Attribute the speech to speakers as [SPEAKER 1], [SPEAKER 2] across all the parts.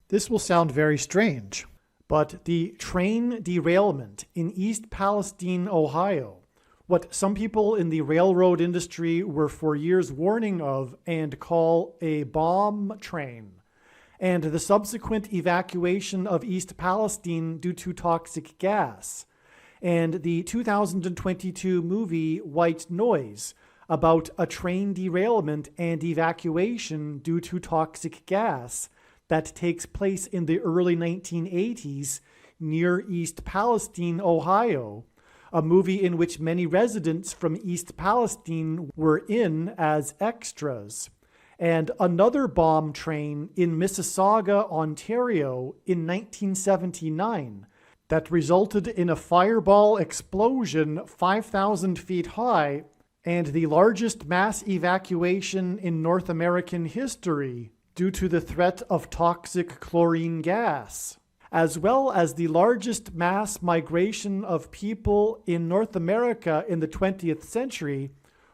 [SPEAKER 1] This will sound very strange, but the train derailment in East Palestine, Ohio, what some people in the railroad industry were for years warning of and call a bomb train, and the subsequent evacuation of East Palestine due to toxic gas, and the 2022 movie White Noise about a train derailment and evacuation due to toxic gas that takes place in the early 1980s near East Palestine, Ohio, a movie in which many residents from East Palestine were in as extras, and another bomb train in Mississauga, Ontario in 1979 that resulted in a fireball explosion 5,000 feet high and the largest mass evacuation in North American history due to the threat of toxic chlorine gas, as well as the largest mass migration of people in North America in the 20th century,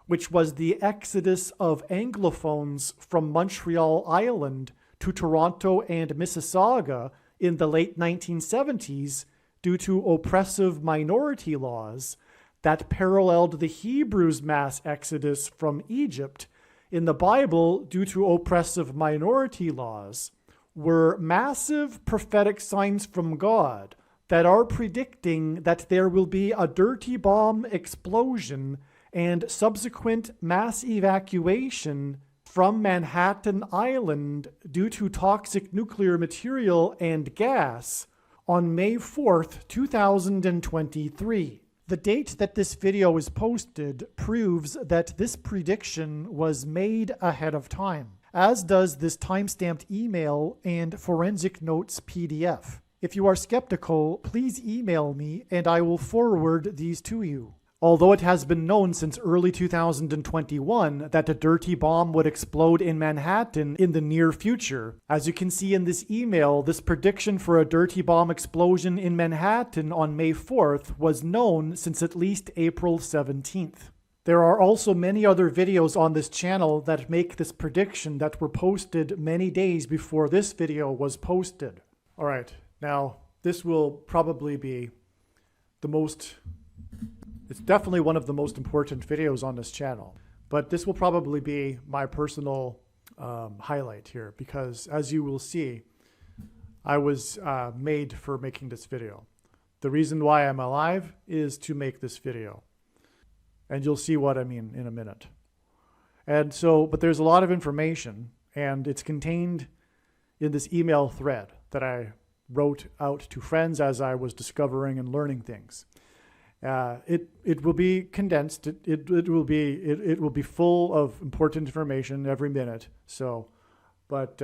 [SPEAKER 1] which was the exodus of Anglophones from Montreal Island to Toronto and Mississauga in the late 1970s due to oppressive minority laws that paralleled the Hebrews' mass exodus from Egypt in the Bible due to oppressive minority laws, were massive prophetic signs from God that are predicting that there will be a dirty bomb explosion and subsequent mass evacuation from Manhattan Island due to toxic nuclear material and gas on May 4th, 2023. The date that this video is posted proves that this prediction was made ahead of time, as does this timestamped email and forensic notes PDF. If you are skeptical, please email me and I will forward these to you. Although it has been known since early 2021 that a dirty bomb would explode in Manhattan in the near future, as you can see in this email, this prediction for a dirty bomb explosion in Manhattan on May 4th was known since at least April 17th. There are also many other videos on this channel that make this prediction that were posted many days before this video was posted. All right, now this will probably be it's definitely one of the most important videos on this channel, but this will probably be my personal highlight here because, as you will see, I was made for making this video. The reason why I'm alive is to make this video, and you'll see what I mean in a minute. And so, but there's a lot of information, and it's contained in this email thread that I wrote out to friends as I was discovering and learning things. It will be condensed. It will be full of important information every minute. So, but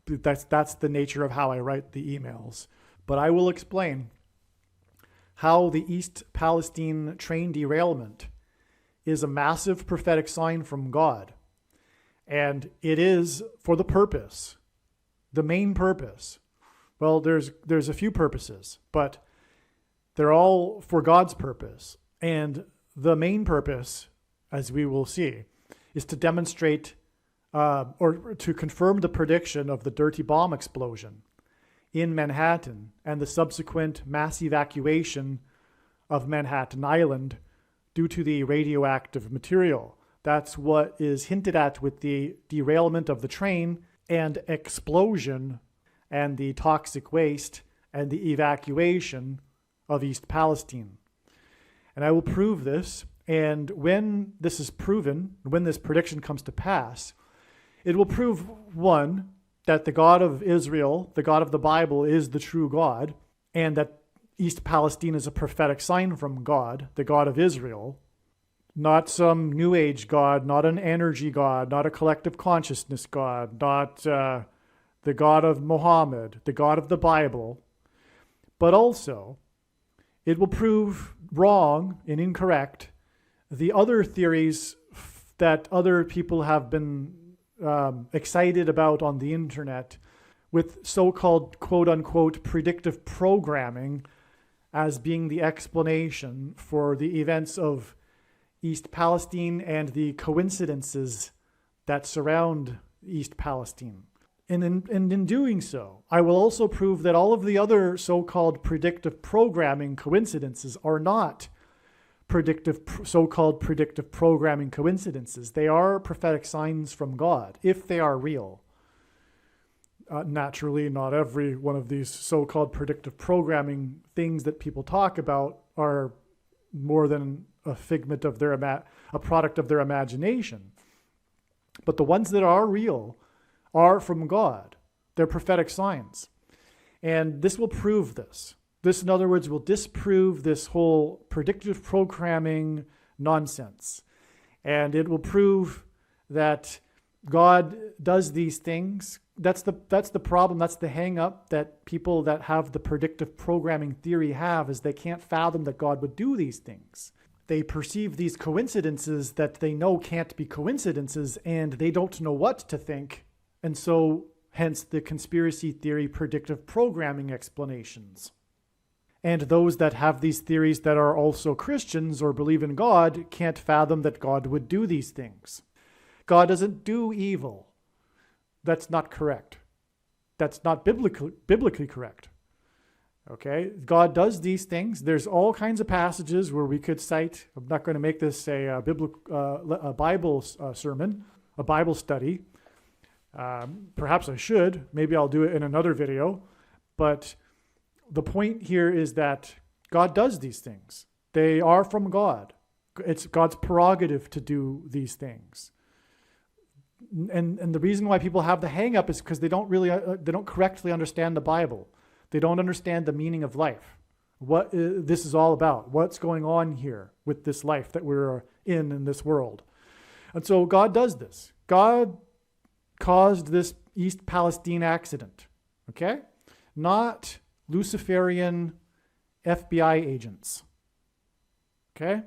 [SPEAKER 1] that's the nature of how I write the emails. But I will explain how the East Palestine train derailment is a massive prophetic sign from God, and it is for the purpose, the main purpose. Well, there's a few purposes, but they're all for God's purpose. And the main purpose, as we will see, is to demonstrate or to confirm the prediction of the dirty bomb explosion in Manhattan and the subsequent mass evacuation of Manhattan Island due to the radioactive material. That's what is hinted at with the derailment of the train and explosion and the toxic waste and the evacuation of East Palestine. And I will prove this, and when this is proven, when this prediction comes to pass, it will prove, one, that the God of Israel, the God of the Bible, is the true God, and that East Palestine is a prophetic sign from God, the God of Israel, not some New Age God, not an energy God, not a collective consciousness God, not the God of Muhammad, the God of the Bible, but also it will prove wrong and incorrect the other theories that other people have been excited about on the internet with so-called quote-unquote predictive programming as being the explanation for the events of East Palestine and the coincidences that surround East Palestine. And in doing so, I will also prove that all of the other so-called predictive programming coincidences are not so-called predictive programming coincidences. They are prophetic signs from God, if they are real. Naturally, not every one of these so-called predictive programming things that people talk about are more than a figment of their a product of their imagination. But the ones that are real are from God. They're prophetic signs. And this will prove this. This, in other words, will disprove this whole predictive programming nonsense. And it will prove that God does these things. That's the problem. That's the hang up that people that have the predictive programming theory have, is they can't fathom that God would do these things. They perceive these coincidences that they know can't be coincidences, and they don't know what to think. And so, hence the conspiracy theory predictive programming explanations. And those that have these theories that are also Christians or believe in God can't fathom that God would do these things. God doesn't do evil. That's not correct. That's not biblically correct. Okay? God does these things. There's all kinds of passages where we could cite. I'm not going to make this a Bible sermon, a Bible study. Perhaps I should. Maybe I'll do it in another video. But the point here is that God does these things. They are from God. It's God's prerogative to do these things. And the reason why people have the hang up is because they don't correctly understand the Bible. They don't understand the meaning of life. What this is all about. What's going on here with this life that we're in this world. And so God does this. God caused this East Palestine accident. Okay? Not Luciferian FBI agents. Okay?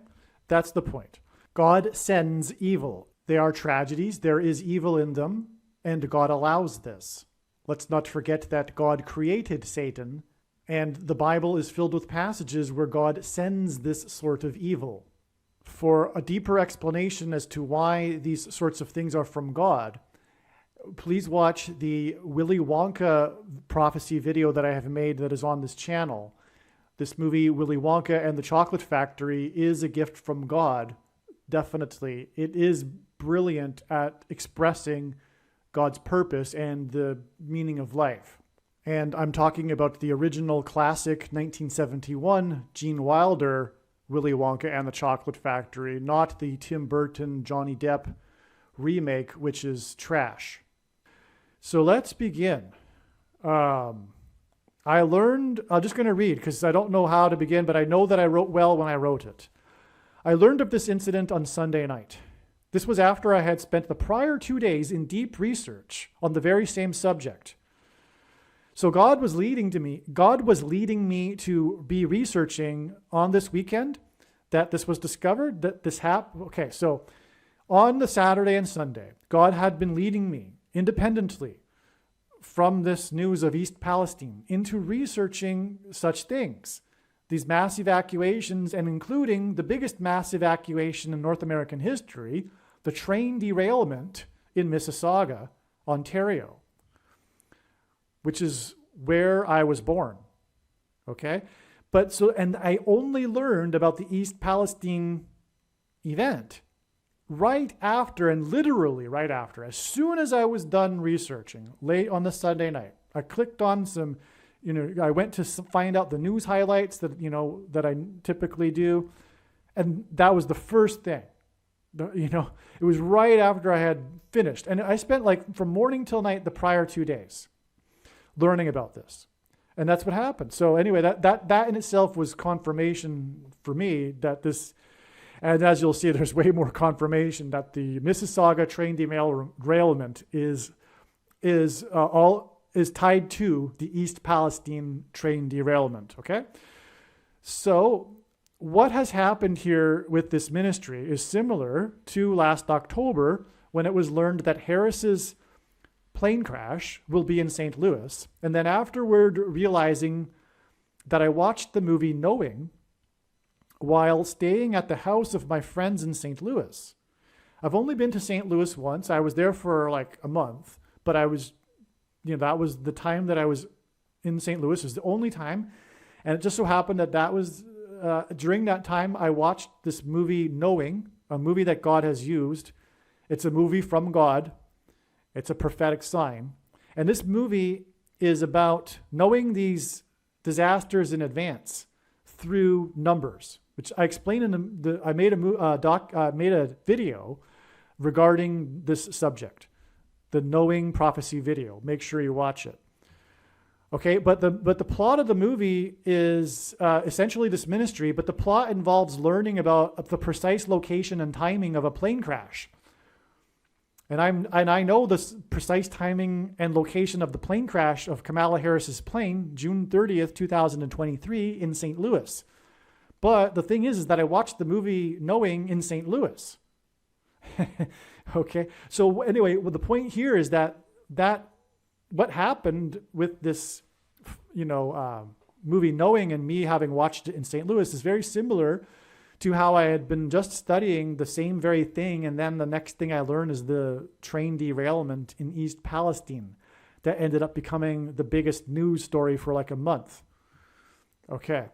[SPEAKER 1] That's the point. God sends evil. They are tragedies. There is evil in them, and God allows this. Let's not forget that God created Satan, and the Bible is filled with passages where God sends this sort of evil. For a deeper explanation as to why these sorts of things are from God, please watch the Willy Wonka prophecy video that I have made that is on this channel. This movie, Willy Wonka and the Chocolate Factory, is a gift from God. Definitely. It is brilliant at expressing God's purpose and the meaning of life. And I'm talking about the original classic 1971 Gene Wilder Willy Wonka and the Chocolate Factory, not the Tim Burton Johnny Depp remake, which is trash. So let's begin. I'm just going to read because I don't know how to begin, but I know that I wrote well when I wrote it. I learned of this incident on Sunday night. This was after I had spent the prior 2 days in deep research on the very same subject. So God was leading me to be researching on this weekend that this was discovered, that this happened. Okay, so on the Saturday and Sunday, God had been leading me independently from this news of East Palestine into researching such things. These mass evacuations, and including the biggest mass evacuation in North American history, the train derailment in Mississauga, Ontario, which is where I was born. Okay? And I only learned about the East Palestine event right after, and literally right after, as soon as I was done researching late on the Sunday night. I clicked on some, I went to find out the news highlights that I typically do. And that was the first thing. It was right after I had finished. And I spent from morning till night the prior 2 days learning about this. And that's what happened. So anyway, that in itself was confirmation for me that this, and as you'll see, there's way more confirmation that the Mississauga train derailment is tied to the East Palestine train derailment. Okay? So what has happened here with this ministry is similar to last October when it was learned that Harris's plane crash will be in St. Louis. And then afterward, realizing that I watched the movie Knowing while staying at the house of my friends in St. Louis. I've only been to St. Louis once. I was there for a month, but I was that was the time that I was in St. Louis. It was the only time. And it just so happened that was during that time I watched this movie, Knowing, a movie that God has used. It's a movie from God. It's a prophetic sign. And this movie is about knowing these disasters in advance through numbers, which I explained in I made a video regarding this subject, the Knowing Prophecy video. Make sure you watch it. Okay, but the plot of the movie is essentially this ministry, but the plot involves learning about the precise location and timing of a plane crash. And I know the precise timing and location of the plane crash of Kamala Harris's plane, June 30th, 2023 in St. Louis. But the thing is that I watched the movie Knowing in St. Louis. Okay. So anyway, the point here is that what happened with this, movie Knowing and me having watched it in St. Louis is very similar to how I had been just studying the same very thing, and then the next thing I learned is the train derailment in East Palestine that ended up becoming the biggest news story for like a month. Okay.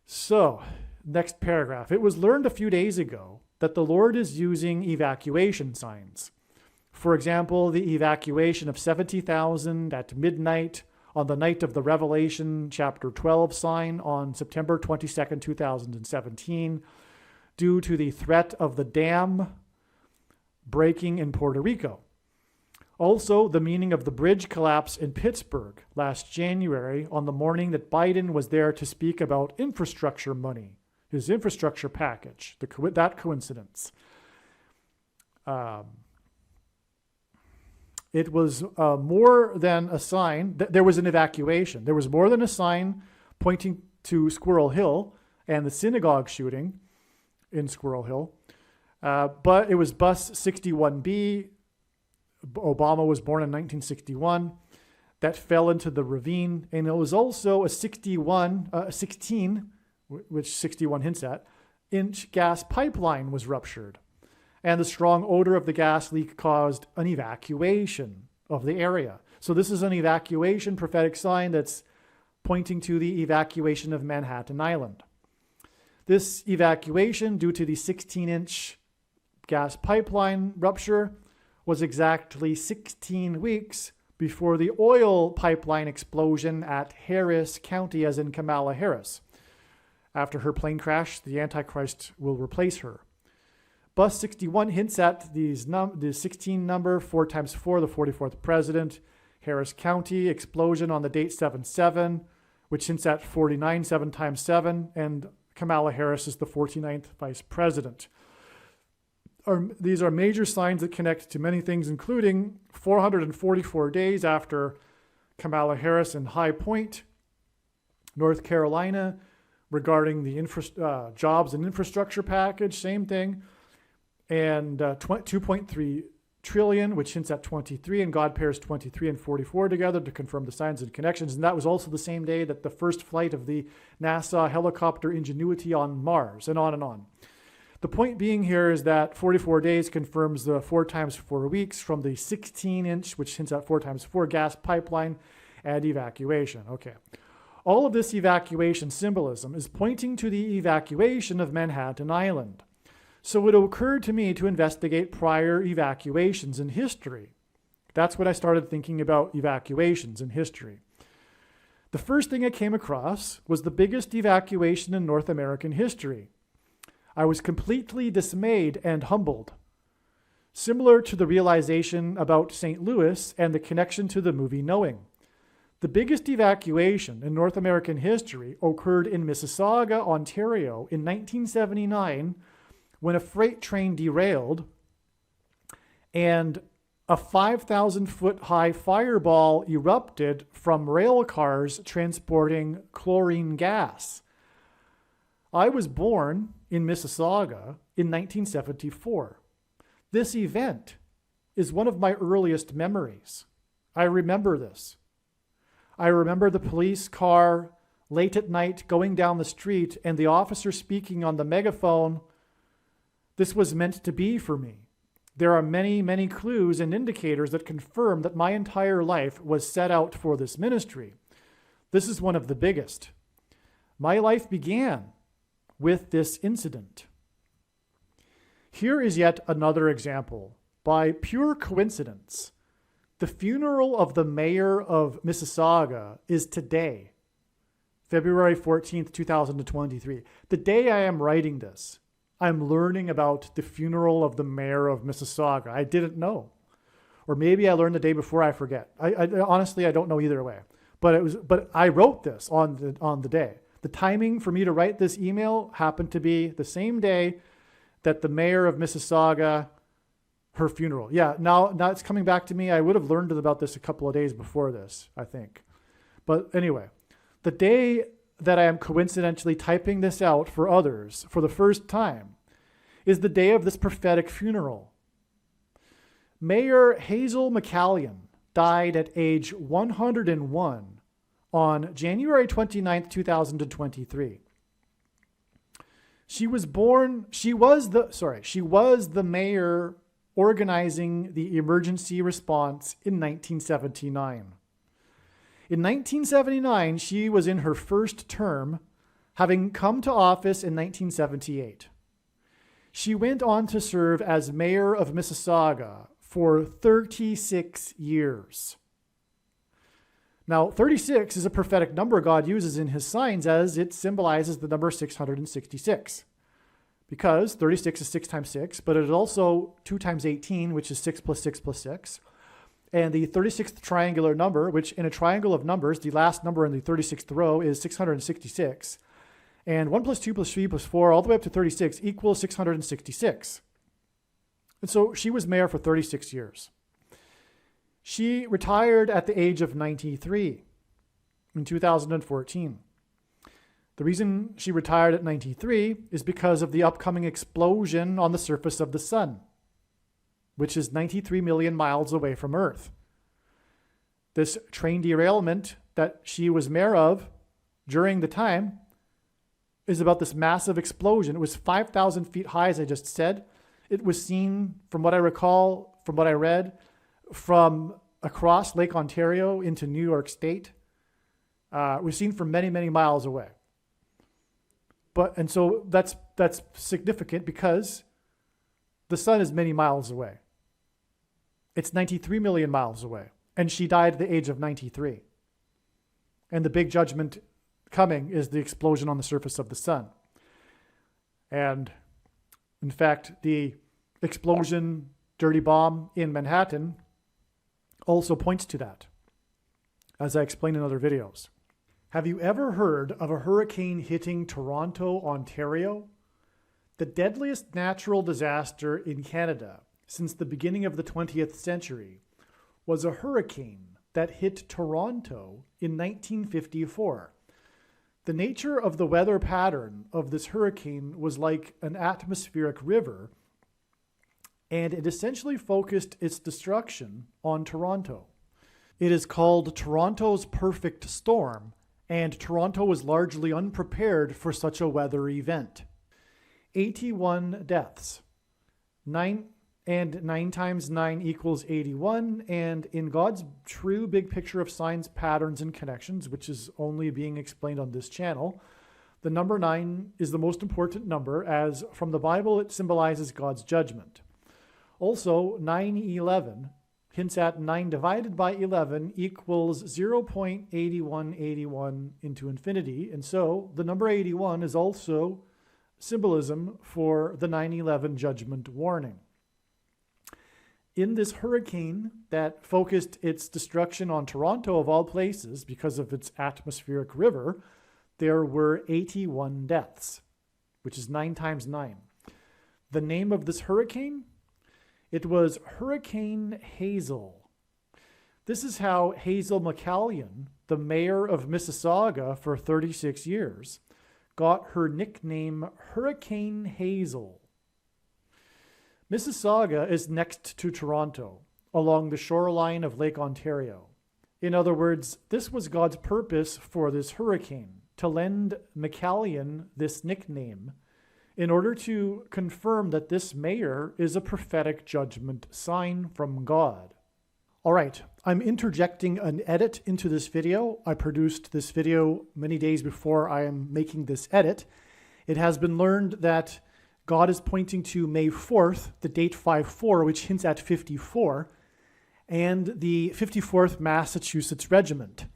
[SPEAKER 1] So, next paragraph. It was learned a few days ago that the Lord is using evacuation signs. For example, the evacuation of 70,000 at midnight on the night of the Revelation chapter 12 sign on September 22nd, 2017, due to the threat of the dam breaking in Puerto Rico. Also, the meaning of the bridge collapse in Pittsburgh last January on the morning that Biden was there to speak about infrastructure money, his infrastructure package, that coincidence. It was more than a sign. There was an evacuation. There was more than a sign pointing to Squirrel Hill and the synagogue shooting in Squirrel Hill. But it was bus 61B. Obama was born in 1961. That fell into the ravine. And it was also a 16, which 61 hints at, inch gas pipeline was ruptured. And the strong odor of the gas leak caused an evacuation of the area. So this is an evacuation prophetic sign that's pointing to the evacuation of Manhattan Island. This evacuation, due to the 16-inch gas pipeline rupture, was exactly 16 weeks before the oil pipeline explosion at Harris County, as in Kamala Harris. After her plane crash, the Antichrist will replace her. Bus 61 hints at the 16 number, 4 times 4, the 44th president. Harris County, explosion on the date 7/7, which hints at 49, 7 times 7, and Kamala Harris is the 49th vice president. These are major signs that connect to many things, including 444 days after Kamala Harris in High Point, North Carolina, regarding the jobs and infrastructure package, same thing. And 2.3 trillion, which hints at 23, and God pairs 23 and 44 together to confirm the signs and connections. And that was also the same day that the first flight of the NASA helicopter Ingenuity on Mars, and on and on. The point being here is that 44 days confirms the 4 times 4 weeks from the 16-inch, which hints at 4 times 4 gas pipeline and evacuation. Okay. All of this evacuation symbolism is pointing to the evacuation of Manhattan Island. So it occurred to me to investigate prior evacuations in history. That's when I started thinking about evacuations in history. The first thing I came across was the biggest evacuation in North American history. I was completely dismayed and humbled. Similar to the realization about St. Louis and the connection to the movie Knowing. The biggest evacuation in North American history occurred in Mississauga, Ontario in 1979, when a freight train derailed and a 5,000-foot high fireball erupted from rail cars transporting chlorine gas. I was born in Mississauga in 1974. This event is one of my earliest memories. I remember this. I remember the police car late at night going down the street and the officer speaking on the megaphone. This was meant to be for me. there are many, many clues and indicators that confirm that my entire life was set out for this ministry. This is one of the biggest. My life began with this incident. Here is yet another example. By pure coincidence, the funeral of the mayor of Mississauga is today, February 14th, 2023. The day I am writing this, I'm learning about the funeral of the mayor of Mississauga. I didn't know. Or maybe I learned the day before, I forget. Honestly, I don't know either way. But I wrote this on the day. The timing for me to write this email happened to be the same day that the mayor of Mississauga, her funeral. Yeah, now it's coming back to me. I would have learned about this a couple of days before this, I think. But anyway, the day that I am coincidentally typing this out for others for the first time is the day of this prophetic funeral. Mayor Hazel McCallion died at age 101 on January 29th, 2023. She was the mayor organizing the emergency response in 1979. In 1979, she was in her first term, having come to office in 1978. She went on to serve as mayor of Mississauga for 36 years. Now, 36 is a prophetic number God uses in his signs as it symbolizes the number 666. Because 36 is 6 times 6, but it is also 2 times 18, which is 6 plus 6 plus 6. And the 36th triangular number, which in a triangle of numbers, the last number in the 36th row is 666. And 1 plus 2 plus 3 plus 4, all the way up to 36, equals 666. And so she was mayor for 36 years. She retired at the age of 93 in 2014. The reason she retired at 93 is because of the upcoming explosion on the surface of the sun, which is 93 million miles away from Earth. This train derailment that she was mayor of during the time is about this massive explosion. It was 5,000 feet high, as I just said. It was seen, from what I recall, from what I read, from across Lake Ontario into New York State. It was seen from many, many miles away. And so that's significant because the sun is many miles away. It's 93 million miles away. And she died at the age of 93. And the big judgment coming is the explosion on the surface of the sun. And in fact, the explosion, dirty bomb in Manhattan also points to that, as I explained in other videos. Have you ever heard of a hurricane hitting Toronto, Ontario? The deadliest natural disaster in Canada since the beginning of the 20th century was a hurricane that hit Toronto in 1954. The nature of the weather pattern of this hurricane was like an atmospheric river, and it essentially focused its destruction on Toronto. It is called Toronto's perfect storm, and Toronto was largely unprepared for such a weather event. 81 deaths. 9 times 9 equals 81, and in God's true big picture of signs, patterns, and connections, which is only being explained on this channel, the number 9 is the most important number, as from the Bible it symbolizes God's judgment. Also, 911 hints at 9 divided by 11 equals 0.8181 into infinity, and so the number 81 is also symbolism for the 9/11 judgment warning. In this hurricane that focused its destruction on Toronto, of all places, because of its atmospheric river, there were 81 deaths, which is 9 times 9. The name of this hurricane? It was Hurricane Hazel. This is how Hazel McCallion, the mayor of Mississauga for 36 years, got her nickname Hurricane Hazel. Mississauga is next to Toronto, along the shoreline of Lake Ontario. In other words, this was God's purpose for this hurricane, to lend McCallion this nickname in order to confirm that this mayor is a prophetic judgment sign from God. All right, I'm interjecting an edit into this video. I produced this video many days before I am making this edit. It has been learned that God is pointing to May 4th, the date 5-4, which hints at 54, and the 54th Massachusetts Regiment.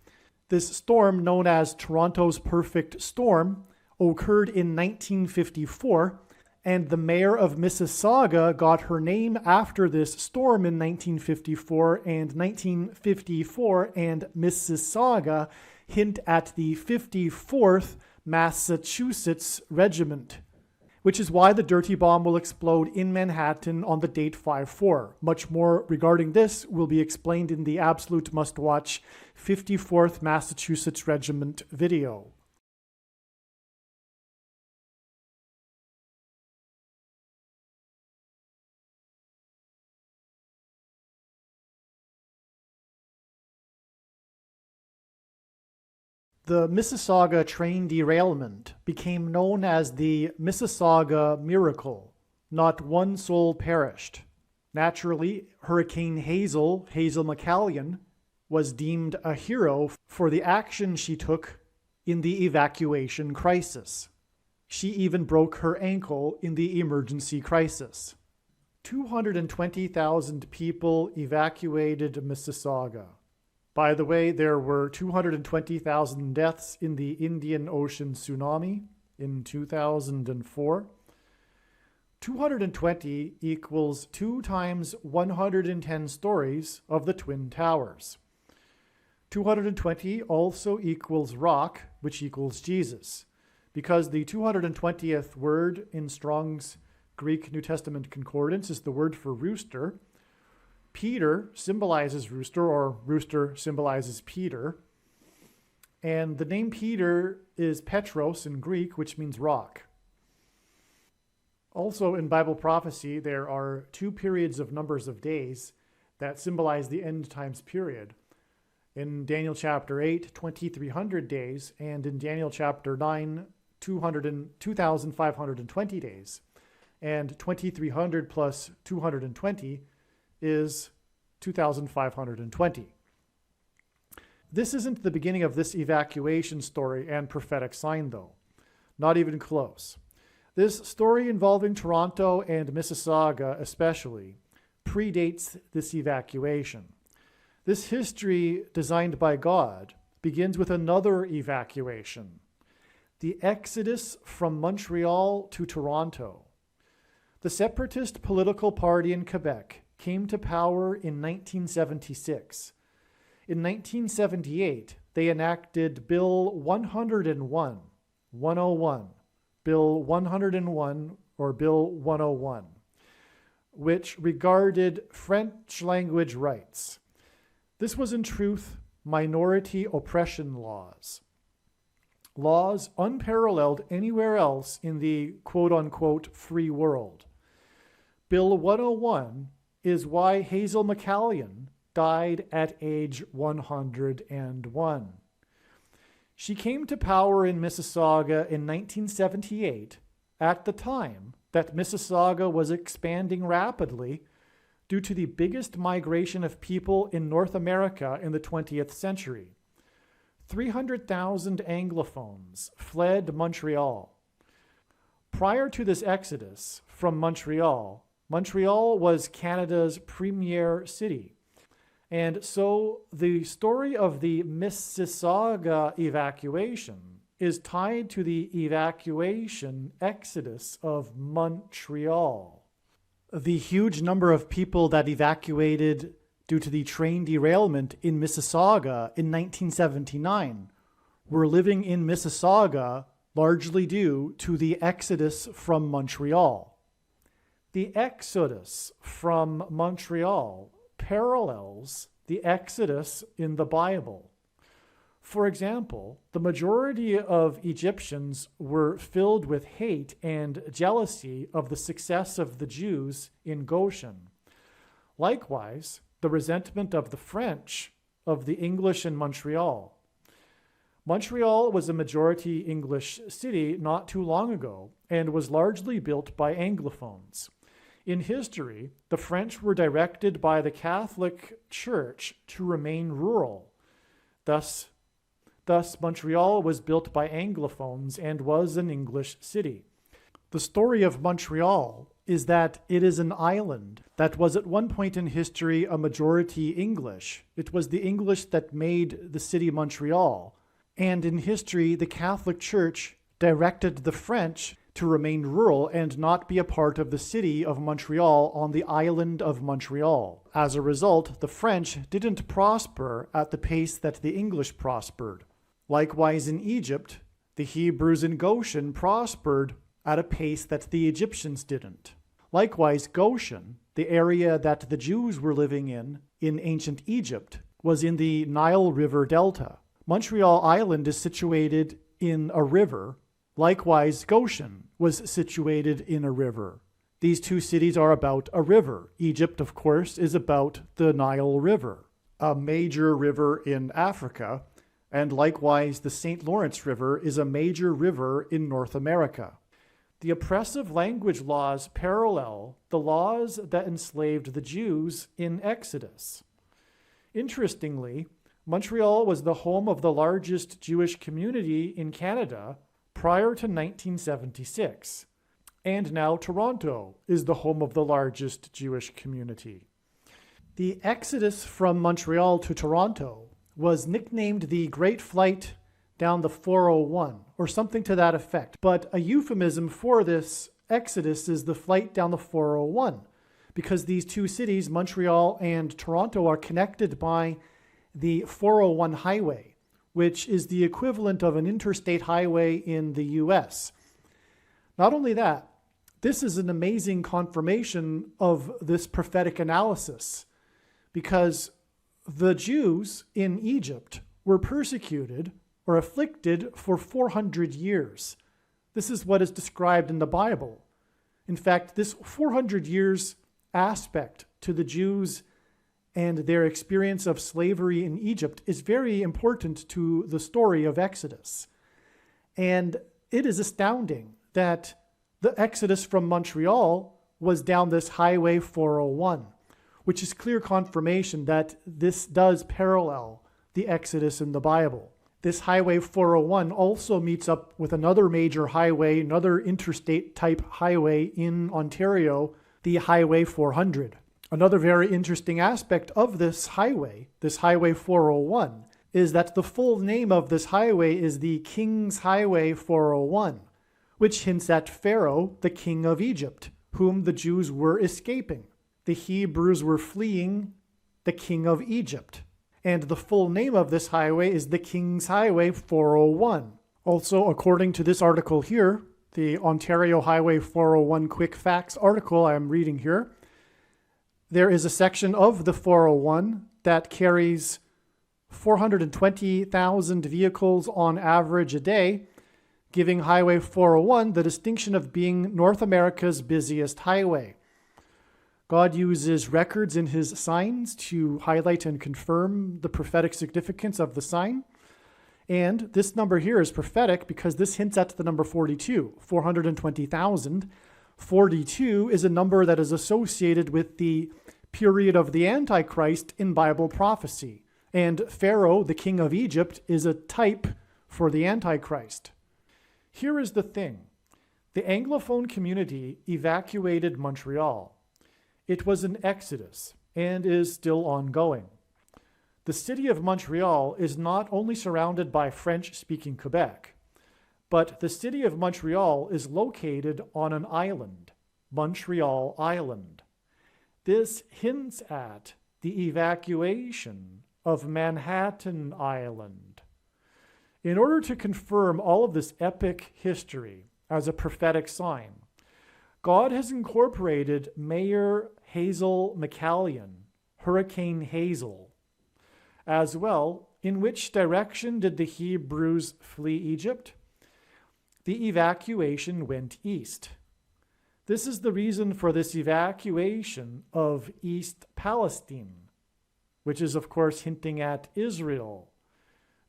[SPEAKER 1] This storm, known as Toronto's Perfect Storm, occurred in 1954, and the mayor of Mississauga got her name after this storm in 1954, and 1954 and Mississauga hint at the 54th Massachusetts Regiment, which is why the dirty bomb will explode in Manhattan on the date 5-4. Much more regarding this will be explained in the absolute must-watch 54th Massachusetts Regiment video. The Mississauga train derailment became known as the Mississauga Miracle. Not one soul perished. Naturally, Hurricane Hazel McCallion, was deemed a hero for the action she took in the evacuation crisis. She even broke her ankle in the emergency crisis. 220,000 people evacuated Mississauga. By the way, there were 220,000 deaths in the Indian Ocean tsunami in 2004. 220 equals 2 times 110 stories of the Twin Towers. 220 also equals rock, which equals Jesus, because the 220th word in Strong's Greek New Testament Concordance is the word for rooster. Peter symbolizes rooster, or rooster symbolizes Peter. And the name Peter is Petros in Greek, which means rock. Also in Bible prophecy, there are 2 periods of numbers of days that symbolize the end times period. In Daniel chapter 8, 2,300 days, and in Daniel chapter 9, 2,520 days. And 2,300 plus 220 is 2,520. This isn't the beginning of this evacuation story and prophetic sign, though. Not even close. This story involving Toronto and Mississauga especially predates this evacuation. This history designed by God begins with another evacuation, the exodus from Montreal to Toronto. The separatist political party in Quebec came to power in 1976. In 1978, they enacted Bill 101, Bill 101, or Bill 101, which regarded French language rights. This was in truth minority oppression laws. Laws unparalleled anywhere else in the quote-unquote free world. Bill 101 is why Hazel McCallion died at age 101. She came to power in Mississauga in 1978 at the time that Mississauga was expanding rapidly due to the biggest migration of people in North America in the 20th century. 300,000 Anglophones fled Montreal. Prior to this exodus from Montreal, Montreal was Canada's premier city. And so the story of the Mississauga evacuation is tied to the evacuation exodus of Montreal. The huge number of people that evacuated due to the train derailment in Mississauga in 1979 were living in Mississauga largely due to the exodus from Montreal. The exodus from Montreal parallels the exodus in the Bible. For example, the majority of Egyptians were filled with hate and jealousy of the success of the Jews in Goshen. Likewise, the resentment of the French of the English in Montreal. Montreal was a majority English city not too long ago and was largely built by Anglophones. In history, the French were directed by the Catholic Church to remain rural. Thus, Montreal was built by Anglophones and was an English city. The story of Montreal is that it is an island that was at one point in history a majority English. It was the English that made the city Montreal. And in history, the Catholic Church directed the French to remain rural and not be a part of the city of Montreal on the island of Montreal. As a result, the French didn't prosper at the pace that the English prospered. Likewise, in Egypt, the Hebrews in Goshen prospered at a pace that the Egyptians didn't. Likewise, Goshen, the area that the Jews were living in ancient Egypt, was in the Nile River Delta. Montreal Island is situated in a river. Likewise, Goshen was situated in a river. These two cities are about a river. Egypt, of course, is about the Nile River, a major river in Africa, and likewise the St. Lawrence River is a major river in North America. The oppressive language laws parallel the laws that enslaved the Jews in Exodus. Interestingly, Montreal was the home of the largest Jewish community in Canada prior to 1976, and now Toronto is the home of the largest Jewish community. The exodus from Montreal to Toronto was nicknamed the Great Flight down the 401, or something to that effect. But a euphemism for this exodus is the flight down the 401, because these two cities, Montreal and Toronto, are connected by the 401 highway, which is the equivalent of an interstate highway in the US. Not only that, this is an amazing confirmation of this prophetic analysis, because the Jews in Egypt were persecuted or afflicted for 400 years. This is what is described in the Bible. In fact, this 400 years aspect to the Jews and their experience of slavery in Egypt is very important to the story of Exodus. And it is astounding that the Exodus from Montreal was down this Highway 401, which is clear confirmation that this does parallel the Exodus in the Bible. This Highway 401 also meets up with another major highway, another interstate type highway in Ontario, the Highway 400. Another very interesting aspect of this Highway 401, is that the full name of this highway is the King's Highway 401, which hints at Pharaoh, the king of Egypt, whom the Jews were escaping. The Hebrews were fleeing the king of Egypt. And the full name of this highway is the King's Highway 401. Also, according to this article here, the Ontario Highway 401 Quick Facts article I am reading here, there is a section of the 401 that carries 420,000 vehicles on average a day, giving Highway 401 the distinction of being North America's busiest highway. God uses records in his signs to highlight and confirm the prophetic significance of the sign. And this number here is prophetic because this hints at the number 42, 420,000. 42 is a number that is associated with the period of the Antichrist in Bible prophecy. And Pharaoh, the king of Egypt, is a type for the Antichrist. Here is the thing. The Anglophone community evacuated Montreal. It was an exodus and is still ongoing. The city of Montreal is not only surrounded by French-speaking Quebec, but the city of Montreal is located on an island, Montreal Island. This hints at the evacuation of Manhattan Island. In order to confirm all of this epic history as a prophetic sign, God has incorporated Mayor Hazel McCallion, Hurricane Hazel, as well. In which direction did the Hebrews flee Egypt? The evacuation went east. This is the reason for this evacuation of East Palestine, which is, of course, hinting at Israel.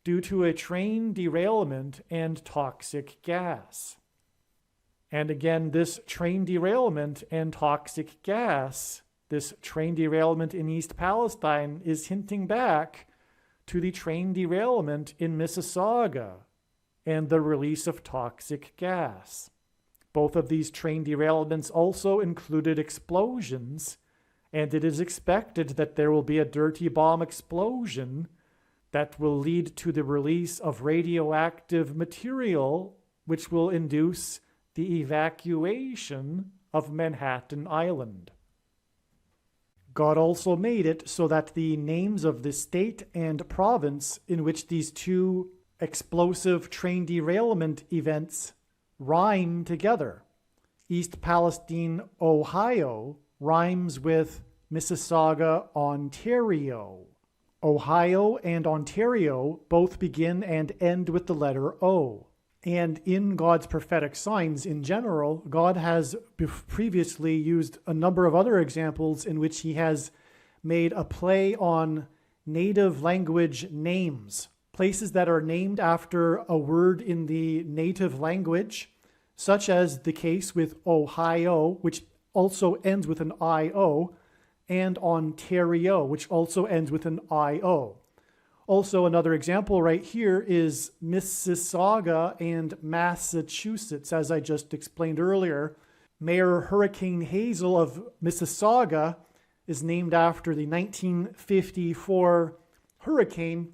[SPEAKER 1] due to a train derailment and toxic gas. And again, this train derailment and toxic gas, this train derailment in East Palestine, is hinting back to the train derailment in Mississauga and the release of toxic gas. Both of these train derailments also included explosions, and it is expected that there will be a dirty bomb explosion that will lead to the release of radioactive material, which will induce the evacuation of Manhattan Island. God also made it so that the names of the state and province in which these two explosive train derailment events rhyme together. East Palestine, Ohio rhymes with Mississauga, Ontario. Ohio and Ontario both begin and end with the letter O. And in God's prophetic signs in general, God has previously used a number of other examples in which he has made a play on native language names, places that are named after a word in the native language, such as the case with Ohio, which also ends with an I-O, and Ontario, which also ends with an I-O. Also, another example right here is Mississauga and Massachusetts, as I just explained earlier. Mayor Hurricane Hazel of Mississauga is named after the 1954 hurricane,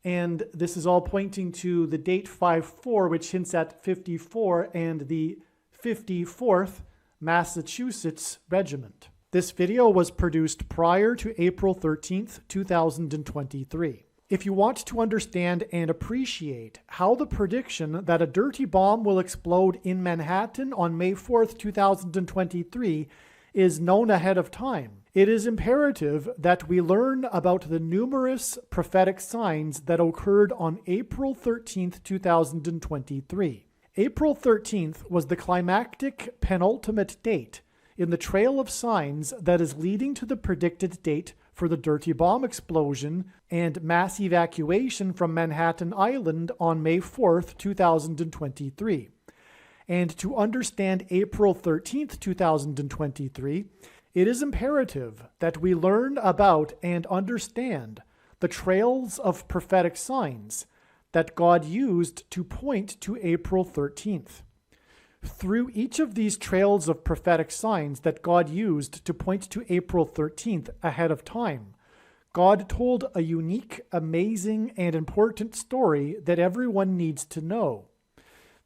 [SPEAKER 1] and this is all pointing to the date 5-4, which hints at 54 and the 54th Massachusetts Regiment. This video was produced prior to April 13th, 2023. If you want to understand and appreciate how the prediction that a dirty bomb will explode in Manhattan on May 4th, 2023 is known ahead of time, it is imperative that we learn about the numerous prophetic signs that occurred on April 13th, 2023. April 13th was the climactic penultimate date in the trail of signs that is leading to the predicted date for the dirty bomb explosion and mass evacuation from Manhattan Island on May 4th, 2023. And to understand April 13th, 2023, it is imperative that we learn about and understand the trails of prophetic signs that God used to point to April 13th. Through each of these trails of prophetic signs that God used to point to April 13th ahead of time, God told a unique, amazing, and important story that everyone needs to know.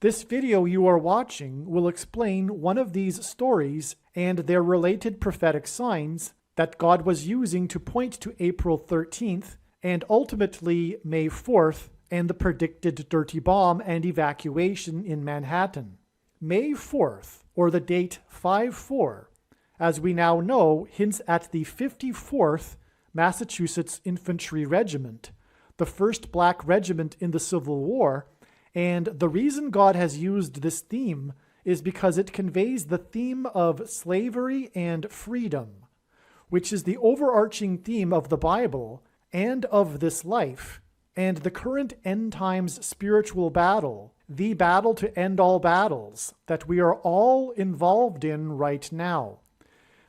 [SPEAKER 1] This video you are watching will explain one of these stories and their related prophetic signs that God was using to point to April 13th and ultimately May 4th and the predicted dirty bomb and evacuation in Manhattan. May 4th, or the date 5-4, as we now know, hints at the 54th Massachusetts Infantry Regiment, the first black regiment in the Civil War, and the reason God has used this theme is because it conveys the theme of slavery and freedom, which is the overarching theme of the Bible and of this life, and the current end times spiritual battle, the battle to end all battles that we are all involved in right now.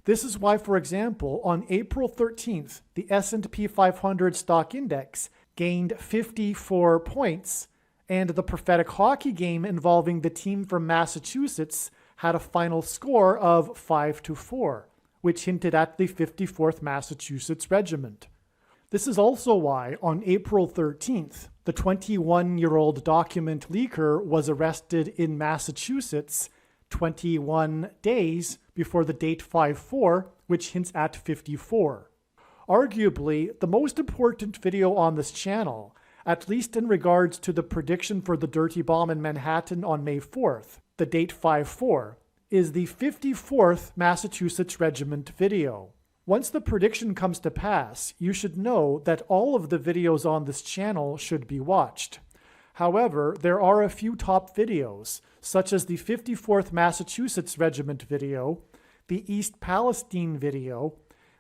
[SPEAKER 1] This is why, for example, on April 13th, the S&P 500 stock index gained 54 points, and the prophetic hockey game involving the team from Massachusetts had a final score of 5-4, which hinted at the 54th Massachusetts Regiment. This is also why, on April 13th, the 21-year-old document leaker was arrested in Massachusetts 21 days before the date 5-4, which hints at 54. Arguably, the most important video on this channel, at least in regards to the prediction for the dirty bomb in Manhattan on May 4th, the date 5-4, is the 54th Massachusetts Regiment video. Once the prediction comes to pass, you should know that all of the videos on this channel should be watched. However, there are a few top videos, such as the 54th Massachusetts Regiment video, the East Palestine video,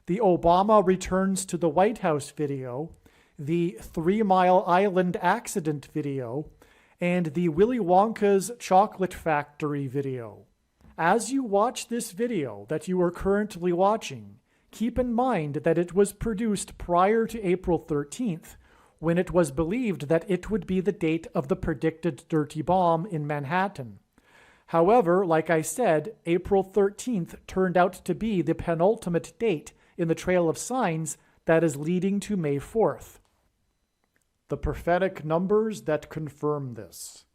[SPEAKER 1] the Obama Returns to the White House video, the 3 Mile Island accident video, and the Willy Wonka's Chocolate Factory video. As you watch this video that you are currently watching, keep in mind that it was produced prior to April 13th, when it was believed that it would be the date of the predicted dirty bomb in Manhattan. However, like I said, April 13th turned out to be the penultimate date in the trail of signs that is leading to May 4th. The prophetic numbers that confirm this.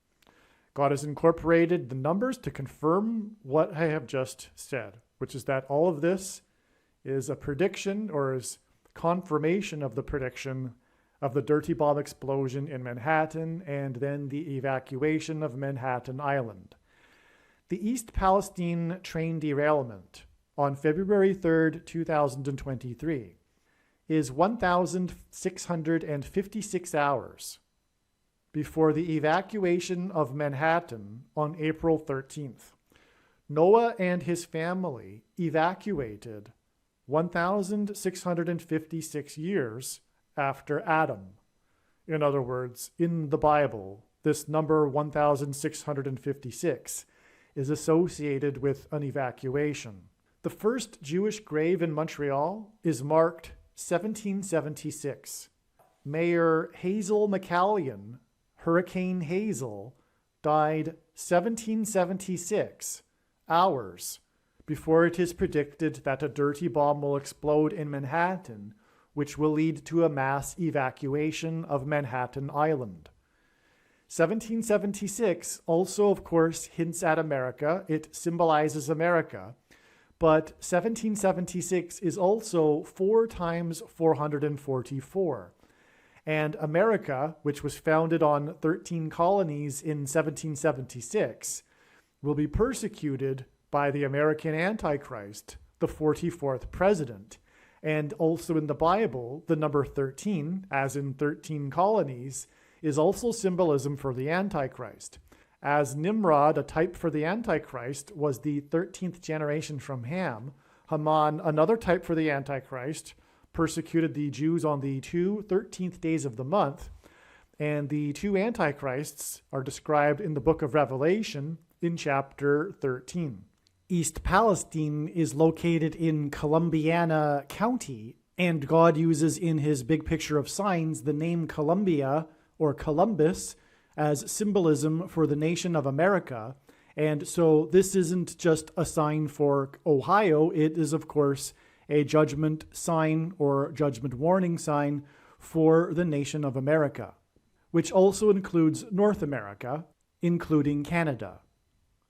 [SPEAKER 1] God has incorporated the numbers to confirm what I have just said, which is that all of this is a prediction or is confirmation of the prediction of the dirty bomb explosion in Manhattan and then the evacuation of Manhattan Island. The East Palestine train derailment on February 3rd, 2023 is 1,656 hours before the evacuation of Manhattan on April 13th. Noah and his family evacuated 1,656 years after Adam. In other words, in the Bible, this number 1,656 is associated with an evacuation. The first Jewish grave in Montreal is marked 1776. Mayor Hazel McCallion, Hurricane Hazel, died 1776 hours before it is predicted that a dirty bomb will explode in Manhattan, which will lead to a mass evacuation of Manhattan Island. 1776 also, of course, hints at America. It symbolizes America. But 1776 is also 4 times 444. And America, which was founded on 13 colonies in 1776, will be persecuted by the American Antichrist, the 44th president. And also in the Bible, the number 13, as in 13 colonies, is also symbolism for the Antichrist. As Nimrod, a type for the Antichrist, was the 13th generation from Ham, Haman, another type for the Antichrist, persecuted the Jews on the 2 13th days of the month, and the 2 Antichrists are described in the book of Revelation in chapter 13. East Palestine is located in Columbiana County, and God uses in his big picture of signs the name Columbia or Columbus as symbolism for the nation of America. And so this isn't just a sign for Ohio. It is, of course, a judgment sign or judgment warning sign for the nation of America, which also includes North America, including Canada.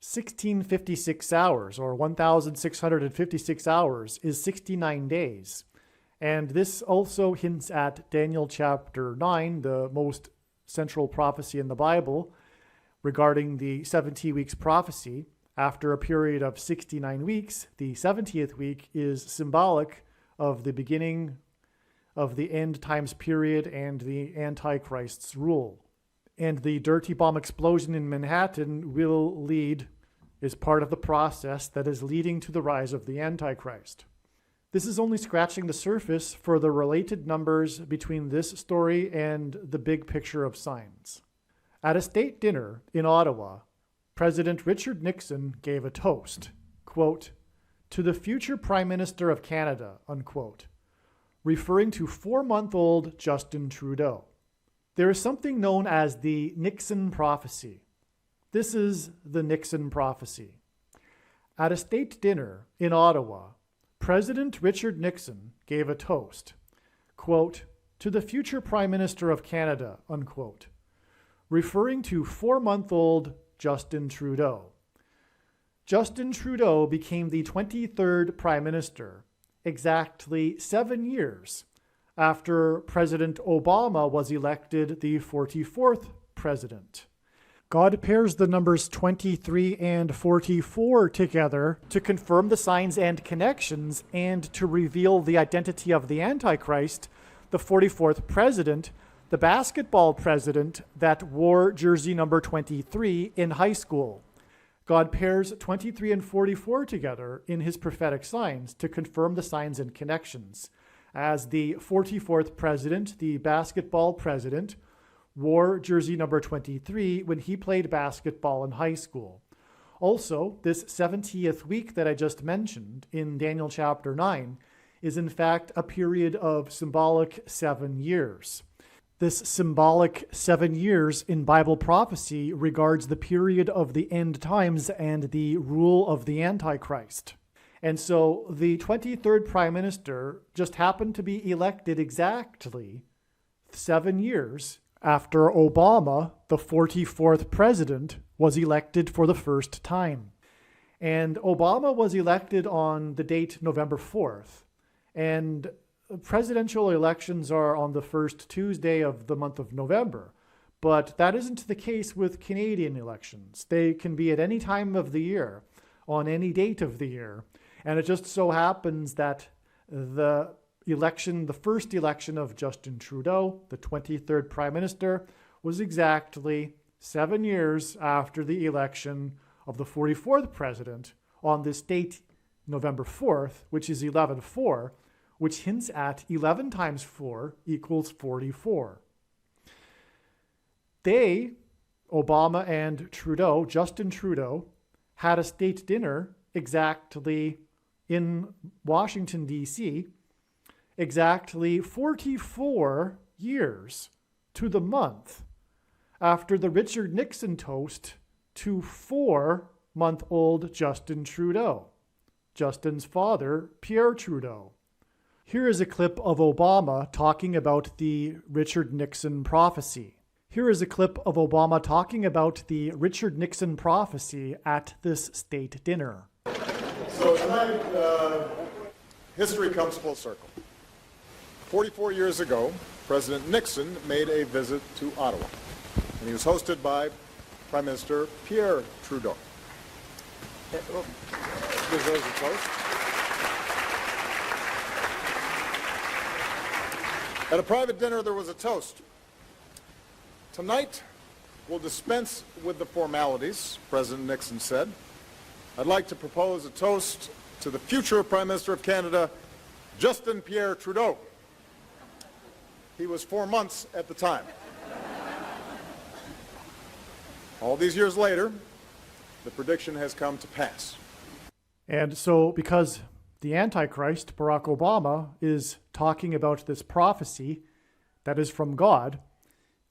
[SPEAKER 1] 1656 hours, or 1,656 hours, is 69 days. And this also hints at Daniel chapter 9, the most central prophecy in the Bible regarding the 70 weeks prophecy. After a period of 69 weeks, the 70th week is symbolic of the beginning of the end times period and the Antichrist's rule. And the dirty bomb explosion in Manhattan is part of the process that is leading to the rise of the Antichrist. This is only scratching the surface for the related numbers between this story and the big picture of signs. At a state dinner in Ottawa, President Richard Nixon gave a toast, quote, "To the future Prime Minister of Canada," unquote, referring to 4-month-old Justin Trudeau. There is something known as the Nixon prophecy. This is the Nixon prophecy. At a state dinner in Ottawa, President Richard Nixon gave a toast, quote, "To the future Prime Minister of Canada," unquote, referring to 4-month-old Justin Trudeau. Justin Trudeau became the 23rd Prime Minister exactly 7 years after President Obama was elected the 44th president. God pairs the numbers 23 and 44 together to confirm the signs and connections and to reveal the identity of the Antichrist, the 44th president, the basketball president that wore jersey number 23 in high school. God pairs 23 and 44 together in his prophetic signs to confirm the signs and connections. as the 44th president, the basketball president, wore jersey number 23 when he played basketball in high school. Also, this 70th week that I just mentioned in Daniel chapter 9 is in fact a period of symbolic 7 years. This symbolic 7 years in Bible prophecy regards the period of the end times and the rule of the Antichrist. And so the 23rd Prime Minister just happened to be elected exactly 7 years after Obama, the 44th president, was elected for the first time. And Obama was elected on the date November 4th. And presidential elections are on the first Tuesday of the month of November. But that isn't the case with Canadian elections. They can be at any time of the year, on any date of the year. And it just so happens that the first election of Justin Trudeau, the 23rd Prime Minister, was exactly 7 years after the election of the 44th President on this date, November 4th, which is 11-4, which hints at 11 times 4 equals 44. They, Obama and Trudeau, Justin Trudeau, had a state dinner exactly in Washington, D.C., exactly 44 years to the month after the Richard Nixon toast to 4-month-old Justin Trudeau, Justin's father, Pierre Trudeau. Here is a clip of Obama talking about the Richard Nixon prophecy. Here is a clip of Obama talking about the Richard Nixon prophecy at this state dinner.
[SPEAKER 2] So tonight, history comes full circle. 44 years ago, President Nixon made a visit to Ottawa, and he was hosted by Prime Minister Pierre Trudeau. Deserves a toast. At a private dinner, there was a toast. Tonight, we'll dispense with the formalities, President Nixon said. I'd like to propose a toast to the future Prime Minister of Canada, Justin Pierre Trudeau. He was 4 months at the time. All these years later, the prediction has come to pass.
[SPEAKER 1] And so because the Antichrist, Barack Obama, is talking about this prophecy that is from God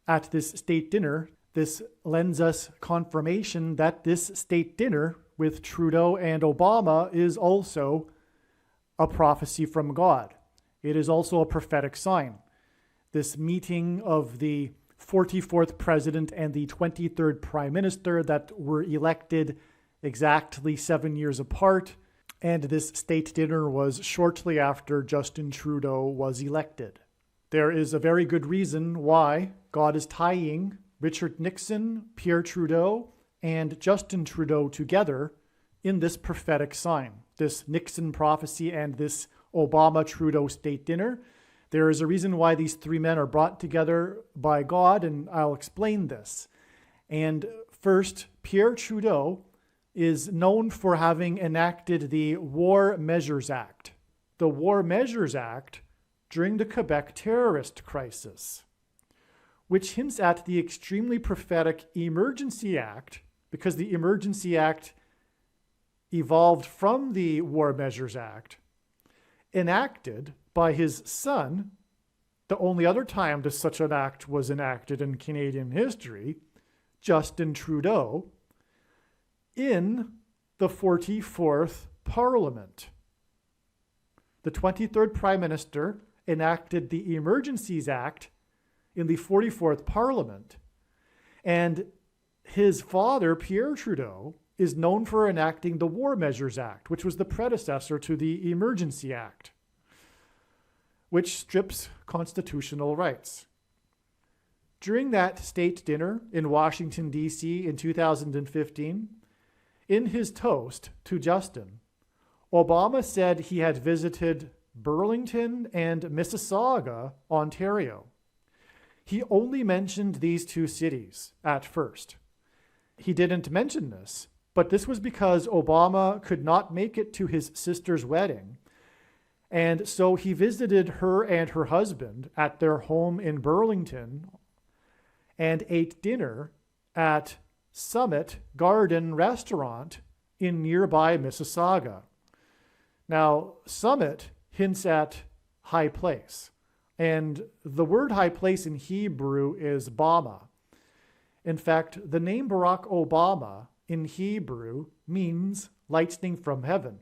[SPEAKER 1] at this state dinner, this lends us confirmation that this state dinner with Trudeau and Obama is also a prophecy from God. It is also a prophetic sign. This meeting of the 44th President and the 23rd Prime Minister that were elected exactly 7 years apart, and this state dinner was shortly after Justin Trudeau was elected. There is a very good reason why God is tying Richard Nixon, Pierre Trudeau, and Justin Trudeau together in this prophetic sign, this Nixon prophecy and this Obama-Trudeau state dinner. There is a reason why these three men are brought together by God, and I'll explain this. And first, Pierre Trudeau is known for having enacted the War Measures Act. The War Measures Act during the Quebec terrorist crisis, which hints at the extremely prophetic Emergency Act, because the Emergency Act evolved from the War Measures Act, enacted by his son, the only other time that such an act was enacted in Canadian history, Justin Trudeau, in the 44th Parliament. The 23rd Prime Minister enacted the Emergencies Act in the 44th Parliament, and his father, Pierre Trudeau, is known for enacting the War Measures Act, which was the predecessor to the Emergency Act, which strips constitutional rights. During that state dinner in Washington, D.C. in 2015, in his toast to Justin, Obama said he had visited Burlington and Mississauga, Ontario. He only mentioned these two cities at first. He didn't mention this, but this was because Obama could not make it to his sister's wedding, And so he visited her and her husband at their home in Burlington and ate dinner at Summit Garden Restaurant in nearby Mississauga. Now, Summit hints at high place, and the word high place in Hebrew is Bama. In fact, the name Barack Obama in Hebrew means lightning from heaven.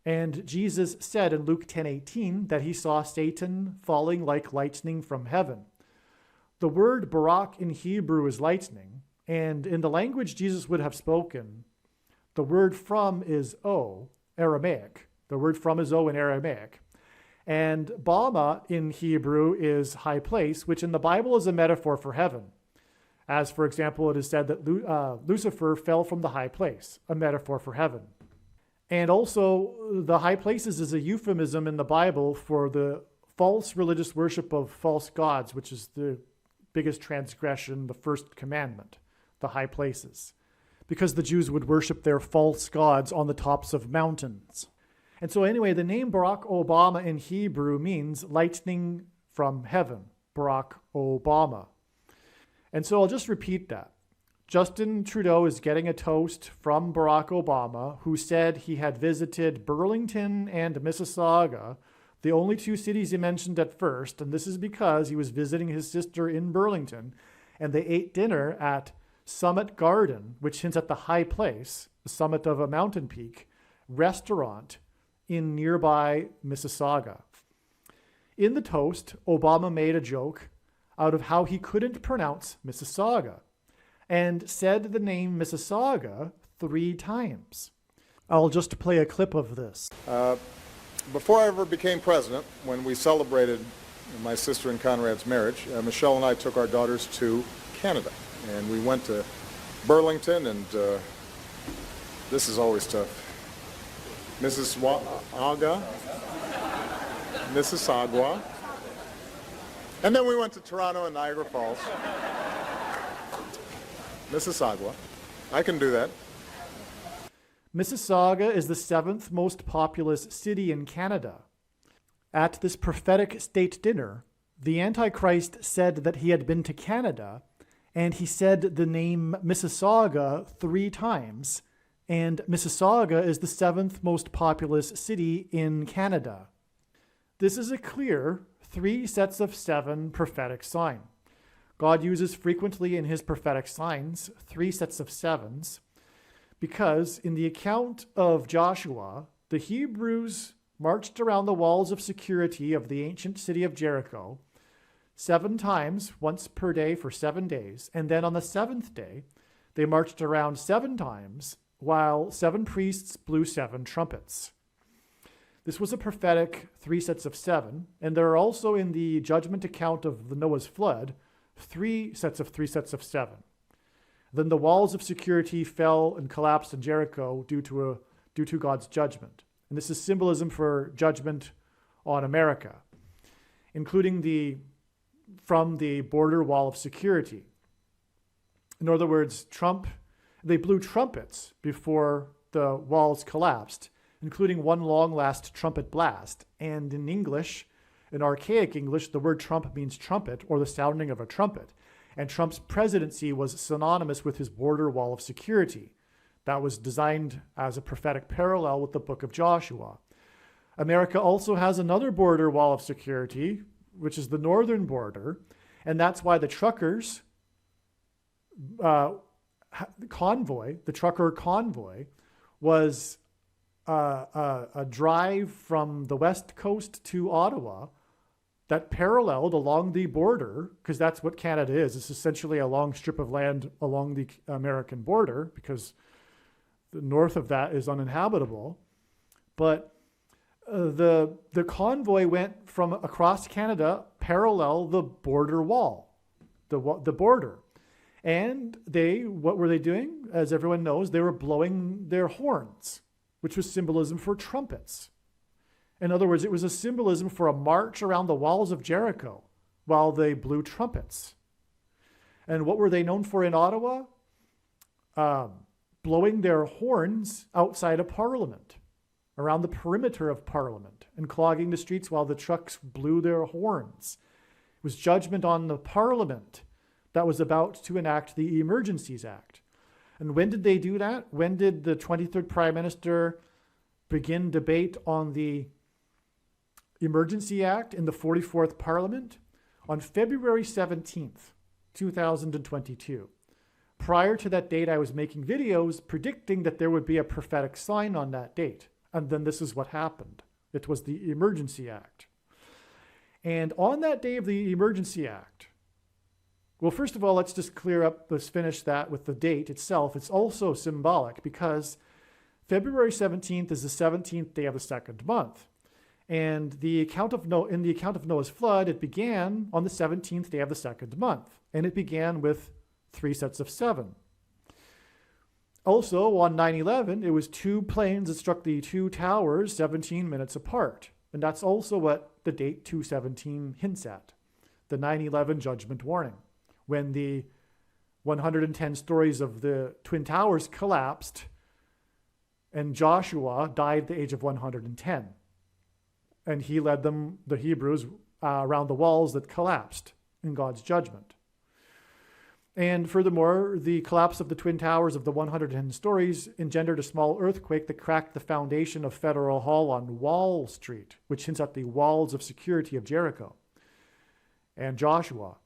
[SPEAKER 1] And Jesus said in Luke 10:18 that he saw Satan falling like lightning from heaven. The word Barak in Hebrew is lightning, and in the language Jesus would have spoken, the word from is O, Aramaic. The word from is O in Aramaic. And Bama in Hebrew is high place, which in the Bible is a metaphor for heaven. As, for example, it is said that Lucifer fell from the high place, a metaphor for heaven. And also, the high places is a euphemism in the Bible for the false religious worship of false gods, which is the biggest transgression, the first commandment, the high places, because the Jews would worship their false gods on the tops of mountains. And so anyway, the name Barack Obama in Hebrew means lightning from heaven, Barack Obama. And so I'll just repeat that. Justin Trudeau is getting a toast from Barack Obama, who said he had visited Burlington and Mississauga, the only two cities he mentioned at first, and this is because he was visiting his sister in Burlington, and they ate dinner at Summit Garden, which hints at the high place, the summit of a mountain peak, restaurant in nearby Mississauga. In the toast, Obama made a joke out of how he couldn't pronounce Mississauga, and said the name Mississauga 3 times. I'll just play a clip of this.
[SPEAKER 2] Before I ever became president, when we celebrated my sister and Conrad's marriage, Michelle and I took our daughters to Canada. And we went to Burlington, and this is always tough. Mississauga. And then we went to Toronto and Niagara Falls. Mississauga. I can do that.
[SPEAKER 1] Mississauga is the 7th most populous city in Canada. At this prophetic state dinner, the Antichrist said that he had been to Canada, and he said the name Mississauga 3 times, and Mississauga is the 7th most populous city in Canada. This is a clear 3 sets of 7 prophetic sign. God uses frequently in his prophetic signs 3 sets of 7s, because in the account of Joshua, the Hebrews marched around the walls of security of the ancient city of Jericho 7 times, once per day for 7 days, and then on the 7th day, they marched around 7 times, while 7 priests blew 7 trumpets. This was a prophetic 3 sets of 7, and there are also in the judgment account of the Noah's flood 3 sets of 7. Then the walls of security fell and collapsed in Jericho due to God's judgment. And this is symbolism for judgment on America, including from the border wall of security. In other words, they blew trumpets before the walls collapsed, including one long last trumpet blast. And in English, in archaic English, the word trump means trumpet or the sounding of a trumpet. And Trump's presidency was synonymous with his border wall of security. That was designed as a prophetic parallel with the book of Joshua. America also has another border wall of security, which is the northern border, and that's why the truckers the trucker convoy was a drive from the west coast to Ottawa that paralleled along the border, because that's what Canada is. It's essentially a long strip of land along the American border, because the north of that is uninhabitable. But the convoy went from across Canada parallel the border wall, the border. And what were they doing? As everyone knows, they were blowing their horns, which was symbolism for trumpets. In other words, it was a symbolism for a march around the walls of Jericho while they blew trumpets. And what were they known for in Ottawa? Blowing their horns outside of Parliament, around the perimeter of Parliament and clogging the streets while the trucks blew their horns. It was judgment on the Parliament that was about to enact the Emergencies Act. And when did they do that? When did the 23rd Prime Minister begin debate on the Emergency Act in the 44th Parliament? On February 17th, 2022. Prior to that date, I was making videos predicting that there would be a prophetic sign on that date. And then this is what happened. It was the Emergency Act. And on that day of the Emergency Act, well, first of all, let's finish that with the date itself. It's also symbolic because February 17th is the 17th day of the second month. And in the account of Noah's flood, it began on the 17th day of the second month. And it began with 3 sets of 7. Also, on 9/11, it was 2 planes that struck the 2 towers 17 minutes apart. And that's also what the date 2/17 hints at, the 9/11 judgment warning, when the 110 stories of the Twin Towers collapsed and Joshua died at the age of 110. And he led the Hebrews, around the walls that collapsed in God's judgment. And furthermore, the collapse of the Twin Towers of the 110 stories engendered a small earthquake that cracked the foundation of Federal Hall on Wall Street, which hints at the walls of security of Jericho and Joshua.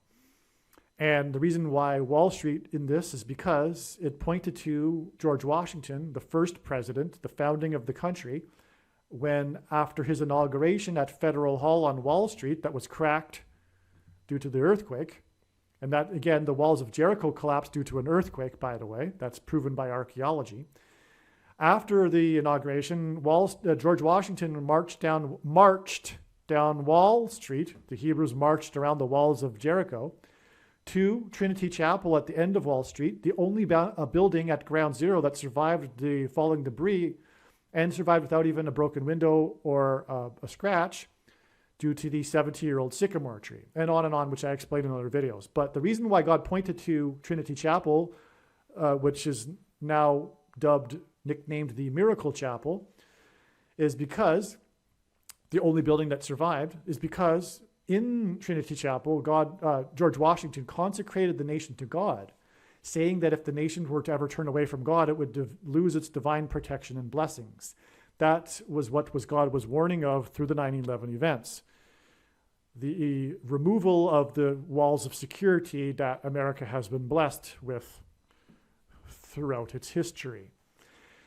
[SPEAKER 1] And the reason why Wall Street in this is because it pointed to George Washington, the first president, the founding of the country, when after his inauguration at Federal Hall on Wall Street that was cracked due to the earthquake, and that, again, the walls of Jericho collapsed due to an earthquake, by the way. That's proven by archaeology. After the inauguration, George Washington marched down Wall Street. The Hebrews marched around the walls of Jericho to Trinity Chapel at the end of Wall Street, the only building at Ground Zero that survived the falling debris and survived without even a broken window or a scratch, due to the 70-year-old sycamore tree, and on, which I explained in other videos. But the reason why God pointed to Trinity Chapel, which is now nicknamed the Miracle Chapel, is because the only building that survived is because in Trinity Chapel, George Washington consecrated the nation to God, saying that if the nation were to ever turn away from God, it would lose its divine protection and blessings. That was what God was warning of through the 9/11 events. The removal of the walls of security that America has been blessed with throughout its history.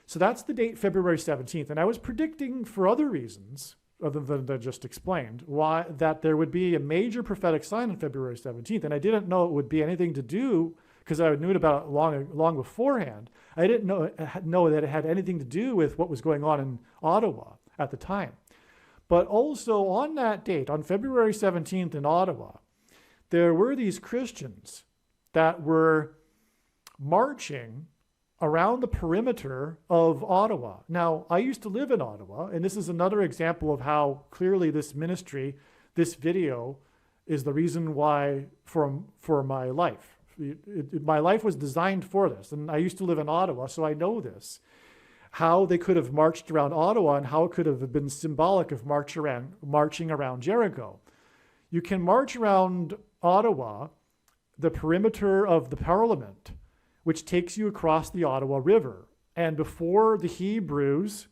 [SPEAKER 1] So that's the date, February 17th. And I was predicting for other reasons, other than I just explained, that there would be a major prophetic sign on February 17th. And I didn't know it would be anything to do, because I knew about it long beforehand. I didn't know that it had anything to do with what was going on in Ottawa at the time. But also on that date, on February 17th in Ottawa, there were these Christians that were marching around the perimeter of Ottawa. Now, I used to live in Ottawa, and this is another example of how clearly this ministry, this video, is the reason why for my life. My life was designed for this, and I used to live in Ottawa, so I know this. How they could have marched around Ottawa and how it could have been symbolic of marching around Jericho. You can march around Ottawa, the perimeter of the Parliament, which takes you across the Ottawa River. And before the Hebrews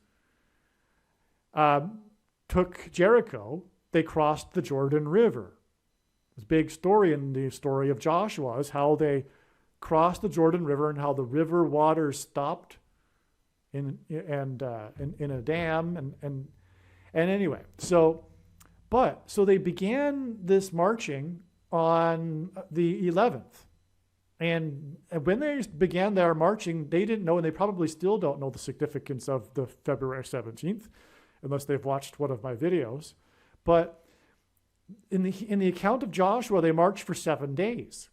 [SPEAKER 1] took Jericho, they crossed the Jordan River. This big story in the story of Joshua is how they crossed the Jordan River and how the river waters stopped in a dam and anyway. So they began this marching on the 11th. And when they began their marching, they didn't know, and they probably still don't know, the significance of the February 17th, unless they've watched one of my videos. But in the account of Joshua, they marched for 7 days.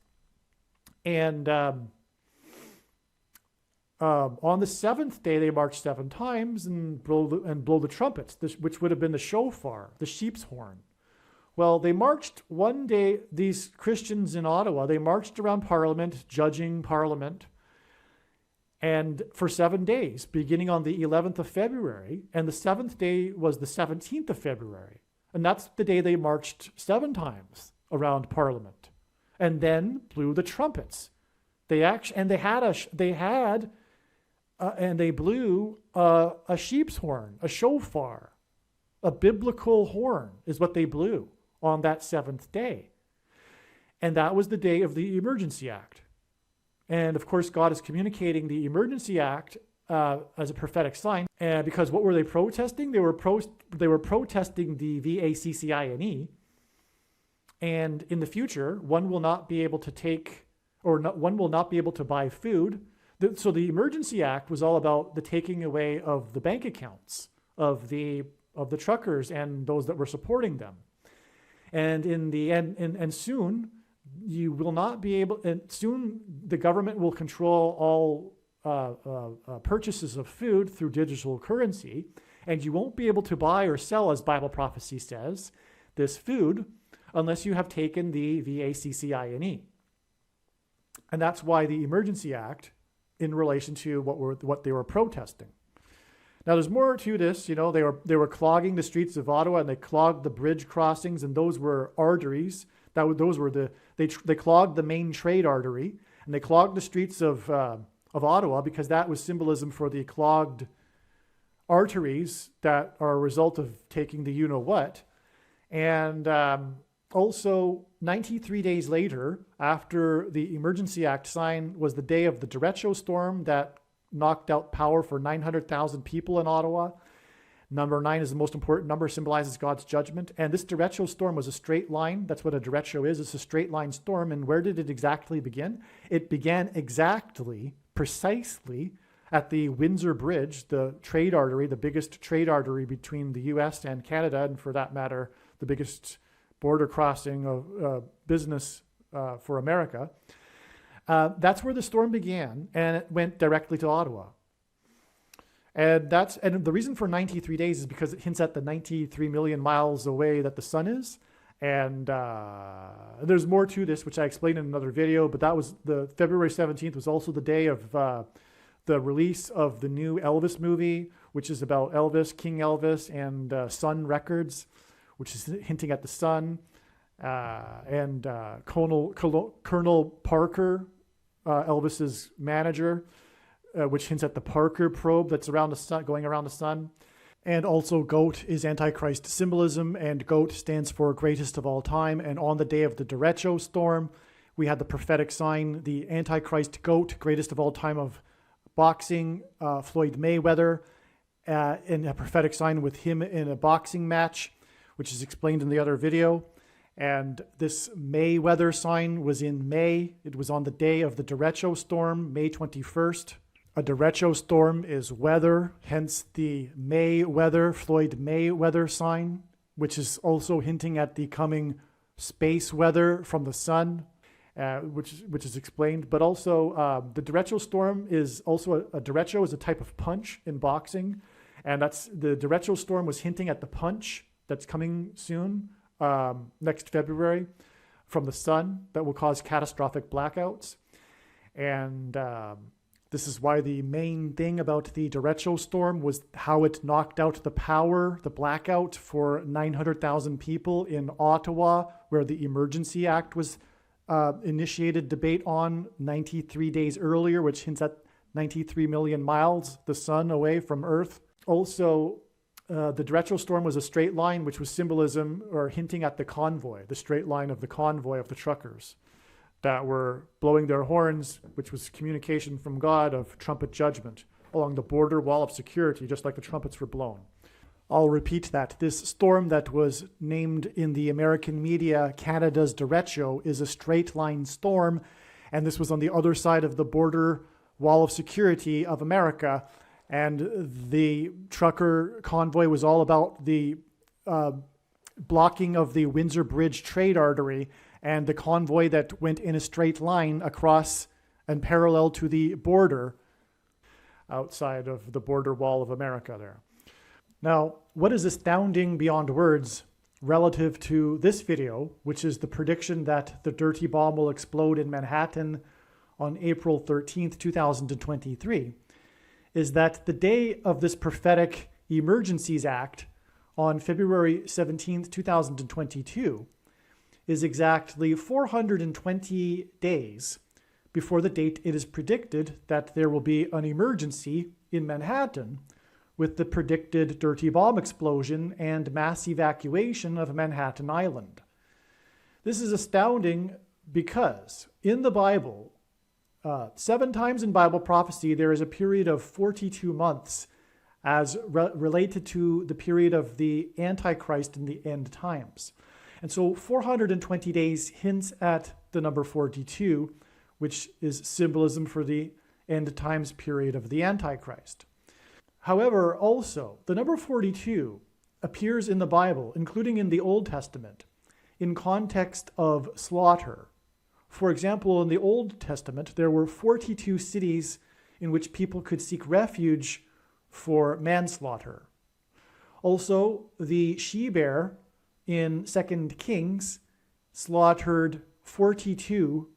[SPEAKER 1] And on the 7th day, they marched 7 times and blow the trumpets, which would have been the shofar, the sheep's horn. Well, they marched one day, these Christians in Ottawa, they marched around Parliament, judging Parliament. and for 7 days, beginning on the 11th of February, and the 7th day was the 17th of February. And that's the day they marched 7 times around Parliament, and then blew the trumpets. They blew a sheep's horn, a shofar, a biblical horn is what they blew on that 7th day. And that was the day of the Emergency Act. And of course, God is communicating the Emergency Act as a prophetic sign. And because what were they protesting? They were protesting the VACCINE. And in the future, one will not be able to buy food. So the Emergency Act was all about the taking away of the bank accounts of the truckers and those that were supporting them. And in the end, and soon you will not be able, and soon the government will control all purchases of food through digital currency, and you won't be able to buy or sell, as Bible prophecy says, this food unless you have taken the VACCINE. And that's why the Emergency Act, in relation to what they were protesting. Now, there's more to this. You know, they were clogging the streets of Ottawa, and they clogged the bridge crossings, and those were arteries. They clogged the main trade artery, and they clogged the streets of Ottawa because that was symbolism for the clogged arteries that are a result of taking the you-know-what. And also, 93 days later, after the Emergency Act signed, was the day of the derecho storm that knocked out power for 900,000 people in Ottawa. Number 9 is the most important number, symbolizes God's judgment. And this derecho storm was a straight line. That's what a derecho is. It's a straight line storm. And where did it exactly begin? It began precisely at the Windsor Bridge, the trade artery, the biggest trade artery between the US and Canada, and for that matter, the biggest border crossing of business for America. That's where the storm began, and it went directly to Ottawa. And the reason for 93 days is because it hints at the 93 million miles away that the sun is. And there's more to this, which I explained in another video, but that was the February 17th was also the day of the release of the new Elvis movie, which is about Elvis, King Elvis, and Sun Records, which is hinting at the sun, and Colonel Parker, Elvis's manager, which hints at the Parker probe that's around the sun, going around the sun. And also goat is Antichrist symbolism, and goat stands for greatest of all time. And on the day of the derecho storm, we had the prophetic sign, the Antichrist goat, greatest of all time of boxing, Floyd Mayweather, in a prophetic sign with him in a boxing match, which is explained in the other video. And this Mayweather sign was in May. It was on the day of the derecho storm, May 21st. A derecho storm is weather, hence the Mayweather, Floyd Mayweather sign, which is also hinting at the coming space weather from the sun, which is explained. But also the derecho storm is also a derecho is a type of punch in boxing. And that's the derecho storm was hinting at the punch that's coming soon, next February, from the sun that will cause catastrophic blackouts. And this is why the main thing about the derecho storm was how it knocked out the power, the blackout for 900,000 people in Ottawa, where the Emergency Act was initiated debate on 93 days earlier, which hints at 93 million miles, the sun away from Earth. Also, the derecho storm was a straight line, which was symbolism or hinting at the convoy, the straight line of the convoy of the truckers that were blowing their horns, which was communication from God of trumpet judgment along the border wall of security, just like the trumpets were blown. I'll repeat that. This storm that was named in the American media Canada's derecho is a straight line storm, and this was on the other side of the border wall of security of America. And the trucker convoy was all about the blocking of the Windsor Bridge trade artery and the convoy that went in a straight line across and parallel to the border outside of the border wall of America there. Now, what is astounding beyond words relative to this video, which is the prediction that the dirty bomb will explode in Manhattan on April 13th, 2023, is that the day of this prophetic Emergencies Act on February 17th, 2022 is exactly 420 days before the date it is predicted that there will be an emergency in Manhattan with the predicted dirty bomb explosion and mass evacuation of Manhattan Island. This is astounding because in the Bible, 7 times in Bible prophecy, there is a period of 42 months as related to the period of the Antichrist in the end times. And so 420 days hints at the number 42, which is symbolism for the end times period of the Antichrist. However, also, the number 42 appears in the Bible, including in the Old Testament, in context of slaughter. For example, in the Old Testament, there were 42 cities in which people could seek refuge for manslaughter. Also, the she-bear in 2 Kings slaughtered 42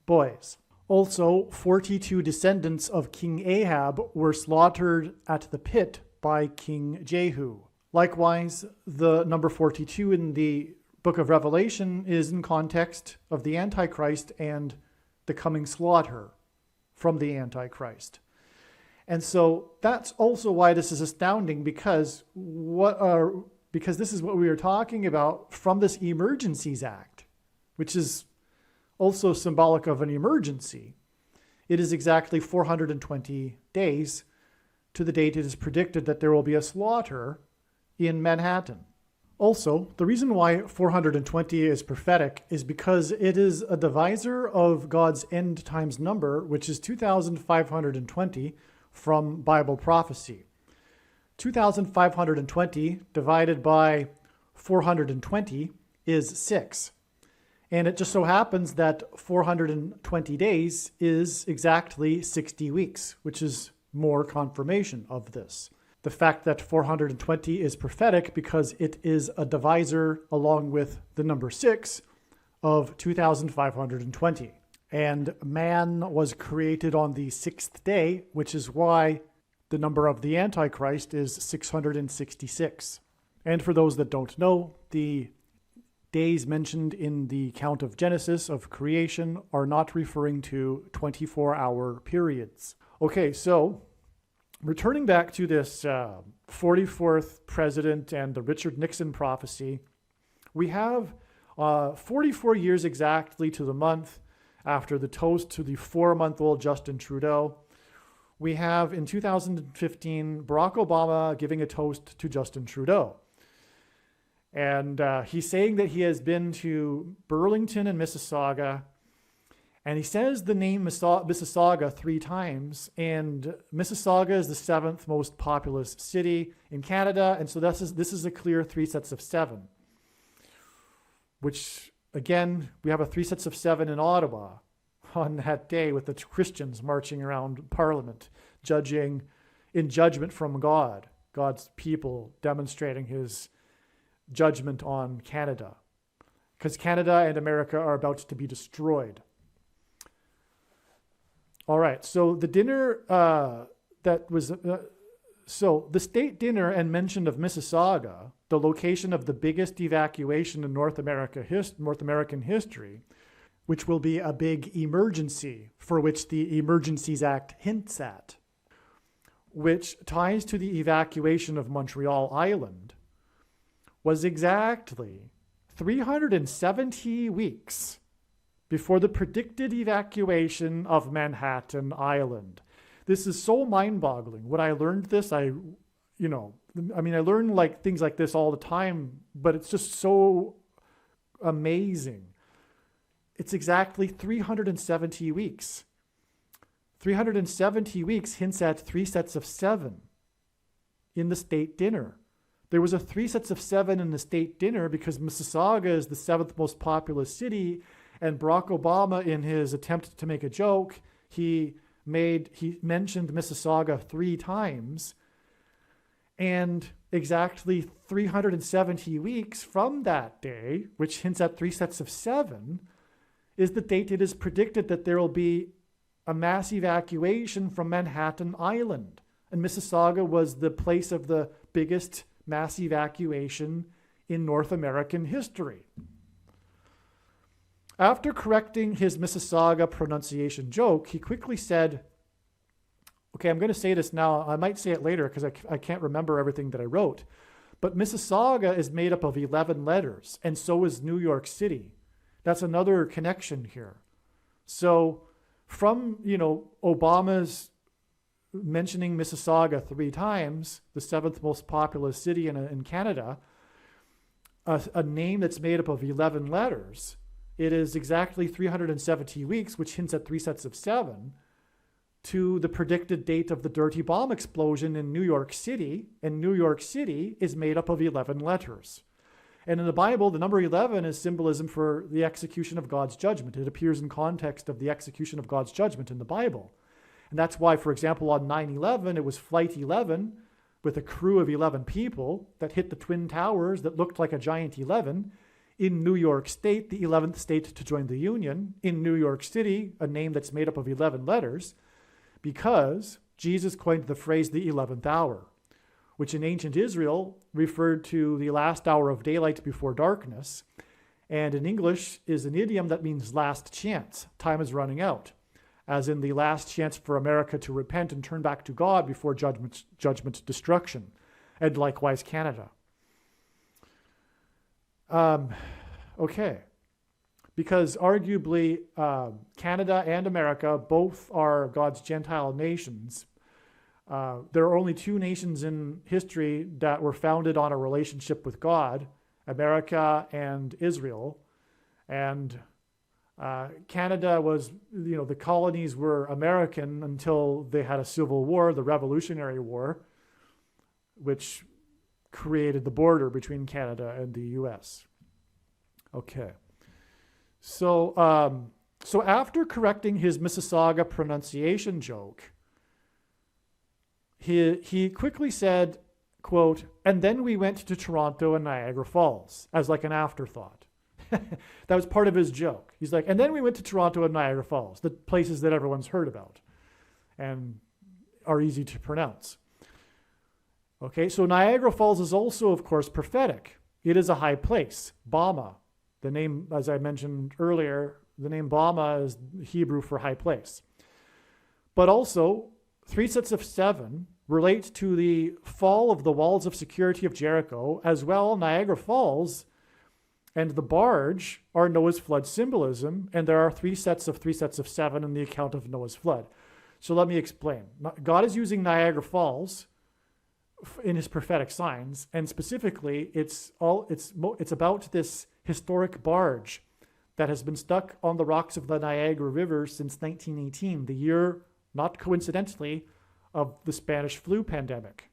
[SPEAKER 1] boys. Also, 42 descendants of King Ahab were slaughtered at the pit by King Jehu. Likewise, the number 42 in the book of Revelation is in context of the Antichrist and the coming slaughter from the Antichrist. And so that's also why this is astounding, because this is what we are talking about from this Emergencies Act, which is also symbolic of an emergency. It is exactly 420 days to the date it is predicted that there will be a slaughter in Manhattan. Also, the reason why 420 is prophetic is because it is a divisor of God's end times number, which is 2,520 from Bible prophecy. 2,520 divided by 420 is 6. And it just so happens that 420 days is exactly 60 weeks, which is more confirmation of this. The fact that 420 is prophetic because it is a divisor along with the number 6 of 2,520. And man was created on the 6th day, which is why the number of the Antichrist is 666. And for those that don't know, the days mentioned in the account of Genesis of creation are not referring to 24-hour periods. Okay, so returning back to this 44th president and the Richard Nixon prophecy, we have 44 years exactly to the month after the toast to the 4-month-old Justin Trudeau. We have in 2015 Barack Obama giving a toast to Justin Trudeau. And he's saying that he has been to Burlington and Mississauga. And he says the name Mississauga 3 times. And Mississauga is the 7th most populous city in Canada. And so this is a clear 3 sets of 7. Which, again, we have a 3 sets of 7 in Ottawa on that day with the Christians marching around Parliament, judging in judgment from God, God's people demonstrating his judgment on Canada, because Canada and America are about to be destroyed. All right, so the dinner so the state dinner and mention of Mississauga, the location of the biggest evacuation in North American history, which will be a big emergency for which the Emergencies Act hints at, which ties to the evacuation of Montreal Island, was exactly 370 weeks before the predicted evacuation of Manhattan Island. This is so mind-boggling. When I learned this, I learn like things like this all the time, but it's just so amazing. It's exactly 370 weeks. 370 weeks hints at 3 sets of 7 in the state dinner. There was a 3 sets of 7 in the state dinner because Mississauga is the 7th most populous city, and Barack Obama, in his attempt to make a joke, he mentioned Mississauga 3 times, and exactly 370 weeks from that day, which hints at 3 sets of 7, is the date it is predicted that there will be a mass evacuation from Manhattan Island. And Mississauga was the place of the biggest mass evacuation in North American history. After correcting his Mississauga pronunciation joke, he quickly said, okay, I'm going to say this now. I might say it later because I can't remember everything that I wrote. But Mississauga is made up of 11 letters, and so is New York City. That's another connection here. So from, Obama's mentioning Mississauga 3 times, the 7th most populous city in Canada, a name that's made up of 11 letters, it is exactly 370 weeks, which hints at 3 sets of 7, to the predicted date of the dirty bomb explosion in New York City. And New York City is made up of 11 letters. And in the Bible, the number 11 is symbolism for the execution of God's judgment. It appears in context of the execution of God's judgment in the Bible. And that's why, for example, on 9/11, it was Flight 11 with a crew of 11 people that hit the Twin Towers that looked like a giant 11 in New York State, the 11th state to join the Union, in New York City, a name that's made up of 11 letters, because Jesus coined the phrase the 11th hour, which in ancient Israel referred to the last hour of daylight before darkness, and in English is an idiom that means last chance. Time is running out, as in the last chance for America to repent and turn back to God before judgment destruction, and likewise Canada. Okay. Because arguably Canada and America both are God's Gentile nations. There are only 2 nations in history that were founded on a relationship with God, America and Israel. And Canada was, the colonies were American until they had a civil war, the Revolutionary War, which created the border between Canada and the U.S. Okay. So after correcting his Mississauga pronunciation joke, he quickly said, quote, and then we went to Toronto and Niagara Falls, as like an afterthought. That was part of his joke. He's like, and then we went to Toronto and Niagara Falls, the places that everyone's heard about and are easy to pronounce. Okay, so Niagara Falls is also, of course, prophetic. It is a high place, Bama. The name, as I mentioned earlier, the name Bama is Hebrew for high place. But also, 3 sets of 7 relate to the fall of the walls of security of Jericho, as well Niagara Falls and the barge are Noah's flood symbolism, and there are 3 sets of 7 in the account of Noah's flood. So let me explain. God is using Niagara Falls in his prophetic signs, and specifically it's about this historic barge that has been stuck on the rocks of the Niagara River since 1918, the year, not coincidentally, of the Spanish flu pandemic.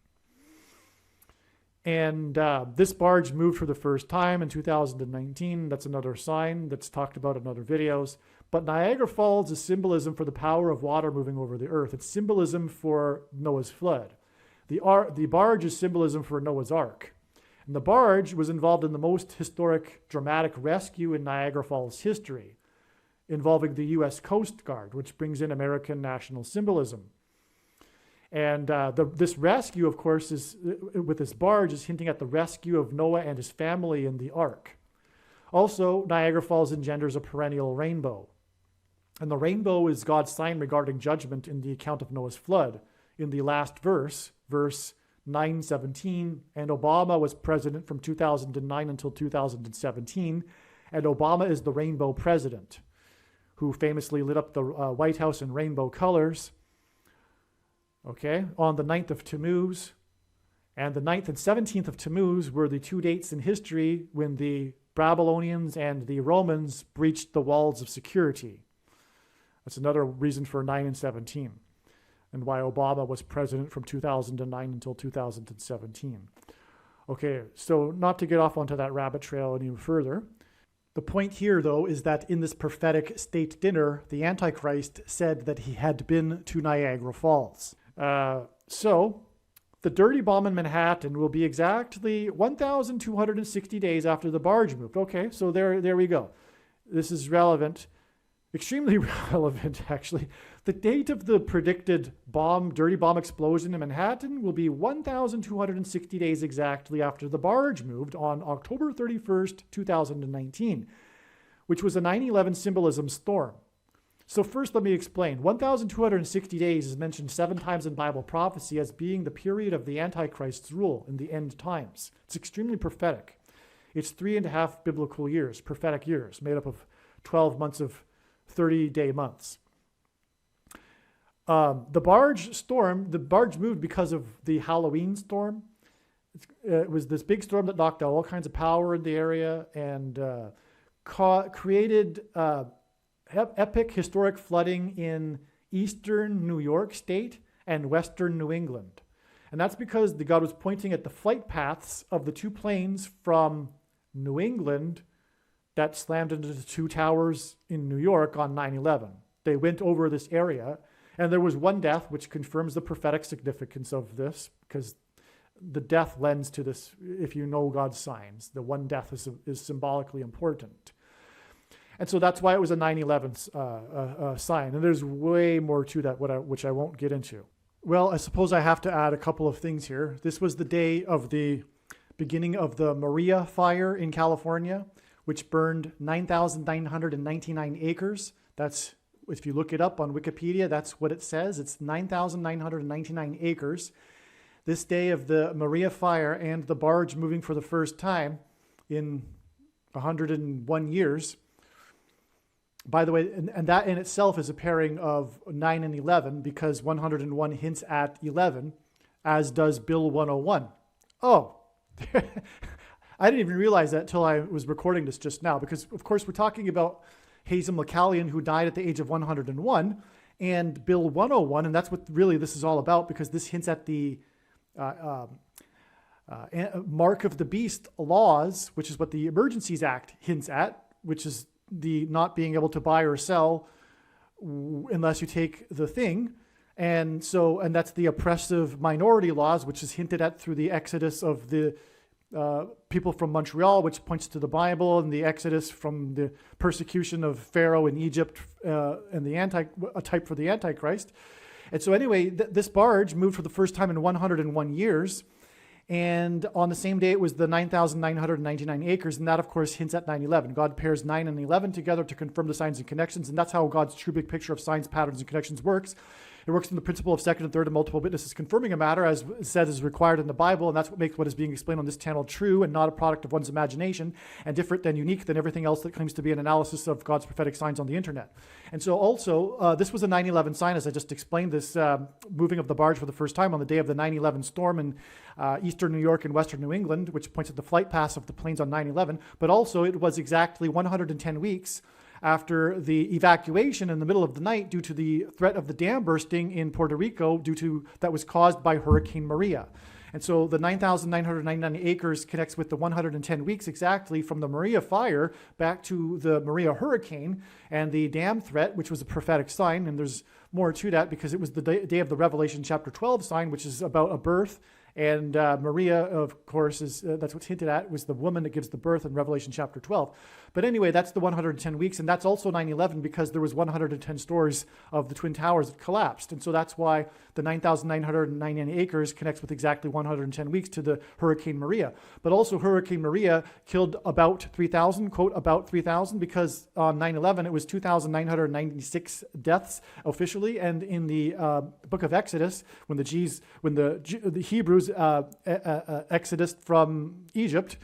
[SPEAKER 1] And this barge moved for the first time in 2019. That's another sign that's talked about in other videos. But Niagara Falls is symbolism for the power of water moving over the earth. It's symbolism for Noah's flood. The barge is symbolism for Noah's Ark. And the barge was involved in the most historic, dramatic rescue in Niagara Falls history, involving the U.S. Coast Guard, which brings in American national symbolism. And this rescue, of course, with this barge, is hinting at the rescue of Noah and his family in the Ark. Also, Niagara Falls engenders a perennial rainbow. And the rainbow is God's sign regarding judgment in the account of Noah's flood. In the last verse 9:17, and Obama was president from 2009 until 2017, and Obama is the rainbow president, who famously lit up the White House in rainbow colors, okay, on the 9th of Tammuz. And the 9th and 17th of Tammuz were the 2 dates in history when the Babylonians and the Romans breached the walls of security. That's another reason for 9 and 17. And why Obama was president from 2009 until 2017. Okay, so not to get off onto that rabbit trail any further. The point here, though, is that in this prophetic state dinner, the Antichrist said that he had been to Niagara Falls. So the dirty bomb in Manhattan will be exactly 1,260 days after the barge moved. Okay, so there we go. This is relevant. Extremely relevant, actually. The date of the predicted dirty bomb explosion in Manhattan will be 1,260 days exactly after the barge moved on October 31st, 2019, which was a 9/11 symbolism storm. So first, let me explain. 1,260 days is mentioned 7 times in Bible prophecy as being the period of the Antichrist's rule in the end times. It's extremely prophetic. It's 3.5 biblical years, prophetic years, made up of 12 months of 30-day months. The barge moved because of the Halloween storm. It was this big storm that knocked out all kinds of power in the area and created epic historic flooding in eastern New York State and western New England. And that's because God was pointing at the flight paths of the 2 planes from New England that slammed into the 2 towers in New York on 9/11. They went over this area, and there was 1 death, which confirms the prophetic significance of this, because the death lends to this. If you know God's signs, the 1 death is symbolically important. And so that's why it was a 9/11 sign. And there's way more to that, which I won't get into. Well, I suppose I have to add a couple of things here. This was the day of the beginning of the Maria fire in California, which burned 9,999 acres. That's, if you look it up on Wikipedia, that's what it says. It's 9,999 acres. This day of the Maria fire and the barge moving for the first time in 101 years. By the way, and that in itself is a pairing of 9 and 11, because 101 hints at 11, as does Bill 101. Oh, I didn't even realize that till I was recording this just now, because of course we're talking about Hazel McCallion, who died at the age of 101, and Bill 101, and that's what really this is all about, because this hints at the Mark of the Beast laws, which is what the Emergencies Act hints at, which is the not being able to buy or sell unless you take the thing. And that's the oppressive minority laws, which is hinted at through the exodus of the people from Montreal, which points to the Bible, and the exodus from the persecution of Pharaoh in Egypt, and a type for the Antichrist. And so anyway, this barge moved for the first time in 101 years. And on the same day, it was the 9,999 acres. And that, of course, hints at 9/11. God pairs 9 and 11 together to confirm the signs and connections. And that's how God's true big picture of signs, patterns, and connections works. It works in the principle of second and third and multiple witnesses confirming a matter, as said is required in the Bible. And that's what makes what is being explained on this channel true and not a product of one's imagination, and different than unique than everything else that claims to be an analysis of God's prophetic signs on the internet. And so also, this was a 9/11 sign, as I just explained, this moving of the barge for the first time on the day of the 9/11 storm in eastern New York and western New England, which points at the flight paths of the planes on 9/11. But also, it was exactly 110 weeks after the evacuation in the middle of the night due to the threat of the dam bursting in Puerto Rico that was caused by Hurricane Maria. And so the 9,999 acres connects with the 110 weeks exactly from the Maria fire back to the Maria hurricane and the dam threat, which was a prophetic sign. And there's more to that because it was the day of the Revelation chapter 12 sign, which is about a birth. And Maria, of course, that's what's hinted at, was the woman that gives the birth in Revelation chapter 12. But anyway, that's the 110 weeks, and that's also 9/11 because there was 110 stories of the Twin Towers that collapsed. And so that's why the 9,999 acres connects with exactly 110 weeks to the Hurricane Maria. But also Hurricane Maria killed about 3,000, quote, about 3,000, because on 9/11 it was 2,996 deaths officially. And in the book of Exodus, when the Hebrews exodus from Egypt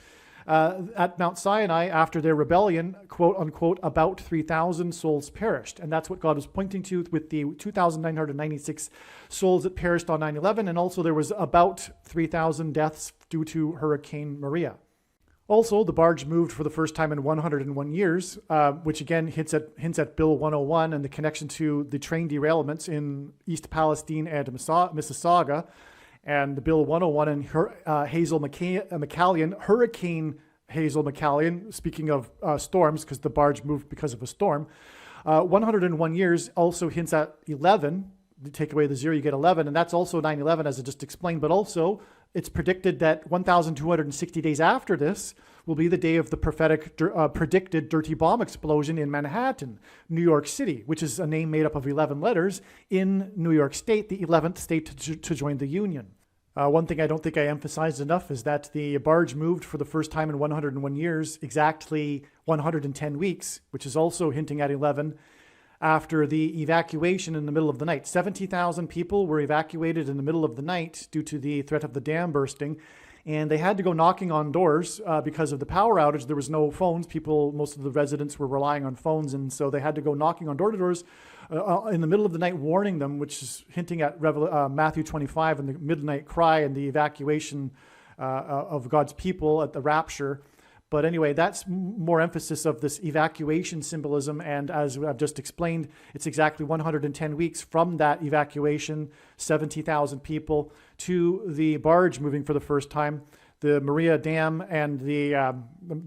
[SPEAKER 1] at Mount Sinai after their rebellion, quote unquote, about 3,000 souls perished. And that's what God was pointing to with the 2,996 souls that perished on 9/11. And also there was about 3,000 deaths due to Hurricane Maria. Also, the barge moved for the first time in 101 years, which again hints at Bill 101 and the connection to the train derailments in East Palestine and Mississauga. And Bill 101 and Hazel McCallion, Hurricane Hazel McCallion, speaking of storms, because the barge moved because of a storm. 101 years also hints at 11. You take away the 0, you get 11. And that's also 9/11, as I just explained. But also, it's predicted that 1,260 days after this will be the day of the predicted dirty bomb explosion in Manhattan, New York City, which is a name made up of 11 letters in New York State, the 11th state to join the Union. One thing I don't think I emphasized enough is that the barge moved for the first time in 101 years, exactly 110 weeks, which is also hinting at 11, after the evacuation in the middle of the night. 70,000 people were evacuated in the middle of the night due to the threat of the dam bursting, and they had to go knocking on doors because of the power outage. There was no phones. Most of the residents were relying on phones, and so they had to go knocking on door-to-doors in the middle of the night, warning them, which is hinting at Matthew 25 and the midnight cry and the evacuation of God's people at the rapture. But anyway, that's more emphasis of this evacuation symbolism. And as I've just explained, it's exactly 110 weeks from that evacuation, 70,000 people, to the barge moving for the first time. The Maria Dam and the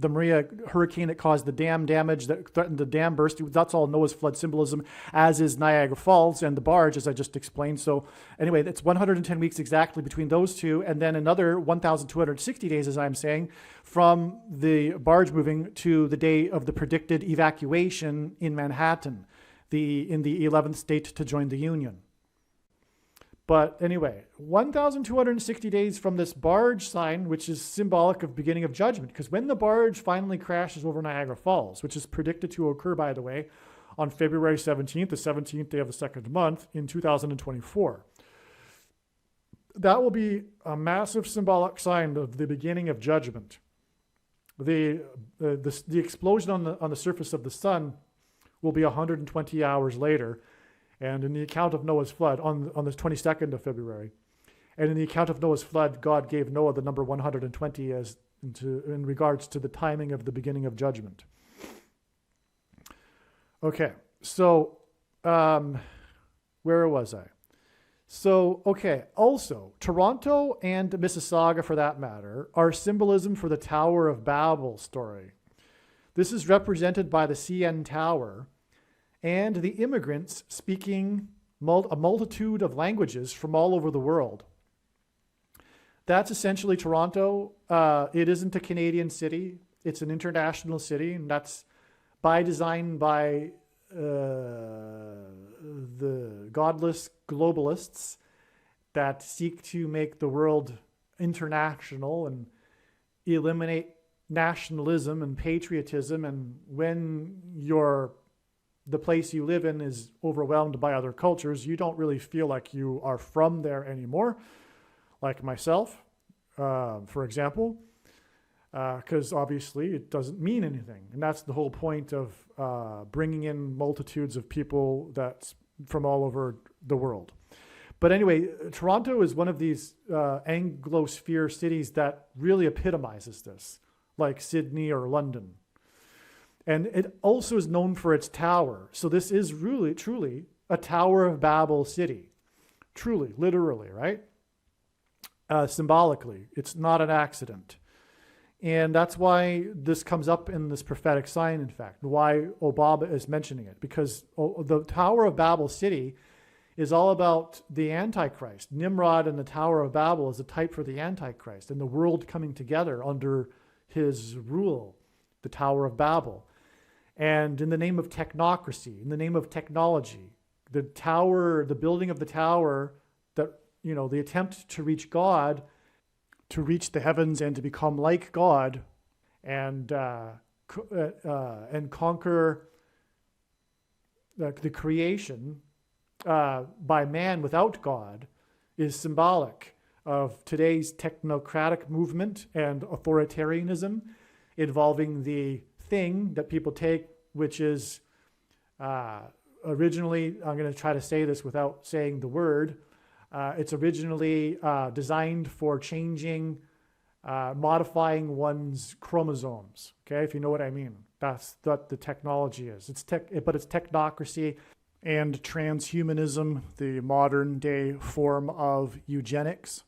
[SPEAKER 1] Maria hurricane that caused the dam damage, that threatened the dam burst, that's all Noah's flood symbolism, as is Niagara Falls and the barge, as I just explained. So anyway, it's 110 weeks exactly between those two, and then another 1,260 days, as I'm saying, from the barge moving to the day of the predicted evacuation in Manhattan, in the 11th state to join the Union. But anyway, 1,260 days from this barge sign, which is symbolic of beginning of judgment, because when the barge finally crashes over Niagara Falls, which is predicted to occur, by the way, on February 17th, the 17th day of the second month in 2024, that will be a massive symbolic sign of the beginning of judgment. The explosion on the surface of the sun will be 120 hours later. And in the account of Noah's flood, on the 22nd of February, and in the account of Noah's flood, God gave Noah the number 120 in regards to the timing of the beginning of judgment. Okay, so where was I? So, okay, also, Toronto and Mississauga, for that matter, are symbolism for the Tower of Babel story. This is represented by the CN Tower, and the immigrants speaking a multitude of languages from all over the world. That's essentially Toronto. It isn't a Canadian city. It's an international city, and that's by design by the godless globalists that seek to make the world international and eliminate nationalism and patriotism. And when the place you live in is overwhelmed by other cultures, you don't really feel like you are from there anymore, like myself, for example, because obviously it doesn't mean anything. And that's the whole point of bringing in multitudes of people that's from all over the world. But anyway, Toronto is one of these Anglosphere cities that really epitomizes this, like Sydney or London. And it also is known for its tower. So this is really, truly a Tower of Babel city. Truly, literally, right? Symbolically. It's not an accident. And that's why this comes up in this prophetic sign, in fact, why Obama is mentioning it. Because the Tower of Babel city is all about the Antichrist. Nimrod and the Tower of Babel is a type for the Antichrist and the world coming together under his rule, the Tower of Babel. And in the name of technocracy, in the name of technology, the building of the tower, the attempt to reach God, to reach the heavens and to become like God, and conquer the creation by man without God, is symbolic of today's technocratic movement and authoritarianism involving the thing that people take, which is originally, I'm going to try to say this without saying the word, it's originally designed for changing, modifying one's chromosomes, okay, if you know what I mean. That's what the technology is. But it's technocracy and transhumanism, the modern day form of eugenics,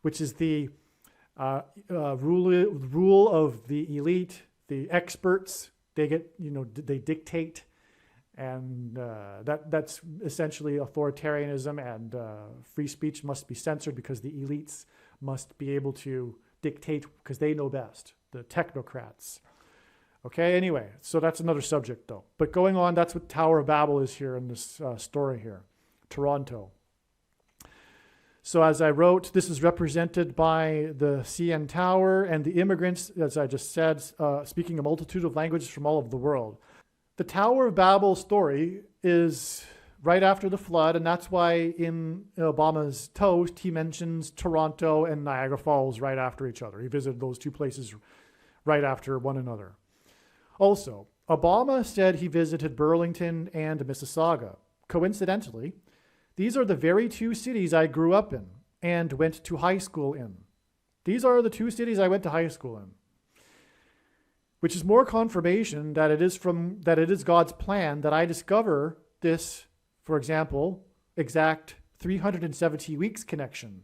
[SPEAKER 1] which is the rule of the elite, the experts. They dictate, and that's essentially authoritarianism, and free speech must be censored because the elites must be able to dictate because they know best. the technocrats. Okay, anyway, so that's another subject though. But going on, that's what Tower of Babel is here in this story here, Toronto. So as I wrote, this is represented by the CN Tower and the immigrants, as I just said, speaking a multitude of languages from all over the world. The Tower of Babel story is right after the flood, and that's why in Obama's toast, he mentions Toronto and Niagara Falls right after each other. He visited those two places right after one another. Also, Obama said he visited Burlington and Mississauga. Coincidentally, these are the very two cities I grew up in and went to high school in. These are the two cities I went to high school in, which is more confirmation that it is God's plan that I discover this, for example, exact 370 weeks connection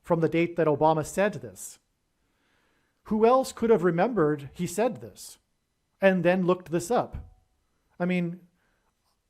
[SPEAKER 1] from the date that Obama said this. Who else could have remembered he said this and then looked this up? I mean,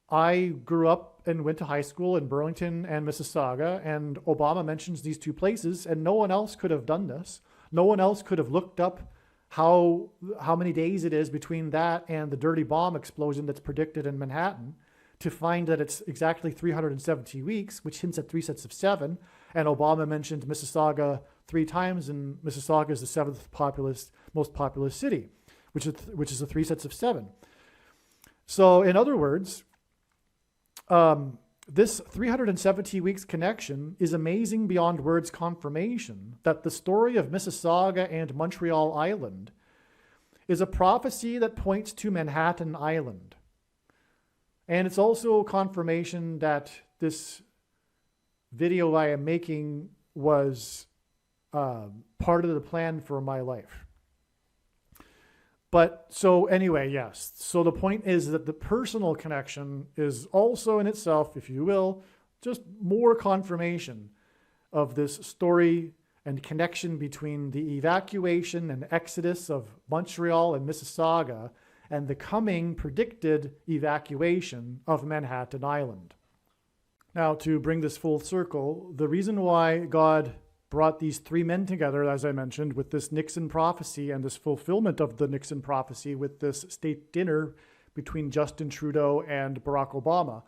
[SPEAKER 1] I grew up and went to high school in Burlington and Mississauga, and Obama mentions these two places, and no one else could have done this. No one else could have looked up how many days it is between that and the dirty bomb explosion that's predicted in Manhattan to find that it's exactly 370 weeks, which hints at 3 sets of 7. And Obama mentioned Mississauga 3 times, and Mississauga is the 7th most populous city, which is the 3 sets of 7. So in other words, this 370 weeks connection is amazing beyond words confirmation that the story of Mississauga and Montreal Island is a prophecy that points to Manhattan Island. And it's also confirmation that this video I am making was part of the plan for my life. But so anyway, yes. So the point is that the personal connection is also in itself, if you will, just more confirmation of this story and connection between the evacuation and exodus of Montreal and Mississauga and the coming predicted evacuation of Manhattan Island. Now, to bring this full circle, the reason why God brought these 3 men together, as I mentioned, with this Nixon prophecy and this fulfillment of the Nixon prophecy with this state dinner between Justin Trudeau and Barack Obama.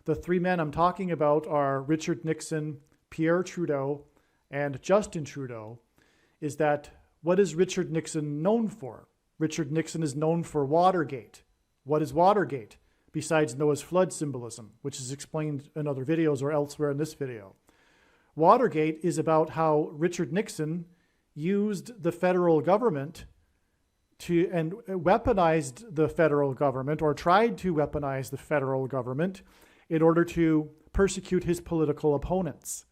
[SPEAKER 1] The 3 men I'm talking about are Richard Nixon, Pierre Trudeau, and Justin Trudeau. Is that what is Richard Nixon known for? Richard Nixon is known for Watergate. What is Watergate? Besides Noah's flood symbolism, which is explained in other videos or elsewhere in this video. Watergate is about how Richard Nixon used the federal government and weaponized the federal government, or tried to weaponize the federal government in order to persecute his political opponents,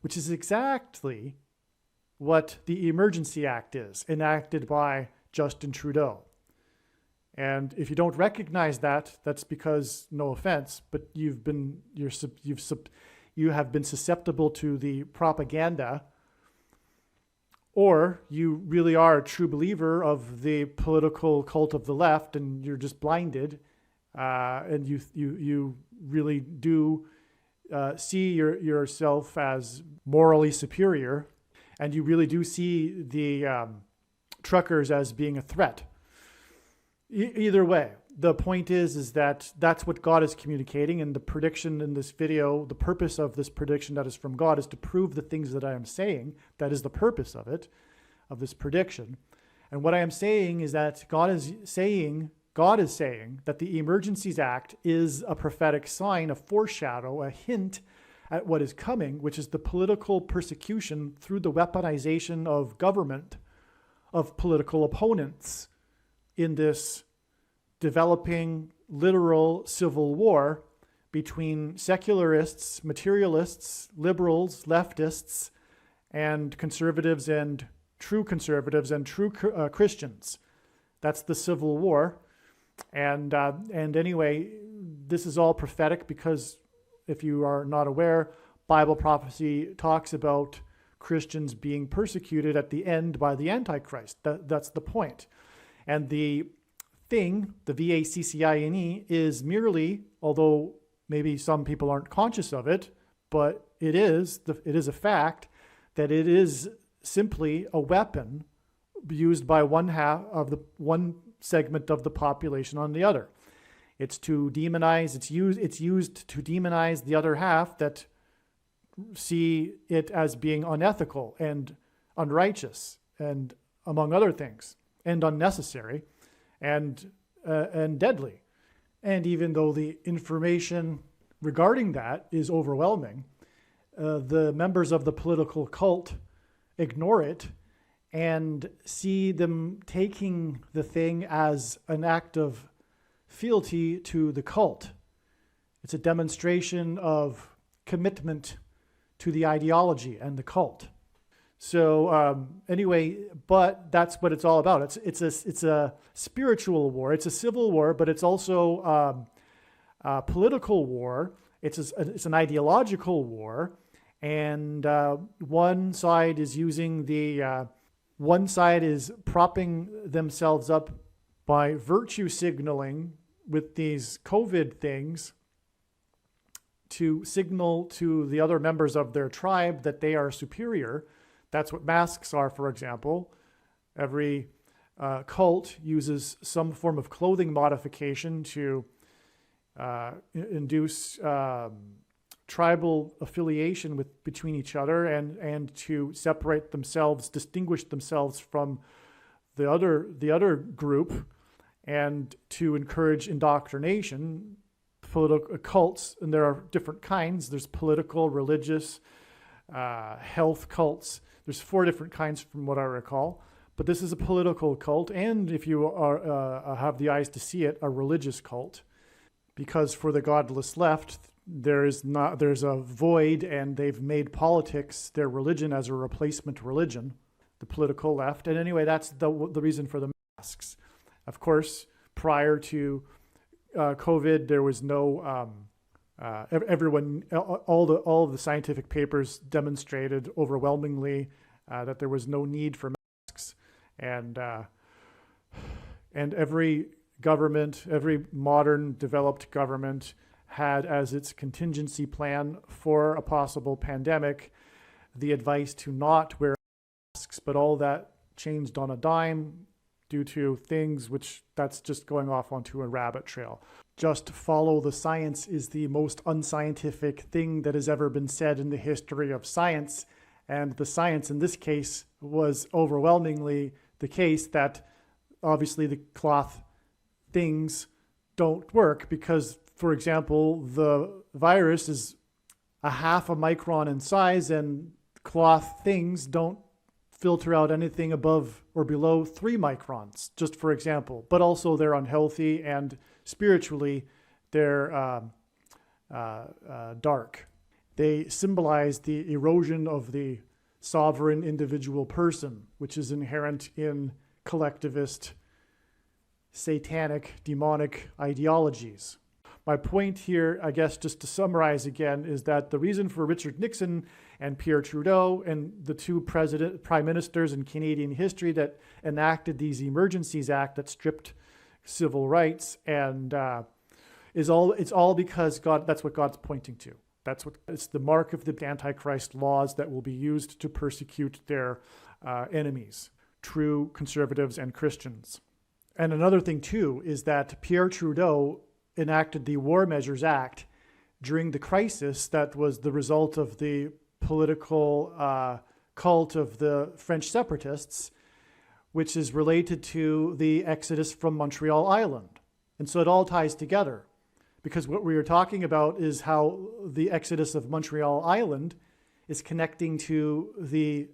[SPEAKER 1] which is exactly what the Emergency Act is, enacted by Justin Trudeau. And if you don't recognize that, that's because, no offense, but you have been susceptible to the propaganda, or you really are a true believer of the political cult of the left and you're just blinded, and you really do see yourself as morally superior, and you really do see the truckers as being a threat. Either way, the point is that that's what God is communicating, and the prediction in this video, the purpose of this prediction that is from God is to prove the things that I am saying. That is the purpose of it, of this prediction. And what I am saying is that God is saying that the Emergencies Act is a prophetic sign, a foreshadow, a hint at what is coming, which is the political persecution through the weaponization of government, of political opponents, in this developing literal civil war between secularists, materialists, liberals, leftists, and conservatives and true Christians. That's the civil war. And anyway, this is all prophetic because, if you are not aware, Bible prophecy talks about Christians being persecuted at the end by the Antichrist. That's the point. And the thing, the VACCINE, is merely, although maybe some people aren't conscious of it, but it is a fact that it is simply a weapon used by one segment of the population on the other. It's to demonize. It's used to demonize the other half that see it as being unethical and unrighteous, and among other things, and unnecessary, and deadly. And even though the information regarding that is overwhelming, the members of the political cult ignore it and see them taking the thing as an act of fealty to the cult. It's a demonstration of commitment to the ideology and the cult. So anyway, but that's what it's all about. It's a spiritual war. It's a civil war, but it's also a political war. It's an ideological war, and one side is propping themselves up by virtue signaling with these COVID things to signal to the other members of their tribe that they are superior. That's what masks are, for example. Every cult uses some form of clothing modification to induce tribal affiliation between each other and to separate themselves, distinguish themselves from the other group, and to encourage indoctrination. Political cults, and there are different kinds. There's political, religious, health cults. There's 4 different kinds from what I recall. But this is a political cult, and if you have the eyes to see it, a religious cult. Because for the godless left, there's a void, and they've made politics, their religion, as a replacement religion, the political left. And anyway, that's the reason for the masks. Of course, prior to COVID, there was no all of the scientific papers demonstrated overwhelmingly that there was no need for masks, and every government, every modern developed government, had as its contingency plan for a possible pandemic the advice to not wear masks, but all that changed on a dime due to things which that's just going off onto a rabbit trail. Just follow the science is the most unscientific thing that has ever been said in the history of science. And the science in this case was overwhelmingly the case that obviously the cloth things don't work because, for example, the virus is a half a micron in size and cloth things don't filter out anything above or below 3 microns, just for example. But also they're unhealthy and spiritually they're dark. They symbolize the erosion of the sovereign individual person, which is inherent in collectivist, satanic, demonic ideologies. My point here, I guess, just to summarize again, is that the reason for Richard Nixon and Pierre Trudeau and the 2 prime ministers in Canadian history that enacted these Emergencies Act that stripped civil rights and it's all because God. That's what God's pointing to. It's the mark of the Antichrist laws that will be used to persecute their enemies, true conservatives and Christians. And another thing too is that Pierre Trudeau enacted the War Measures Act during the crisis that was the result of the political cult of the French separatists, which is related to the exodus from Montreal Island. And so it all ties together, because what we are talking about is how the exodus of Montreal Island is connecting to the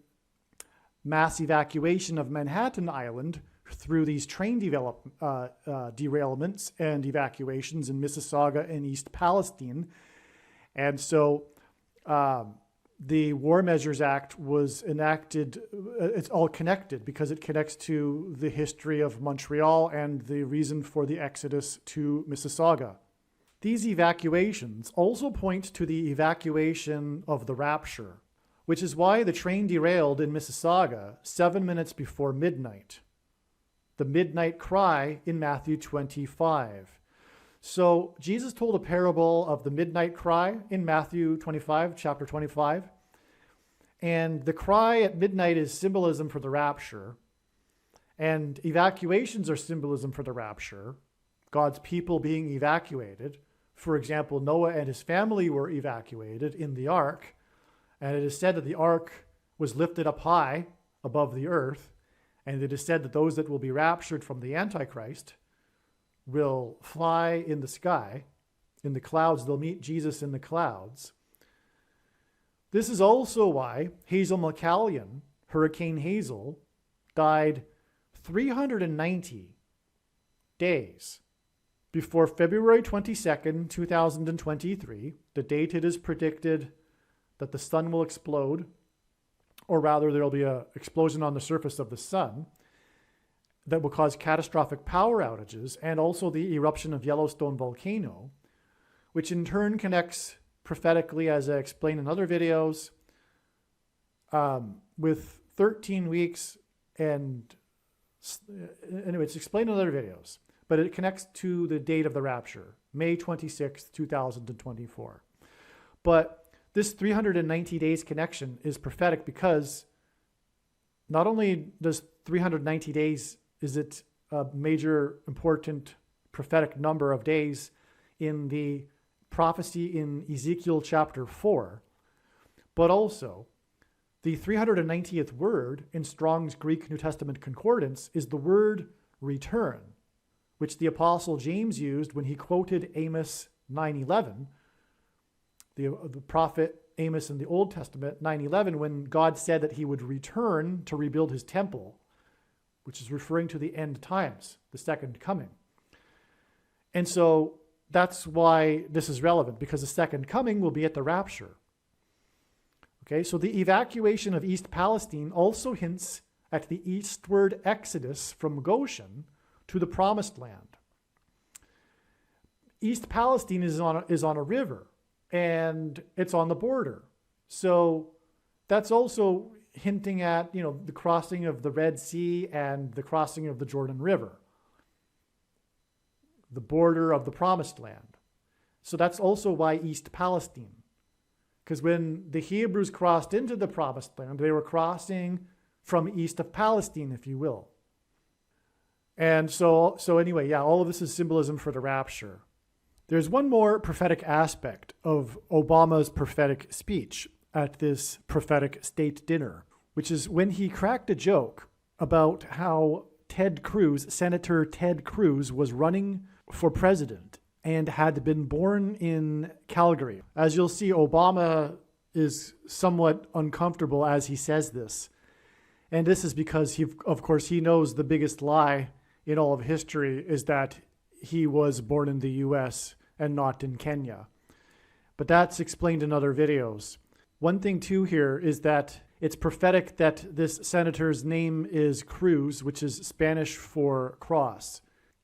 [SPEAKER 1] mass evacuation of Manhattan Island through these train derailments and evacuations in Mississauga and East Palestine. And so the War Measures Act was enacted. It's all connected because it connects to the history of Montreal and the reason for the exodus to Mississauga. These evacuations also point to the evacuation of the rapture, which is why the train derailed in Mississauga 7 minutes before midnight. The midnight cry in Matthew 25. So Jesus told a parable of the midnight cry in Matthew 25, chapter 25. And the cry at midnight is symbolism for the rapture. And evacuations are symbolism for the rapture, God's people being evacuated. For example, Noah and his family were evacuated in the ark, and it is said that the ark was lifted up high above the earth, and it is said that those that will be raptured from the Antichrist will fly in the sky, in the clouds. They'll meet Jesus in the clouds. This is also why Hazel McCallion, Hurricane Hazel, died 390 days before February 22nd, 2023, the date it is predicted that the sun will explode, or rather there will be an explosion on the surface of the sun that will cause catastrophic power outages, and also the eruption of Yellowstone volcano, which in turn connects prophetically, as I explained in other videos, with 13 weeks and anyway, it's explained in other videos, but it connects to the date of the rapture, May 26th, 2024. But this 390 days connection is prophetic because not only does 390 days, is it a major, important prophetic number of days in the prophecy in Ezekiel chapter 4, but also the 390th word in Strong's Greek New Testament Concordance is the word return, which the Apostle James used when he quoted Amos 9:11, the prophet Amos in the Old Testament, 9:11, when God said that he would return to rebuild his temple, which is referring to the end times, the second coming. And so that's why this is relevant, because the second coming will be at the rapture. Okay, so the evacuation of East Palestine also hints at the eastward exodus from Goshen to the Promised Land. East Palestine is on a river, and it's on the border. So that's also hinting at, the crossing of the Red Sea and the crossing of the Jordan River, the border of the Promised Land. So that's also why East Palestine. Because when the Hebrews crossed into the Promised Land, they were crossing from east of Palestine, if you will. And so anyway, all of this is symbolism for the rapture. There's one more prophetic aspect of Obama's prophetic speech at this prophetic state dinner, which is when he cracked a joke about how Senator Ted Cruz was running for president and had been born in Calgary. As you'll see, Obama is somewhat uncomfortable as he says this. And this is because, of course, he knows the biggest lie in all of history is that he was born in the US and not in Kenya. But that's explained in other videos. One thing too here is that it's prophetic that this senator's name is Cruz, which is Spanish for cross.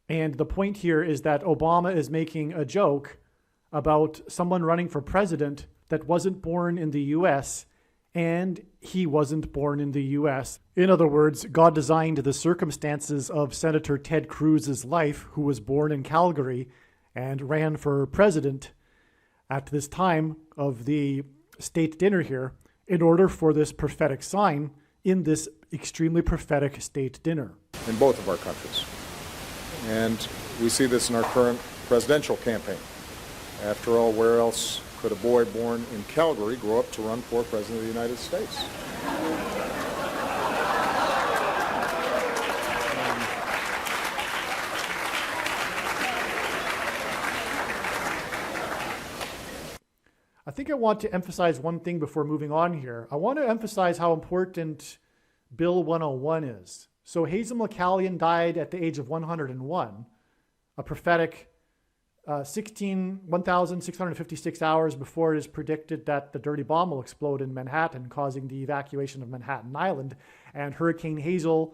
[SPEAKER 1] And the point here is that Obama is making a joke about someone running for president that wasn't born in the US, and he wasn't born in the US. In other words, God designed the circumstances of Senator Ted Cruz's life, who was born in Calgary and ran for president at this time of the state dinner here, in order for this prophetic sign in this extremely prophetic state dinner.
[SPEAKER 2] In both of our countries. And we see this in our current presidential campaign. After all, where else could a boy born in Calgary grow up to run for president of the United States?
[SPEAKER 1] I think I want to emphasize one thing before moving on here. I want to emphasize how important Bill 101 is. So Hazel McCallion died at the age of 101, a prophetic 1,656 hours before it is predicted that the dirty bomb will explode in Manhattan, causing the evacuation of Manhattan Island. And Hurricane Hazel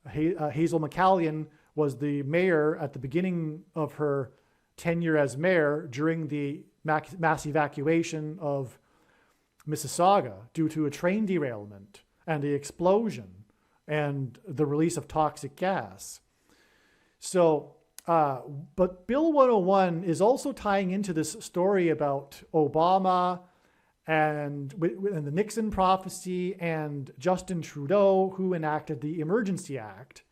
[SPEAKER 1] McCallion was the mayor at the beginning of her tenure as mayor during the mass evacuation of Mississauga due to a train derailment and the explosion and the release of toxic gas. So, but Bill 101 is also tying into this story about Obama and the Nixon prophecy and Justin Trudeau, who enacted the Emergency Act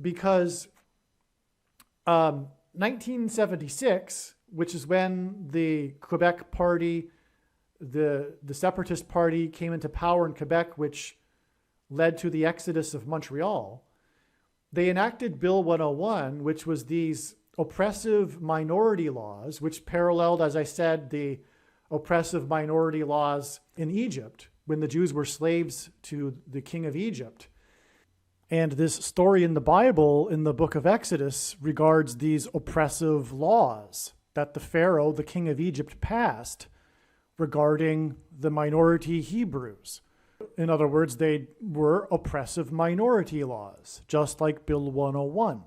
[SPEAKER 1] because 1976, which is when the Quebec Party, the Separatist Party came into power in Quebec, which led to the exodus of Montreal, they enacted Bill 101, which was these oppressive minority laws, which paralleled, as I said, the oppressive minority laws in Egypt when the Jews were slaves to the king of Egypt. And this story in the Bible, in the book of Exodus, regards these oppressive laws that the Pharaoh, the king of Egypt, passed regarding the minority Hebrews. In other words, they were oppressive minority laws, just like Bill 101.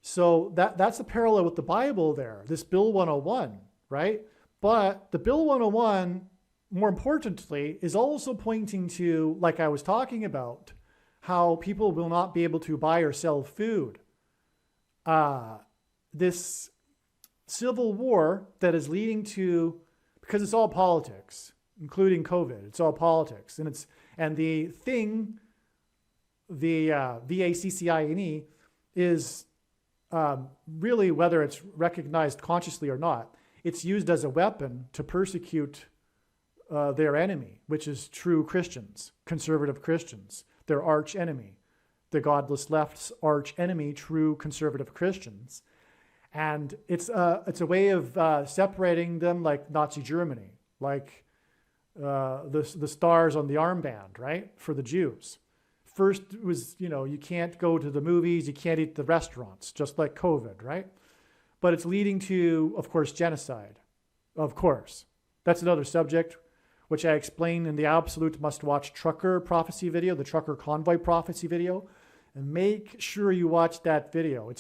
[SPEAKER 1] So that's a parallel with the Bible there, this Bill 101, right? But the Bill 101, more importantly, is also pointing to, like I was talking about, how people will not be able to buy or sell food. This civil war that is leading to, because it's all politics, including COVID, it's all politics. And the thing, the VACCINE, is really, whether it's recognized consciously or not, it's used as a weapon to persecute their enemy, which is true Christians, conservative Christians, their arch enemy, the godless left's arch enemy, true conservative Christians. And it's a way of separating them, like Nazi Germany, like the stars on the armband, right, for the Jews. First it was, you can't go to the movies, you can't eat the restaurants, just like COVID, right? But it's leading to, of course, genocide. Of course. That's another subject, which I explain in the absolute must-watch trucker prophecy video, the trucker convoy prophecy video. And make sure you watch that video.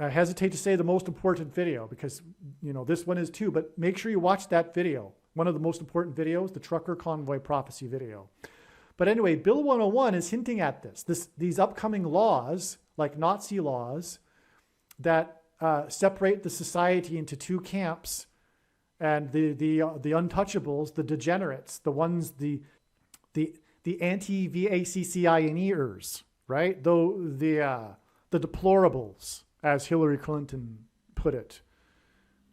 [SPEAKER 1] I hesitate to say the most important video because, this one is too, but make sure you watch that video. One of the most important videos, the trucker convoy prophecy video. But anyway, Bill 101 is hinting at these upcoming laws, like Nazi laws, that separate the society into two camps, and the untouchables, the degenerates, the ones, the anti-VACCINEers, right? The deplorables, as Hillary Clinton put it.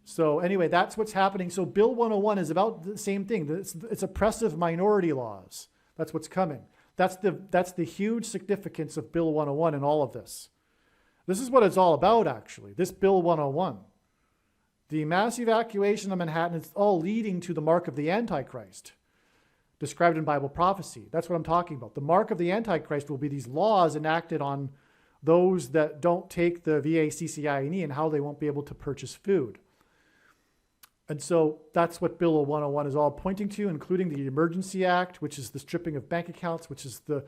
[SPEAKER 1] So anyway, that's what's happening. So Bill 101 is about the same thing. It's oppressive minority laws. That's what's coming. That's the huge significance of Bill 101 in all of this. This is what it's all about, actually, this Bill 101. The mass evacuation of Manhattan is all leading to the mark of the Antichrist, described in Bible prophecy. That's what I'm talking about. The mark of the Antichrist will be these laws enacted on those that don't take the VACCINE and how they won't be able to purchase food. And so that's what Bill 101 is all pointing to, including the Emergency Act, which is the stripping of bank accounts, which is the